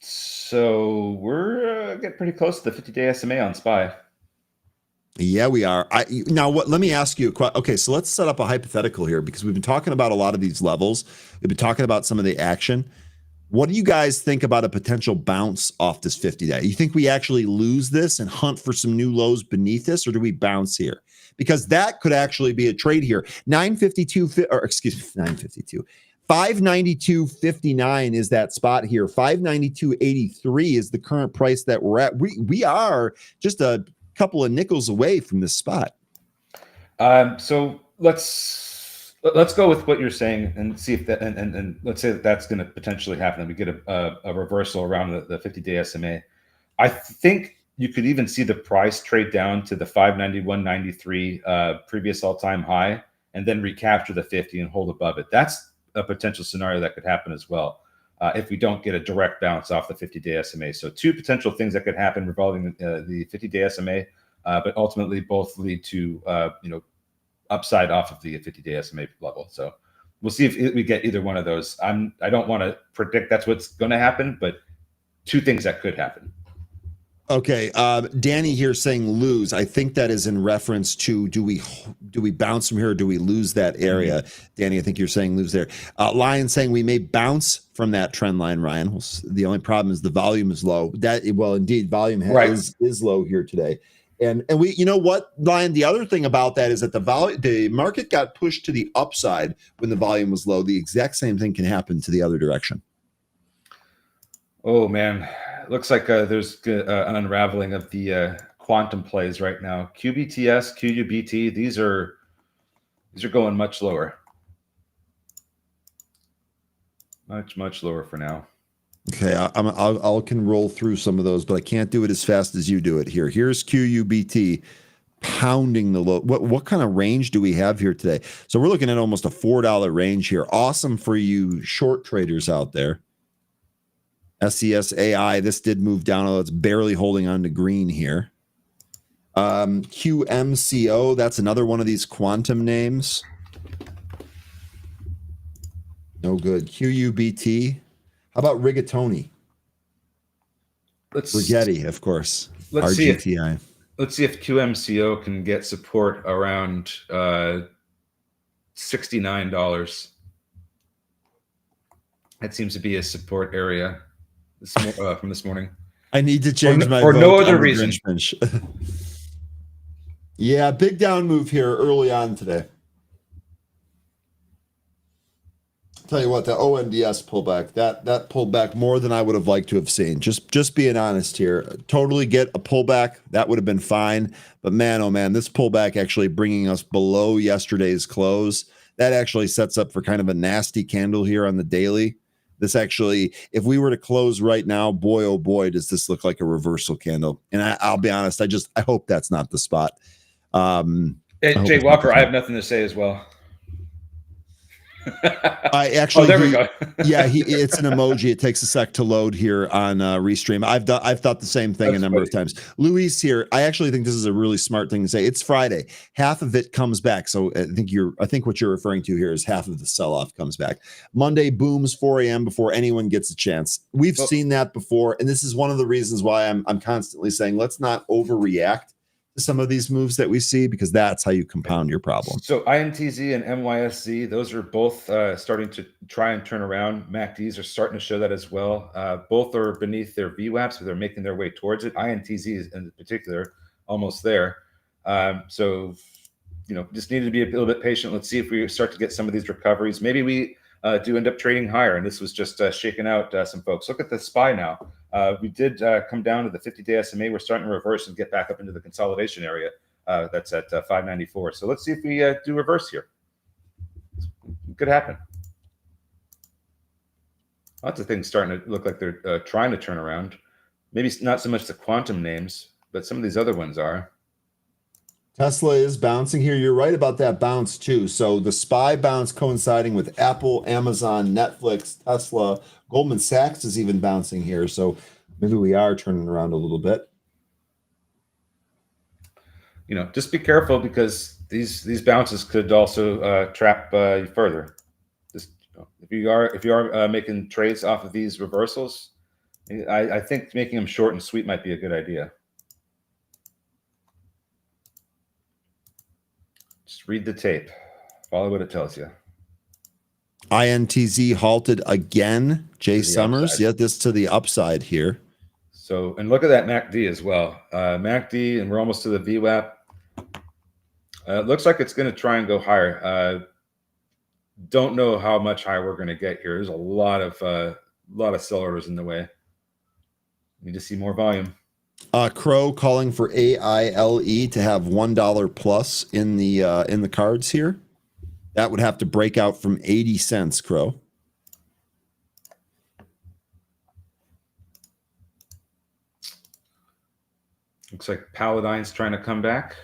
So we're getting pretty close to the 50-day SMA on SPY. Yeah, we are. Let me ask you a question. Okay, so let's set up a hypothetical here, because we've been talking about a lot of these levels. We've been talking about some of the action. What do you guys think about a potential bounce off this 50-day? You think we actually lose this and hunt for some new lows beneath this, or do we bounce here? Because that could actually be a trade here. 592.59 is that spot here. 592.83 is the current price that we're at. We are just a couple of nickels away from this spot. So let's go with what you're saying and see if that, and let's say that that's going to potentially happen, and we get a reversal around the 50-day SMA. I think you could even see the price trade down to the 591.93 previous all-time high, and then recapture the 50 and hold above it. That's a potential scenario that could happen as well, if we don't get a direct bounce off the 50-day SMA. So two potential things that could happen revolving the 50-day SMA, but ultimately both lead to upside off of the 50-day SMA level. So we'll see if we get either one of those. I don't want to predict that's what's going to happen, but two things that could happen. Okay, Danny here saying lose. I think that is in reference to do we bounce from here, or do we lose that area? Mm-hmm. Danny, I think you're saying lose there. Lion saying we may bounce from that trend line, Ryan. Well, the only problem is the volume is low. Indeed, volume is low here today. And we, you know what, Lion, the other thing about that is that the market got pushed to the upside when the volume was low. The exact same thing can happen to the other direction. Oh man, looks like there's an unraveling of the quantum plays right now. QBTS, QUBT, these are going much lower, much lower for now. Okay, I can roll through some of those, but I can't do it as fast as you do it here. Here's QUBT pounding the low. What kind of range do we have here today? So we're looking at almost a $4 range here. Awesome for you short traders out there. SCSAI, this did move down, although it's barely holding on to green here. QMCO, that's another one of these quantum names. No good. QUBT. How about rigatoni? Rigetti, of course. Let's RGTI. Let's see if QMCO can get support around $69. That seems to be a support area from this morning. I need to change my for vote no other reason. Yeah, big down move here early on today. Tell you what, the ONDS pullback, that pulled back more than I would have liked to have seen. Just being honest here. Totally get a pullback. That would have been fine. But man, oh man, this pullback actually bringing us below yesterday's close. That actually sets up for kind of a nasty candle here on the daily. This actually, if we were to close right now, boy, oh boy, does this look like a reversal candle. And I'll be honest, I hope that's not the spot. Jay Walker, I have nothing to say as well. I actually, there we go. Yeah, it's an emoji. It takes a sec to load here on Restream. I've thought the same thing a number of times. Luis here, I actually think this is a really smart thing to say. It's Friday. Half of it comes back. So I think what you're referring to here is half of the sell-off comes back. Monday booms 4 a.m. before anyone gets a chance. We've seen that before, and this is one of the reasons why I'm constantly saying let's not overreact some of these moves that we see, because that's how you compound your problem. So INTZ and MYSZ, those are both starting to try and turn around. MACDs are starting to show that as well. Both are beneath their VWAPs, but they're making their way towards it. INTZ is in particular almost there. So, just needed to be a little bit patient. Let's see if we start to get some of these recoveries. Maybe we do end up trading higher, and this was just shaking out some folks. Look at the SPY now. We did come down to the 50-day SMA. We're starting to reverse and get back up into the consolidation area. That's at 594. So let's see if we do reverse here. It could happen. Lots of things starting to look like they're trying to turn around. Maybe not so much the quantum names, but some of these other ones are. Tesla is bouncing here. You're right about that bounce too. So the SPY bounce coinciding with Apple, Amazon, Netflix, Tesla, Goldman Sachs is even bouncing here. So maybe we are turning around a little bit. Just be careful, because these bounces could also trap you further. Just if you are making trades off of these reversals, I think making them short and sweet might be a good idea. Just read the tape, follow what it tells you. INTZ halted again. Jay Summers, upside. yeah, this to the upside here. So, and look at that MACD as well. MACD, and we're almost to the VWAP. It looks like it's going to try and go higher. Don't know how much higher we're going to get here. There's a lot of sell orders in the way. Need to see more volume. Crow calling for AILE to have $1 plus in the cards here. That would have to break out from 80 cents, Crow. Looks like Paladine's trying to come back.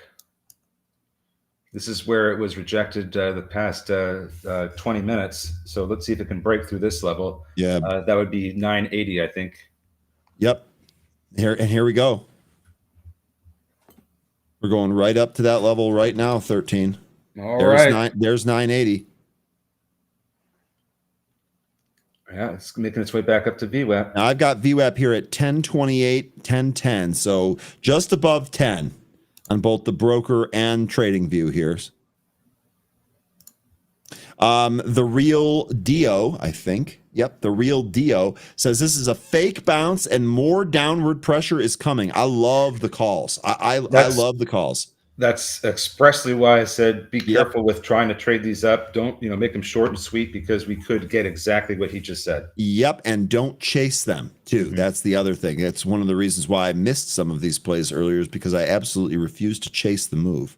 This is where it was rejected the past 20 minutes. So let's see if it can break through this level. Yeah. That would be 980, I think. Yep. Here we go. We're going right up to that level right now, 13. There's 980. Yeah, it's making its way back up to VWAP. Now I've got VWAP here at 1028, 1010. So just above 10 on both the broker and trading view here. The real Dio, I think. Yep, the real Dio says this is a fake bounce and more downward pressure is coming. I love the calls. I love the calls. That's expressly why I said be careful with trying to trade these up. Don't make them short and sweet, because we could get exactly what he just said. Yep, and don't chase them too. Mm-hmm. That's the other thing. That's one of the reasons why I missed some of these plays earlier, is because I absolutely refuse to chase the move.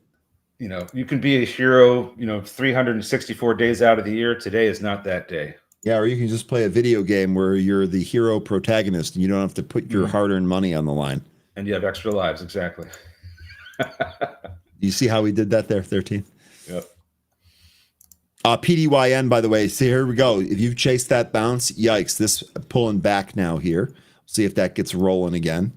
You can be a hero, 364 days out of the year. Today is not that day. Yeah, or you can just play a video game where you're the hero protagonist and you don't have to put your hard-earned money on the line. And you have extra lives, exactly. You see how we did that there, 13? Yep. PDYN, by the way, see, here we go. If you've chased that bounce, yikes, this pulling back now here. See if that gets rolling again.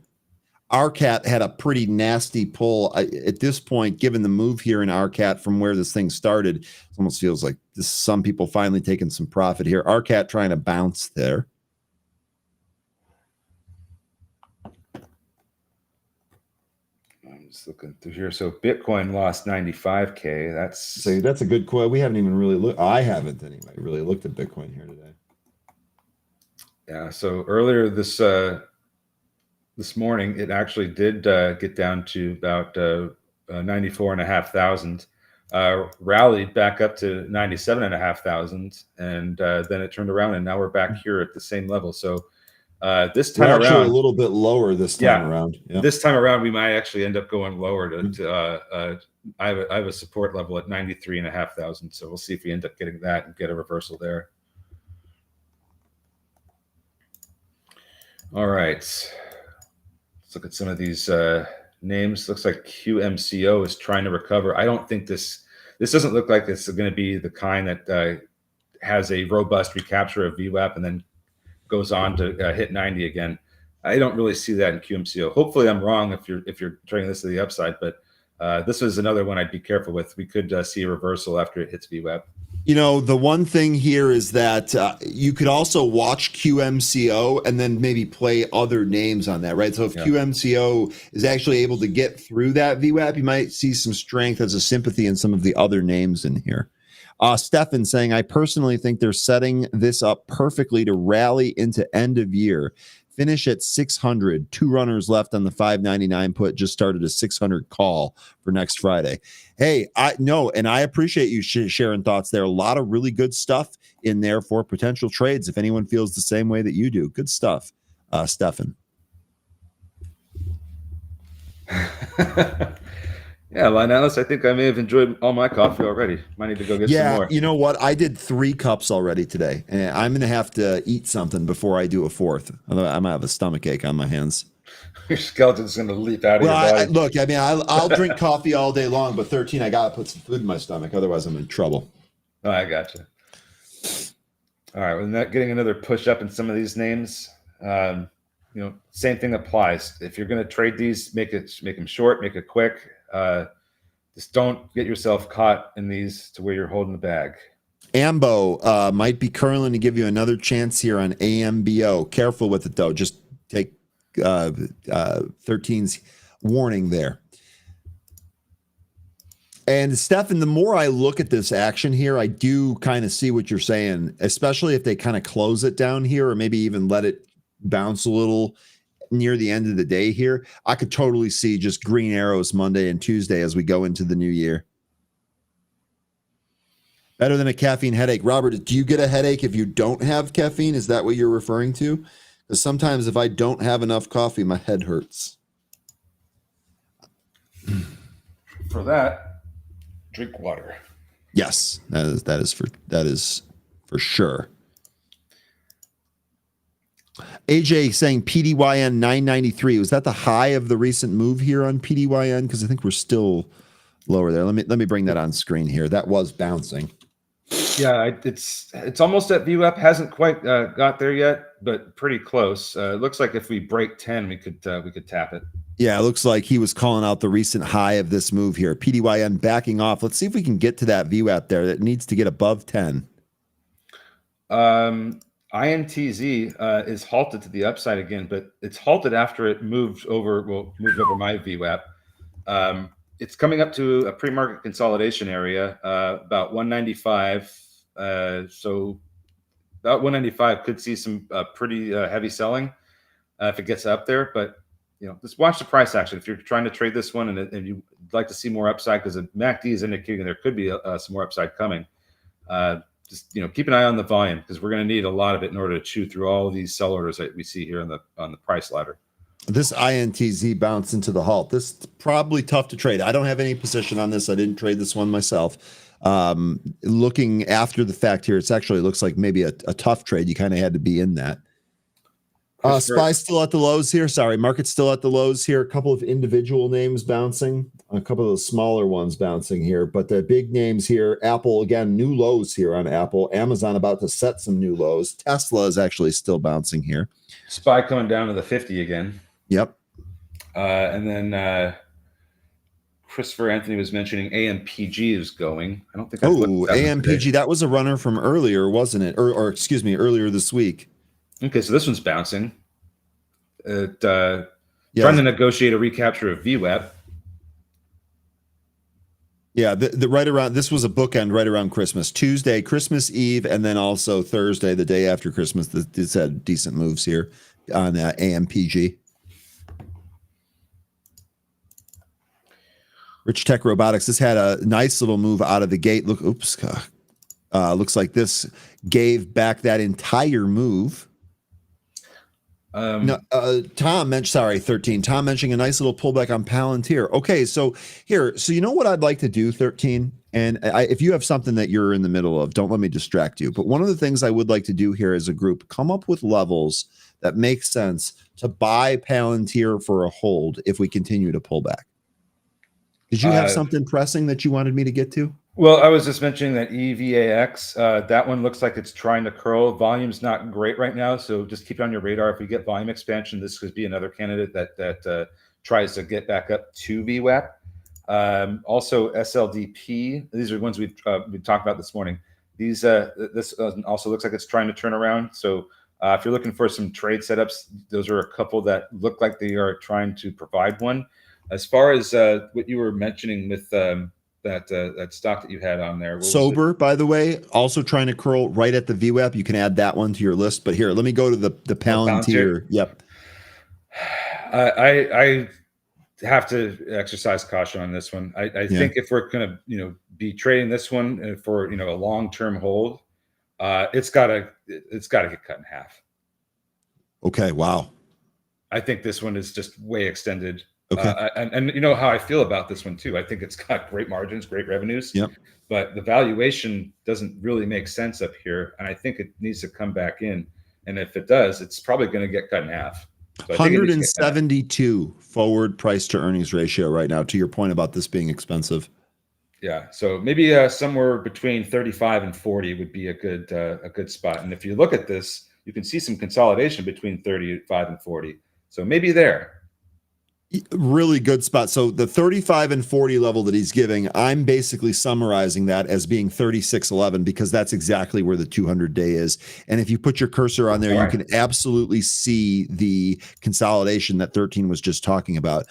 RCAT had a pretty nasty pull. At this point, given the move here in RCAT from where this thing started, it almost feels like some people finally taking some profit here. RCAT trying to bounce there. I'm just looking through here. So Bitcoin lost 95K. That's a good quote. We haven't even really looked. I haven't anyway really looked at Bitcoin here today. Yeah. So earlier this morning, it actually did get down to about 94,500. Rallied back up to 97,500, and then it turned around, and now we're back here at the same level. So this time we're around, a little bit lower this time around. Yeah. This time around, we might actually end up going lower I have a support level at 93,500. So we'll see if we end up getting that and get a reversal there. All right. Let's look at some of these names. Looks like QMCO is trying to recover. I don't think this doesn't look like this is going to be the kind that has a robust recapture of VWAP and then goes on to hit 90 again. I don't really see that in QMCO. Hopefully I'm wrong if you're trading this to the upside, but this is another one I'd be careful with. We could see a reversal after it hits VWAP. The one thing here is that you could also watch QMCO and then maybe play other names on that, right? So if QMCO is actually able to get through that VWAP, you might see some strength as a sympathy in some of the other names in here. Stefan saying, I personally think they're setting this up perfectly to rally into end of year. Finish at 600. 2 runners left on the 599 put. Just started a 600 call for next Friday. Hey, I know, and I appreciate you sharing thoughts there. A lot of really good stuff in there for potential trades. If anyone feels the same way that you do, good stuff, Stefan. Yeah, Line Alice, I think I may have enjoyed all my coffee already. Might need to go get some more. You know what? I did 3 cups already today, and I'm going to have to eat something before I do a 4th. Otherwise, I might have a stomach ache on my hands. Your skeleton's going to leap out of your body. Look, I mean, I'll drink coffee all day long, but 13, I got to put some food in my stomach. Otherwise, I'm in trouble. Oh, I gotcha. All right, we're not getting another push up in some of these names. Same thing applies. If you're going to trade these, make them short, make it quick. Just don't get yourself caught in these to where you're holding the bag. Ambo might be curling to give you another chance here on AMBO. Careful with it, though. Just take 13's warning there. And Stefan, the more I look at this action here, I do kind of see what you're saying, especially if they kind of close it down here or maybe even let it bounce a little near the end of the day here. I could totally see just green arrows Monday and Tuesday as we go into the new year. Better than a caffeine headache. Robert, do you get a headache if you don't have caffeine? Is that what you're referring to? Because sometimes if I don't have enough coffee, my head hurts. For that, drink water. Yes, that is for sure. AJ saying PDYN 993. Was that the high of the recent move here on PDYN? Because I think we're still lower there. Let me bring that on screen here. That was bouncing. Yeah, it's almost at VWAP. Hasn't quite got there yet, but pretty close. It looks like if we break 10, we could tap it. Yeah, it looks like he was calling out the recent high of this move here. PDYN backing off. Let's see if we can get to that VWAP there. That needs to get above 10. INTZ is halted to the upside again, but it's halted after it moved over my VWAP. It's coming up to a pre-market consolidation area, about 195. So about 195 could see some pretty heavy selling if it gets up there. But just watch the price action if you're trying to trade this one and you'd like to see more upside, because the MACD is indicating there could be some more upside coming. Just keep an eye on the volume, because we're going to need a lot of it in order to chew through all of these sell orders that we see here on the price ladder. This INTZ bounced into the halt. This is probably tough to trade. I don't have any position on this. I didn't trade this one myself. Looking after the fact here, it actually looks like maybe a tough trade. You kind of had to be in that. SPY still at the lows here. Sorry, market's still at the lows here. A couple of individual names bouncing, a couple of the smaller ones bouncing here, but the big names here. Apple, again, new lows here on Apple. Amazon about to set some new lows. Tesla is actually still bouncing here. SPY coming down to the 50 again. Yep. And then Christopher Anthony was mentioning AMPG is going. I don't think. AMPG. That was a runner from earlier, wasn't it? Or excuse me, earlier this week. Okay, so this one's bouncing. Trying to negotiate a recapture of VWAP. Yeah, the right around, this was a bookend right around Christmas. Tuesday, Christmas Eve, and then also Thursday, the day after Christmas. This had decent moves here on AMPG. Rich Tech Robotics. This had a nice little move out of the gate. Looks like this gave back that entire move. Tom mentioned 13. Tom mentioning a nice little pullback on Palantir. Okay, so you know what I'd like to do, 13? And if you have something that you're in the middle of, don't let me distract you. But one of the things I would like to do here as a group, come up with levels that make sense to buy Palantir for a hold if we continue to pull back. Did you have something pressing that you wanted me to get to? Well, I was just mentioning that EVAX, that one looks like it's trying to curl. Volume's not great right now, so just keep it on your radar. If we get volume expansion, this could be another candidate that tries to get back up to VWAP. Also, SLDP. These are ones we've talked about this morning. These this also looks like it's trying to turn around. So if you're looking for some trade setups, those are a couple that look like they are trying to provide one. As far as what you were mentioning with that stock that you had on there, Sober, by the way, also trying to curl right at the VWAP. You can add that one to your list. But here, let me go to the Palantir. Yep. I have to exercise caution on this one. I think if we're going to be trading this one for a long-term hold, it's got to get cut in half. Okay. Wow. I think this one is just way extended. Okay. And you know how I feel about this one too. I think it's got great margins, great revenues. Yep. But the valuation doesn't really make sense up here, and I think it needs to come back in. And if it does, it's probably going to get cut in half. So 172 forward price to earnings ratio right now. To your point about this being expensive. Yeah, so maybe somewhere between 35 and 40 would be a good spot. And if you look at this, you can see some consolidation between 35 and 40. So maybe there. Really good spot. So the 35 and 40 level that he's giving, I'm basically summarizing that as being 36.11 because that's exactly where the 200-day is. And if you put your cursor on there, you can absolutely see the consolidation that 13 was just talking about.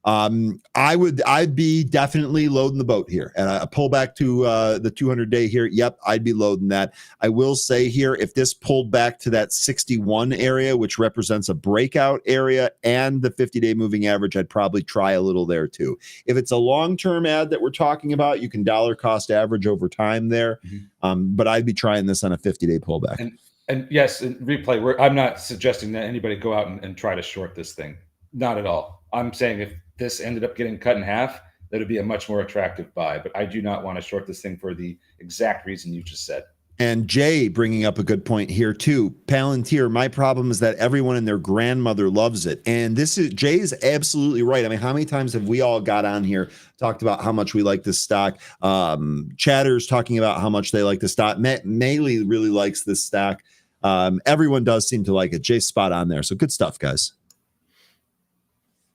I'd be definitely loading the boat here, and a pullback to the 200-day here. Yep, I'd be loading that. I will say here, if this pulled back to that 61 area, which represents a breakout area, and the 50-day moving average, I'd probably try a little there too. If it's a long-term ad that we're talking about, you can dollar cost average over time there, but I'd be trying this on a 50-day pullback. And yes, in replay, I'm not suggesting that anybody go out and try to short this thing. Not at all. I'm saying if this ended up getting cut in half, that would be a much more attractive buy. But I do not want to short this thing for the exact reason you just said. And Jay bringing up a good point here too. Palantir, my problem is that everyone and their grandmother loves it. And Jay is absolutely right. I mean, how many times have we all got on here, talked about how much we like this stock? Chatter's talking about how much they like the stock. Maley really likes this stock. Everyone does seem to like it. Jay's spot on there. So good stuff, guys.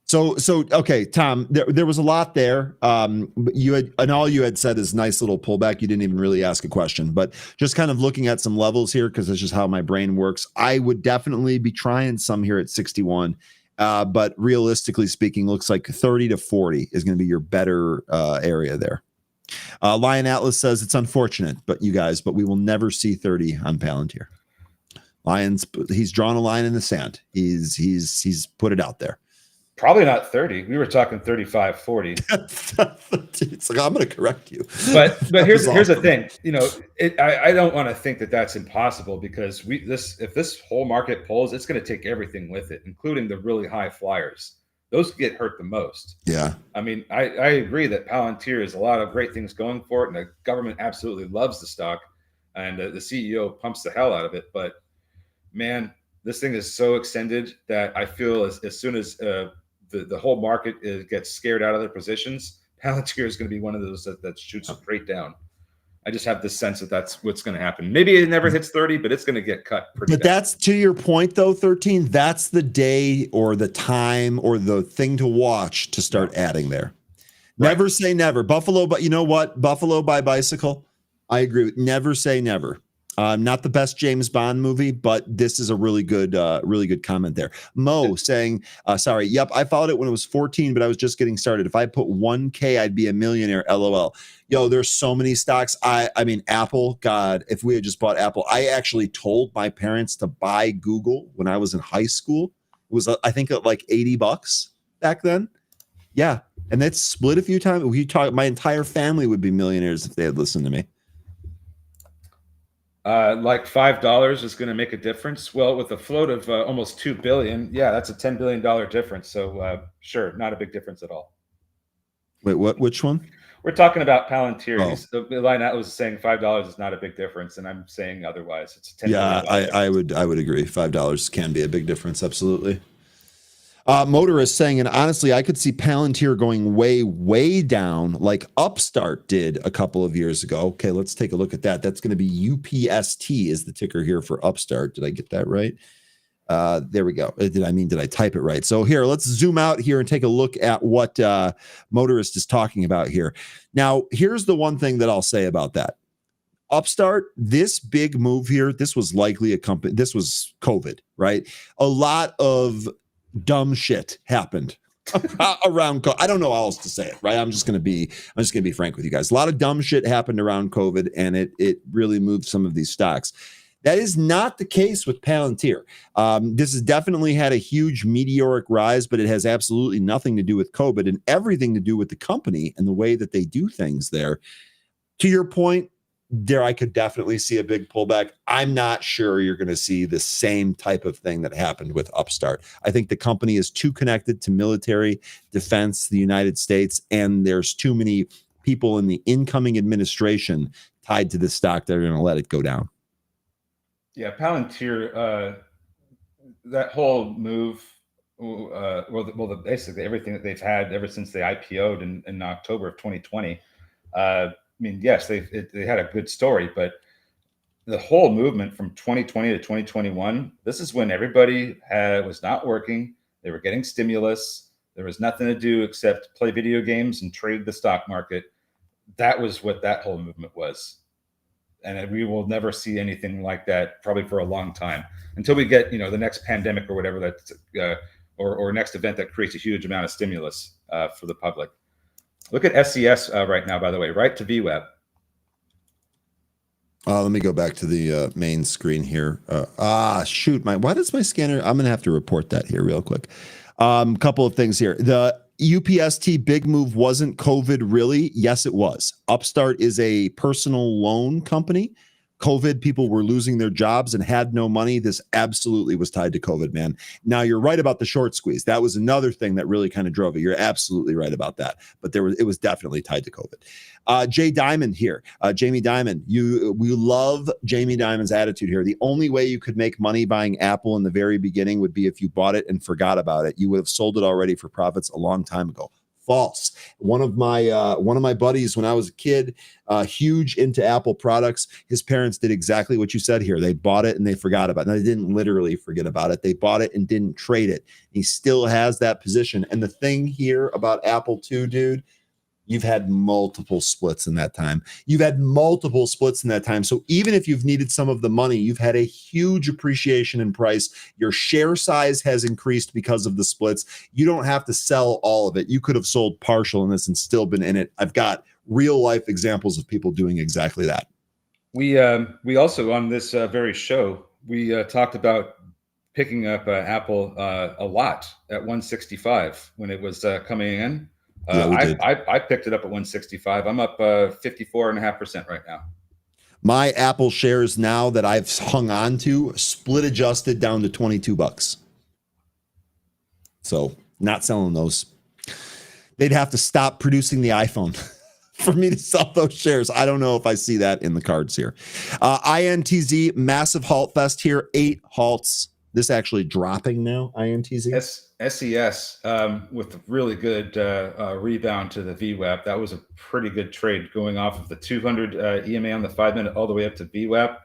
So okay, Tom, there was a lot there. But all you had said is nice little pullback. You didn't even really ask a question, but just kind of looking at some levels here because that's just how my brain works. I would definitely be trying some here at 61, but realistically speaking, looks like 30 to 40 is going to be your better area there. Lion Atlas says it's unfortunate, but we will never see 30 on Palantir. Lions, he's drawn a line in the sand. He's put it out there. Probably not 30. We were talking 35, 40. It's like, I'm going to correct you. But here's the thing. I don't want to think that that's impossible because if this whole market pulls, it's going to take everything with it, including the really high flyers. Those get hurt the most. Yeah. I mean, I agree that Palantir has a lot of great things going for it, and the government absolutely loves the stock, and the CEO pumps the hell out of it. But man, this thing is so extended that I feel as soon as the whole market gets scared out of their positions, Palantir is going to be one of those that shoots straight down. I just have this sense that that's what's going to happen. Maybe it never hits 30, but it's going to get cut pretty bad. That's to your point, though, 13. That's the day or the time or the thing to watch to start adding there. Right. Never say never. Buffalo, but you know what? Buffalo by bicycle. I agree with never say never. Not the best James Bond movie, but this is a really good comment there. Mo saying, sorry, yep, I followed it when it was 14, but I was just getting started. If I put 1K, I'd be a millionaire, LOL. Yo, there's so many stocks. I mean, Apple, God, if we had just bought Apple, I actually told my parents to buy Google when I was in high school. It was, I think, like $80 back then. Yeah, and that's split a few times. My entire family would be millionaires if they had listened to me. Like $5 is going to make a difference. Well, with a float of almost $2 billion, yeah, that's a $10 billion difference. So sure, not a big difference at all. Wait, what? Which one? We're talking about Palantir. Oh. The line out was saying $5 is not a big difference, and I'm saying otherwise. It's a $10 billion difference. I would agree. $5 can be a big difference. Absolutely. Motorist saying, and honestly, I could see Palantir going way, way down like Upstart did a couple of years ago. Okay, let's take a look at that. That's going to be UPST is the ticker here for Upstart. Did I get that right? There we go. Did I type it right? So here, let's zoom out here and take a look at what Motorist is talking about here. Now, here's the one thing that I'll say about that. Upstart, this big move here, this was likely a company. This was COVID, right? A lot of dumb shit happened around. I don't know how else to say it, right? I'm just gonna be frank with you guys. A lot of dumb shit happened around COVID, and it really moved some of these stocks. That is not the case with Palantir. This has definitely had a huge meteoric rise, but it has absolutely nothing to do with COVID and everything to do with the company and the way that they do things there. To your point, there I could definitely see a big pullback. I'm not sure you're going to see the same type of thing that happened with Upstart. I think the company is too connected to military, defense, the United States, and there's too many people in the incoming administration tied to this stock that are going to let it go down. Yeah, Palantir, that whole move, basically everything that they've had ever since they IPO'd in October of 2020. I mean, yes, they had a good story, but the whole movement from 2020 to 2021, this is when everybody was not working. They were getting stimulus. There was nothing to do except play video games and trade the stock market. That was what that whole movement was. And we will never see anything like that probably for a long time until we get, the next pandemic or whatever that, or next event that creates a huge amount of stimulus for the public. Look at SES right now, by the way, right to VWAP. Let me go back to the main screen here. Shoot, why does my scanner? I'm gonna have to report that here real quick. Couple of things here. The UPST big move wasn't COVID, really. Yes, it was. Upstart is a personal loan company. COVID, people were losing their jobs and had no money. This absolutely was tied to COVID, man. Now, you're right about the short squeeze. That was another thing that really kind of drove it. You're absolutely right about that. But it was definitely tied to COVID. Jay Diamond here. Jamie Dimon. We love Jamie Dimon's attitude here. The only way you could make money buying Apple in the very beginning would be if you bought it and forgot about it. You would have sold it already for profits a long time ago. False. One of my buddies when I was a kid, huge into Apple products, his parents did exactly what you said here. They bought it and they forgot about it. Now, they didn't literally forget about it. They bought it and didn't trade it. He still has that position. And the thing here about Apple too, dude, you've had multiple splits in that time. So even if you've needed some of the money, you've had a huge appreciation in price. Your share size has increased because of the splits. You don't have to sell all of it. You could have sold partial in this and still been in it. I've got real life examples of people doing exactly that. We also on this very show, we talked about picking up Apple a lot at 165 when it was coming in. I picked it up at 165. I'm up 54.5% right now. My Apple shares now that I've hung on to split adjusted down to $22. So not selling those. They'd have to stop producing the iPhone for me to sell those shares. I don't know if I see that in the cards here. INTZ, massive halt fest here. 8 halts. This actually dropping now, INTZ. SES with a really good rebound to the VWAP. That was a pretty good trade going off of the 200 EMA on the 5-minute all the way up to VWAP.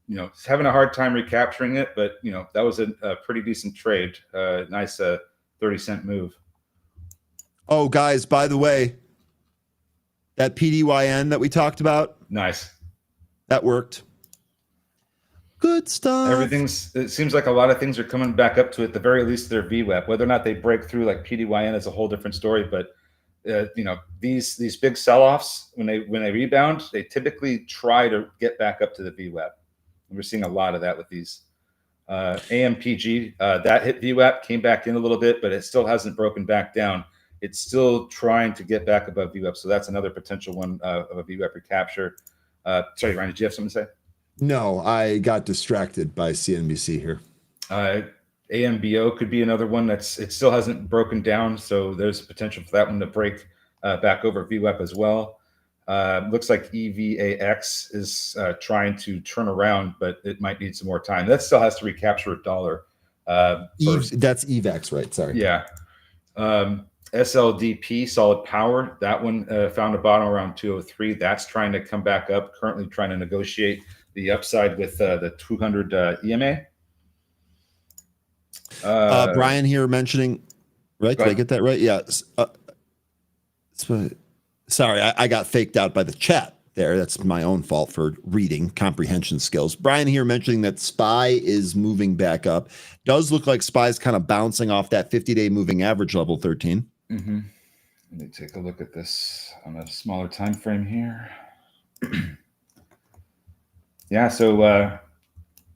It's having a hard time recapturing it, but that was a pretty decent trade. Nice 30-cent move. Oh, guys, by the way, that PDYN that we talked about, nice. That worked. Good stuff. It seems like a lot of things are coming back up to at the very least their VWAP. Whether or not they break through like PDYN is a whole different story. But these big sell-offs when they rebound, they typically try to get back up to the VWAP. And we're seeing a lot of that with these AMPG. That hit VWAP, came back in a little bit, but it still hasn't broken back down. It's still trying to get back above VWAP. So that's another potential one of a VWAP recapture. Sorry, Ryan, did you have something to say? No, I got distracted by CNBC here. AMBO could be another one it still hasn't broken down, so there's potential for that one to break back over VWAP as well. Looks like EVAX is trying to turn around, but it might need some more time. That still has to recapture $1. That's EVAX, right? Sorry. Yeah. SLDP, Solid Power, that one found a bottom around 203. That's trying to come back up, currently trying to negotiate the upside with the 200 EMA. Brian here mentioning, right? Did I get that right? Yeah. Sorry, I got faked out by the chat. there. That's my own fault for reading comprehension skills. Brian here mentioning that SPY is moving back up. Does look like SPY is kind of bouncing off that 50-day moving average level 13. Mm-hmm. Let me take a look at this on a smaller time frame here. Yeah, so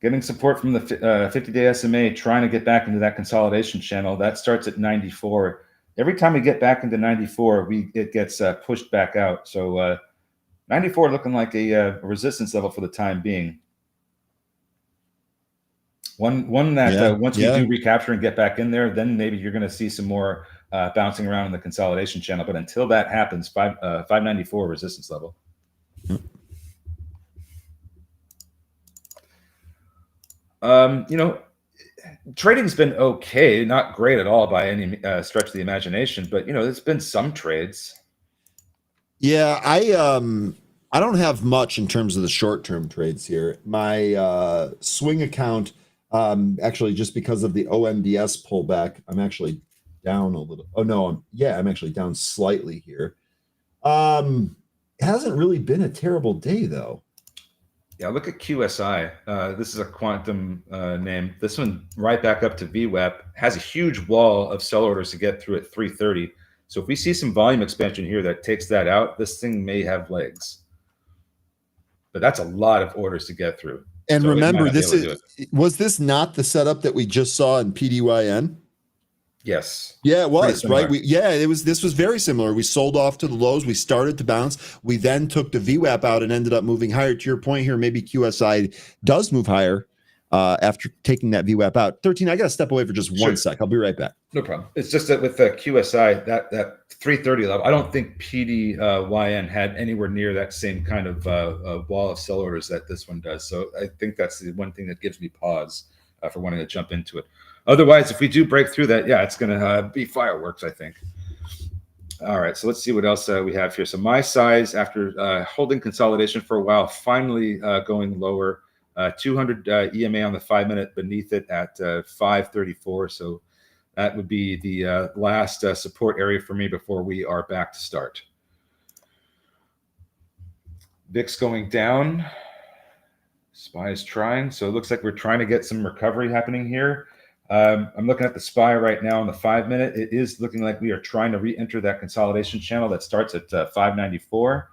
getting support from the 50-day SMA, trying to get back into that consolidation channel. That starts at 94. Every time we get back into 94, it gets pushed back out. So 94 looking like a resistance level for the time being. One that once we do recapture and get back in there, then maybe you're going to see some more bouncing around in the consolidation channel. But until that happens, 594 resistance level. Trading's been okay, not great at all by any stretch of the imagination, but there's been some trades. Yeah, I don't have much in terms of the short-term trades here. My swing account, actually, just because of the OMDS pullback, I'm actually down a little. Oh no, I'm actually down slightly here. It hasn't really been a terrible day though. Yeah, look at QSI. This is a quantum name. This one right back up to VWAP has a huge wall of sell orders to get through at 330. So if we see some volume expansion here that takes that out, this thing may have legs. But that's a lot of orders to get through. And so remember, was this not the setup that we just saw in PDYN? Yes. Yeah, it was, right? This was very similar. We sold off to the lows. We started to bounce. We then took the VWAP out and ended up moving higher. To your point here, maybe QSI does move higher after taking that VWAP out. 13, I got to step away for just one sec. I'll be right back. No problem. It's just that with the QSI, that 330 level, I don't think PDYN had anywhere near that same kind of wall of sell orders that this one does. So I think that's the one thing that gives me pause for wanting to jump into it. Otherwise, if we do break through that, it's going to be fireworks, I think. All right, so let's see what else we have here. So my size, after holding consolidation for a while, finally going lower. 200 EMA on the 5-minute beneath it at 534. So that would be the last support area for me before we are back to start. VIX going down. SPY is trying. So it looks like we're trying to get some recovery happening here. I'm looking at the SPY right now on the 5-minute. It is looking like we are trying to re-enter that consolidation channel that starts at 594.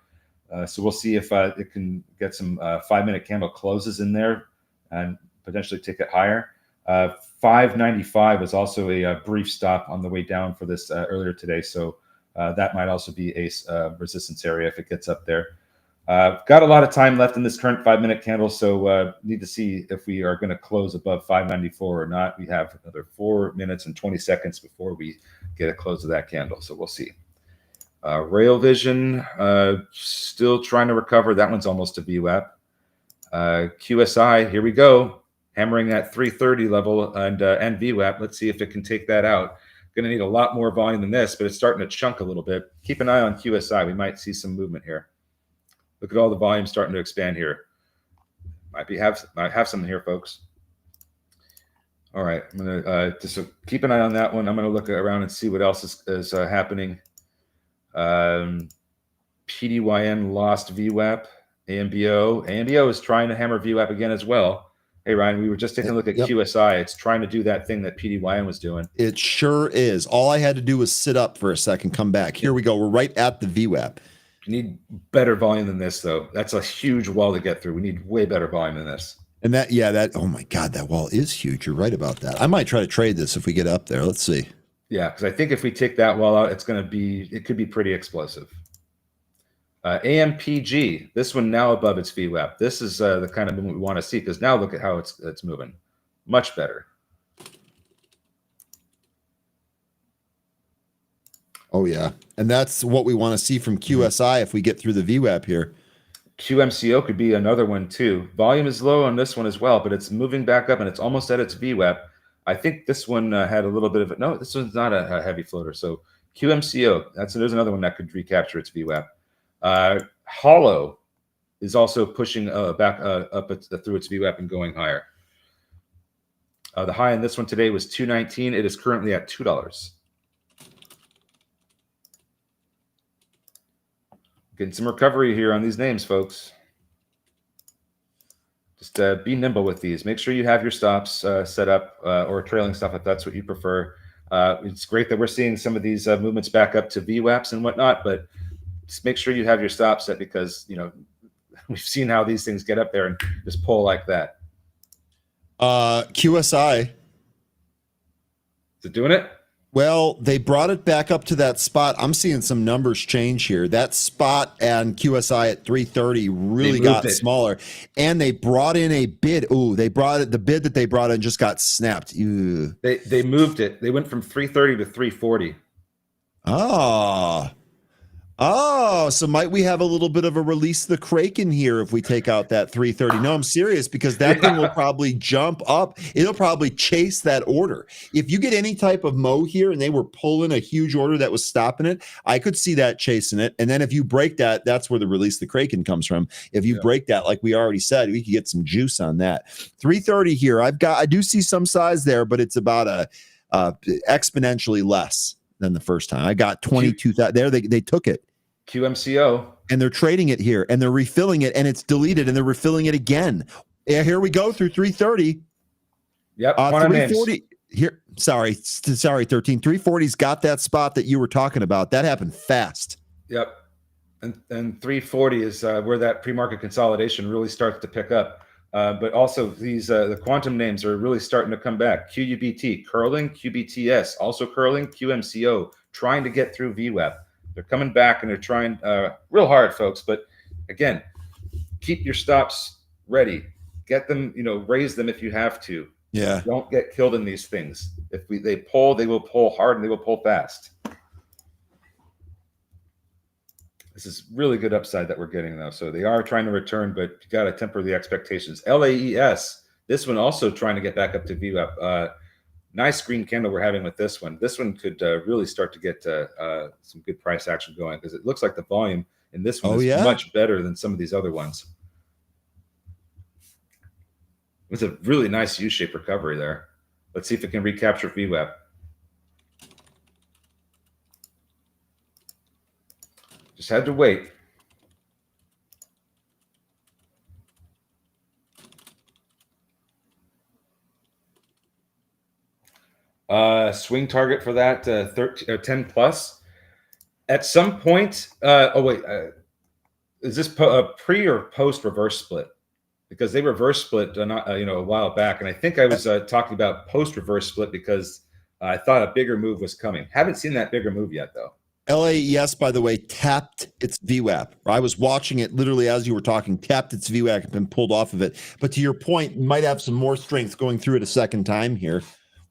So we'll see if it can get some 5-minute candle closes in there and potentially take it higher. 595 was also a brief stop on the way down for this earlier today. So that might also be a resistance area if it gets up there. Got a lot of time left in this current 5-minute candle, so need to see if we are going to close above 594 or not. We have another 4 minutes and 20 seconds before we get a close of that candle, so we'll see. Rail Vision, still trying to recover. That one's almost a VWAP. QSI, here we go. Hammering at 330 level and VWAP. Let's see if it can take that out. Going to need a lot more volume than this, but it's starting to chunk a little bit. Keep an eye on QSI. We might see some movement here. Look at all the volume starting to expand here. Might have something here, folks. All right, I'm gonna just keep an eye on that one. I'm gonna look around and see what else is happening. PDYN lost VWAP. AMBO is trying to hammer VWAP again as well. Hey Ryan, we were just taking a look at QSI. It's trying to do that thing that PDYN was doing. It sure is. All I had to do was sit up for a second, come back. Here we go. We're right at the VWAP. You need better volume than this, though. That's a huge wall to get through. We need way better volume than this. And oh my God, that wall is huge. You're right about that. I might try to trade this if we get up there. Let's see. Yeah, because I think if we take that wall out, it could be pretty explosive. AMPG, this one now above its VWAP. This is the kind of movement we want to see, because now look at how it's moving. Much better. Oh, yeah. And that's what we want to see from QSI if we get through the VWAP here. QMCO could be another one, too. Volume is low on this one as well, but it's moving back up, and it's almost at its VWAP. I think this one had a little bit of it. No, this one's not a heavy floater. So QMCO, there's another one that could recapture its VWAP. Hollow is also pushing back up through its VWAP and going higher. The high in this one today was $2.19. It is currently at $2. Getting some recovery here on these names, folks. Just be nimble with these. Make sure you have your stops set up or trailing stuff if that's what you prefer. It's great that we're seeing some of these movements back up to VWAPs and whatnot, but just make sure you have your stop set because, we've seen how these things get up there and just pull like that. QSI. Is it doing it? Well, they brought it back up to that spot. I'm seeing some numbers change here. That spot and QSI at 330 really got smaller, and they brought in a bid. Ooh, the bid that they brought in just got snapped. Ew. They moved it. They went from 330 to 340. Oh, so might we have a little bit of a release the Kraken here if we take out that 330? No, I'm serious because that thing will probably jump up. It'll probably chase that order. If you get any type of Mo here and they were pulling a huge order that was stopping it, I could see that chasing it. And then if you break that, that's where the release the Kraken comes from. If you break that, like we already said, we could get some juice on that. 330 here. I do see some size there, but it's about exponentially less than the first time. I got 22,000 there. They took it. QMCO. And they're trading it here and they're refilling it and it's deleted and they're refilling it again. Yeah, here we go through 330. Yep. 340 here. Sorry, 13. 340's got that spot that you were talking about. That happened fast. Yep. And 340 is where that pre-market consolidation really starts to pick up. But also these the quantum names are really starting to come back. QUBT, curling, QBTS, also curling, QMCO, trying to get through VWAP. They're coming back and they're trying real hard, folks. But again, keep your stops ready. Get them, raise them if you have to. Yeah. Don't get killed in these things. If they pull, they will pull hard and they will pull fast. This is really good upside that we're getting though. So they are trying to return, but you got to temper the expectations. LAES, this one also trying to get back up to VWAP. Nice green candle we're having with this one. This one could really start to get some good price action going because it looks like the volume in this one is much better than some of these other ones. It's a really nice U-shaped recovery there. Let's see if it can recapture VWAP. Just had to wait. Swing target for that 10 plus. At some point, is this pre or post reverse split? Because they reverse split a while back, and I think I was talking about post reverse split because I thought a bigger move was coming. Haven't seen that bigger move yet though. LAES, by the way, tapped its VWAP. I was watching it literally as you were talking, tapped its VWAP and pulled off of it. But to your point, might have some more strength going through it a second time here.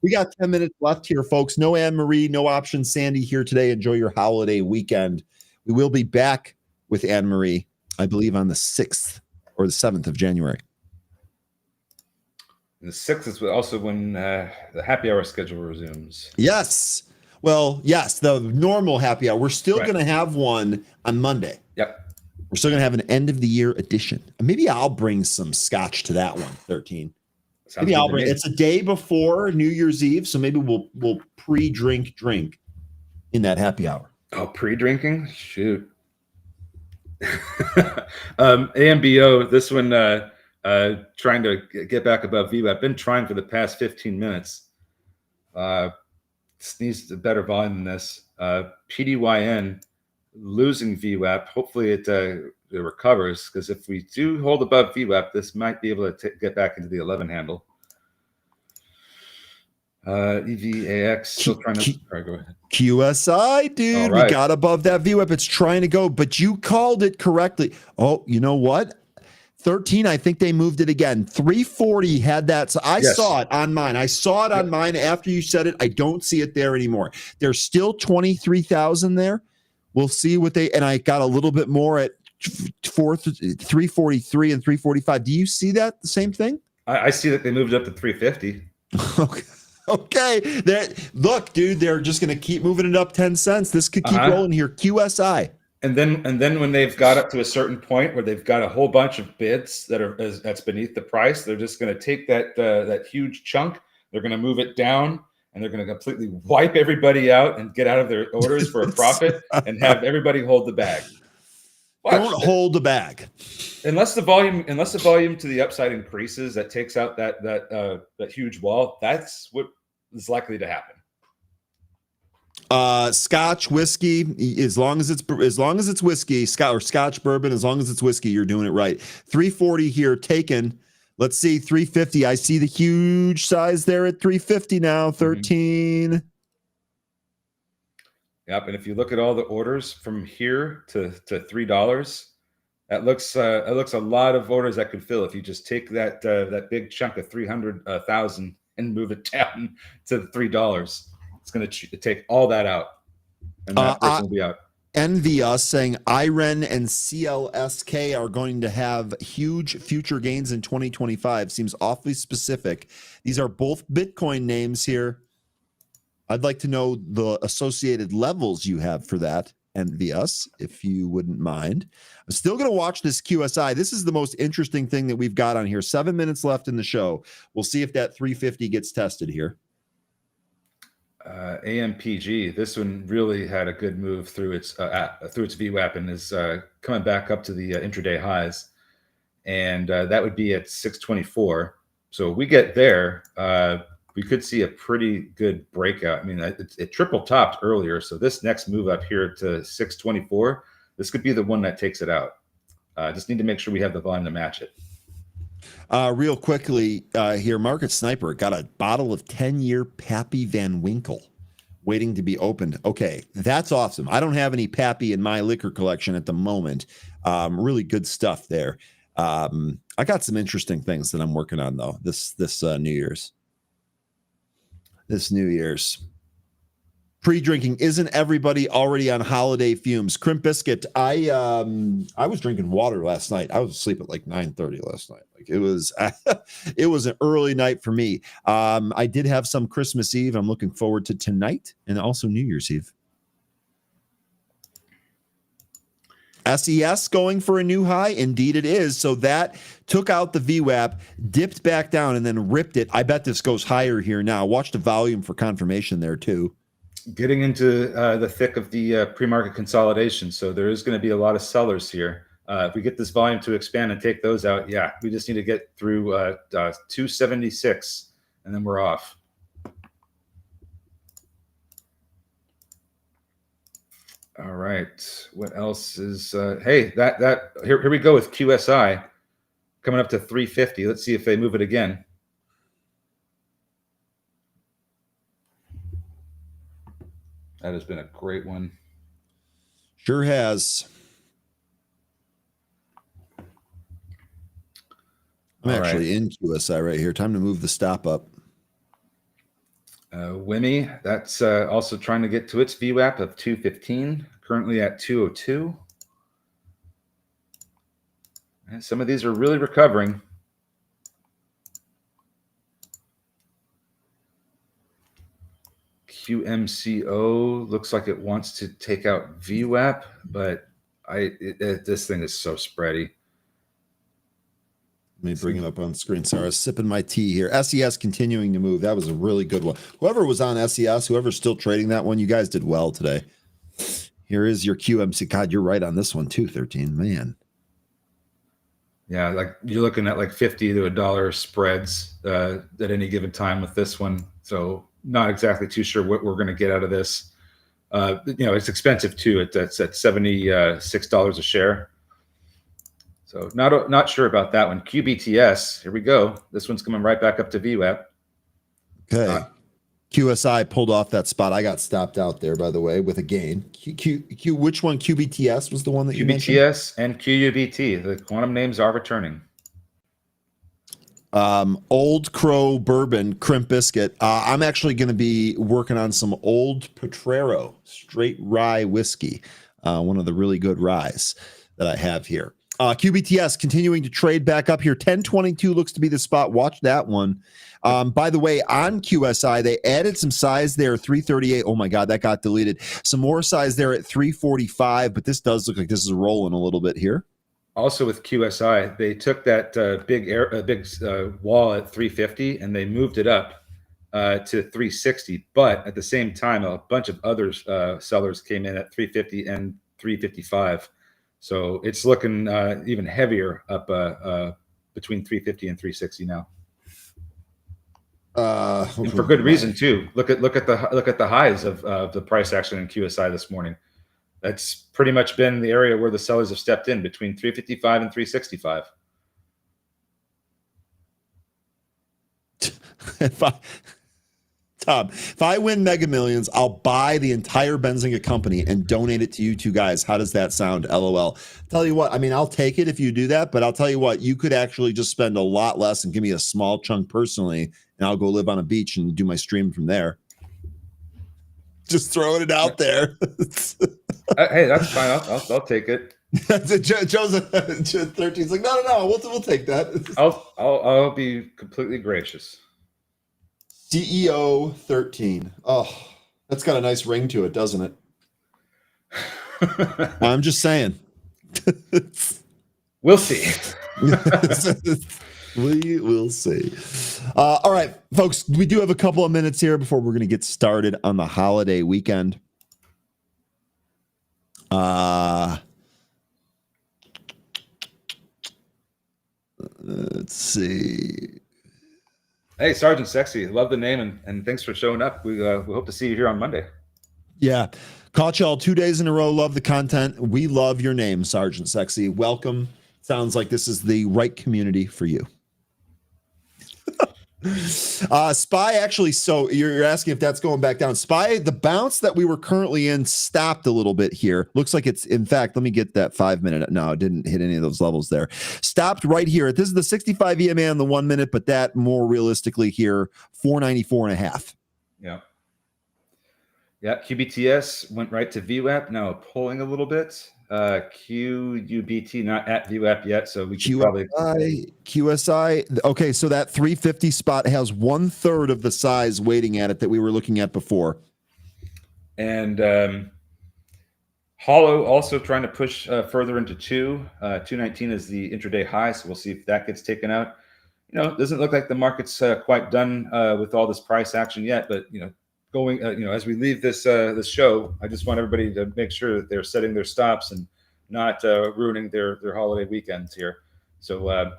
We got 10 minutes left here, folks. No Anne-Marie, no Option Sandy here today. Enjoy your holiday weekend. We will be back with Anne-Marie, I believe, on the 6th or the 7th of January. And the 6th is also when the happy hour schedule resumes. Yes. Well, yes, the normal happy hour. We're still going to have one on Monday. Yep. We're still going to have an end of the year edition. Maybe I'll bring some scotch to that one, 13. Maybe I'll bring. It's a day before New Year's Eve, so maybe we'll pre-drink in that happy hour. Oh, pre-drinking? Shoot. AMBO, this one trying to get back above VWAP. I've been trying for the past 15 minutes. This needs a better volume than this. PDYN losing VWAP. Hopefully it recovers, because if we do hold above VWAP, this might be able to get back into the 11 handle. EVAX still trying to. All right, go ahead. QSI, dude, we got above that VWAP. It's trying to go, but you called it correctly. Oh, you know what? 13, I think they moved it again. 340 had that. So I saw it on mine. I saw it on mine after you said it. I don't see it there anymore. There's still 23,000 there. We'll see what they, and I got a little bit more at 343 and 345. Do you see that? The same thing? I see that they moved it up to 350. Okay. Look, dude, they're just going to keep moving it up 10 cents. This could keep rolling here. QSI. And then when they've got up to a certain point where they've got a whole bunch of bids that's beneath the price, they're just going to take that huge chunk. They're going to move it down, and they're going to completely wipe everybody out and get out of their orders for a profit and have everybody hold the bag. Don't hold the bag. Unless the volume to the upside increases, that takes out that huge wall. That's what is likely to happen. Scotch whiskey, as long as it's whiskey, Scotch bourbon, as long as it's whiskey, you're doing it right. 340 here taken. Let's see, 350. I see the huge size there at 350 now. 13. Mm-hmm. Yep, and if you look at all the orders from here to $3, that looks a lot of orders that could fill if you just take that big chunk of 300,000 and move it down to $3. It's going to take all that out, and that person will be out. Envy us saying IREN and CLSK are going to have huge future gains in 2025. Seems awfully specific. These are both Bitcoin names here. I'd like to know the associated levels you have for that. Envy us, if you wouldn't mind. I'm still going to watch this QSI. This is the most interesting thing that we've got on here. 7 minutes left in the show. We'll see if that 350 gets tested here. AMPG, this one really had a good move through its VWAP and is coming back up to the intraday highs, and that would be at 624. So we get there, we could see a pretty good breakout. I mean, it triple topped earlier, so this next move up here to 624, this could be the one that takes it out. Just need to make sure we have the volume to match it. Real quickly here, Market Sniper got a bottle of 10-year Pappy Van Winkle waiting to be opened. Okay, that's awesome. I don't have any Pappy in my liquor collection at the moment. Really good stuff there. I got some interesting things that I'm working on, though, this New Year's. This New Year's. Pre-drinking, isn't everybody already on holiday fumes? Crimp Biscuit, I was drinking water last night. I was asleep at like 9:30 last night. Like it was it was an early night for me. I did have some Christmas Eve. I'm looking forward to tonight and also New Year's Eve. SES going for a new high? Indeed it is. So that took out the VWAP, dipped back down, and then ripped it. I bet this goes higher here now. Watch the volume for confirmation there too. Getting into the thick of the pre-market consolidation. So there is going to be a lot of sellers here. If we get this volume to expand and take those out, yeah, we just need to get through 276 and then we're off. All right. What else is, hey, here we go with QSI coming up to 350. Let's see if they move it again. That has been a great one. Sure has. I'm actually in QSI right here. Time to move the stop up. WIMI, that's also trying to get to its VWAP of 215, currently at 202. And some of these are really recovering. QMCO looks like it wants to take out VWAP, but this thing is so spready. Let me bring it up on the screen. Sorry, I was sipping my tea here. SES continuing to move. That was a really good one. Whoever was on SES, whoever's still trading that one, you guys did well today. Here is your QMC. God, you're right on this one too, 13. Man. Yeah, like you're looking at like 50 to $1 spreads at any given time with this one. So not exactly too sure what we're going to get out of this. It's expensive too. It's at $76 a share. So not sure about that one. QBTS, here we go. This one's coming right back up to VWAP. Okay. QSI pulled off that spot. I got stopped out there, by the way, with a gain. Which one? QBTS was the one that you mentioned? QBTS and QUBT. The quantum names are returning. Old Crow Bourbon, Crimp Biscuit. I'm actually going to be working on some Old Potrero straight rye whiskey. One of the really good ryes that I have here. QBTS continuing to trade back up here. 1022 looks to be the spot. Watch that one. By the way, on QSI, they added some size there, 338. Oh my God, that got deleted. Some more size there at 345, but this does look like this is rolling a little bit here. Also with QSI, they took that big wall at 350 and they moved it up to 360. But at the same time, a bunch of other sellers came in at 350 and 355. So it's looking even heavier up between 350 and 360 now. And for good reason too. Look at the highs of the price action in QSI this morning. That's pretty much been the area where the sellers have stepped in between 355 and 365. Tom, if I win Mega Millions, I'll buy the entire Benzinga company and donate it to you two guys. How does that sound? LOL. Tell you what, I mean, I'll take it if you do that, but I'll tell you what, you could actually just spend a lot less and give me a small chunk personally, and I'll go live on a beach and do my stream from there. Just throwing it out there. Hey, that's fine. I'll take it. Joseph 13's like, no, we'll take that. I'll be completely gracious. CEO 13. Oh, that's got a nice ring to it, doesn't it? I'm just saying. We'll see. We will see. All right, folks, we do have a couple of minutes here before we're going to get started on the holiday weekend. Let's see. Hey, Sergeant Sexy, love the name, and thanks for showing up. We hope to see you here on Monday. Yeah, caught y'all 2 days in a row. Love the content. We love your name, Sergeant Sexy. Welcome. Sounds like this is the right community for you. SPY actually, so you're asking if that's going back down. SPY, the bounce that we were currently in stopped a little bit here. Looks like it's, in fact, let me get that 5 minute. No, it didn't hit any of those levels there. Stopped right here. This is the 65 EMA on the 1 minute, but that more realistically here, 494.5. Yeah. Yeah, QBTS went right to VWAP, now pulling a little bit. QUBT not at VWAP yet, so we could probably QSI. Okay, so that 350 spot has 1/3 of the size waiting at it that we were looking at before. And Hollow also trying to push further into 219 is the intraday high, so we'll see if that gets taken out. You know, it doesn't look like the market's quite done with all this price action yet, but you know, going as we leave this this show, I just want everybody to make sure that they're setting their stops and not ruining their holiday weekends here. So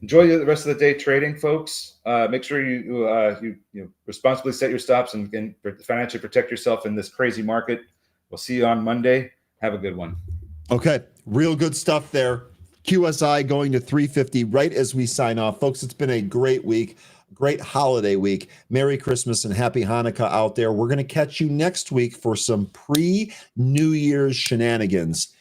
enjoy the rest of the day trading, folks. Make sure you responsibly set your stops and financially protect yourself in this crazy market. We'll see you on Monday. Have a good one. Okay, real good stuff there. QSI going to 350 right as we sign off. Folks, it's been a great week. Great holiday week. Merry Christmas and Happy Hanukkah out there. We're going to catch you next week for some pre-New Year's shenanigans.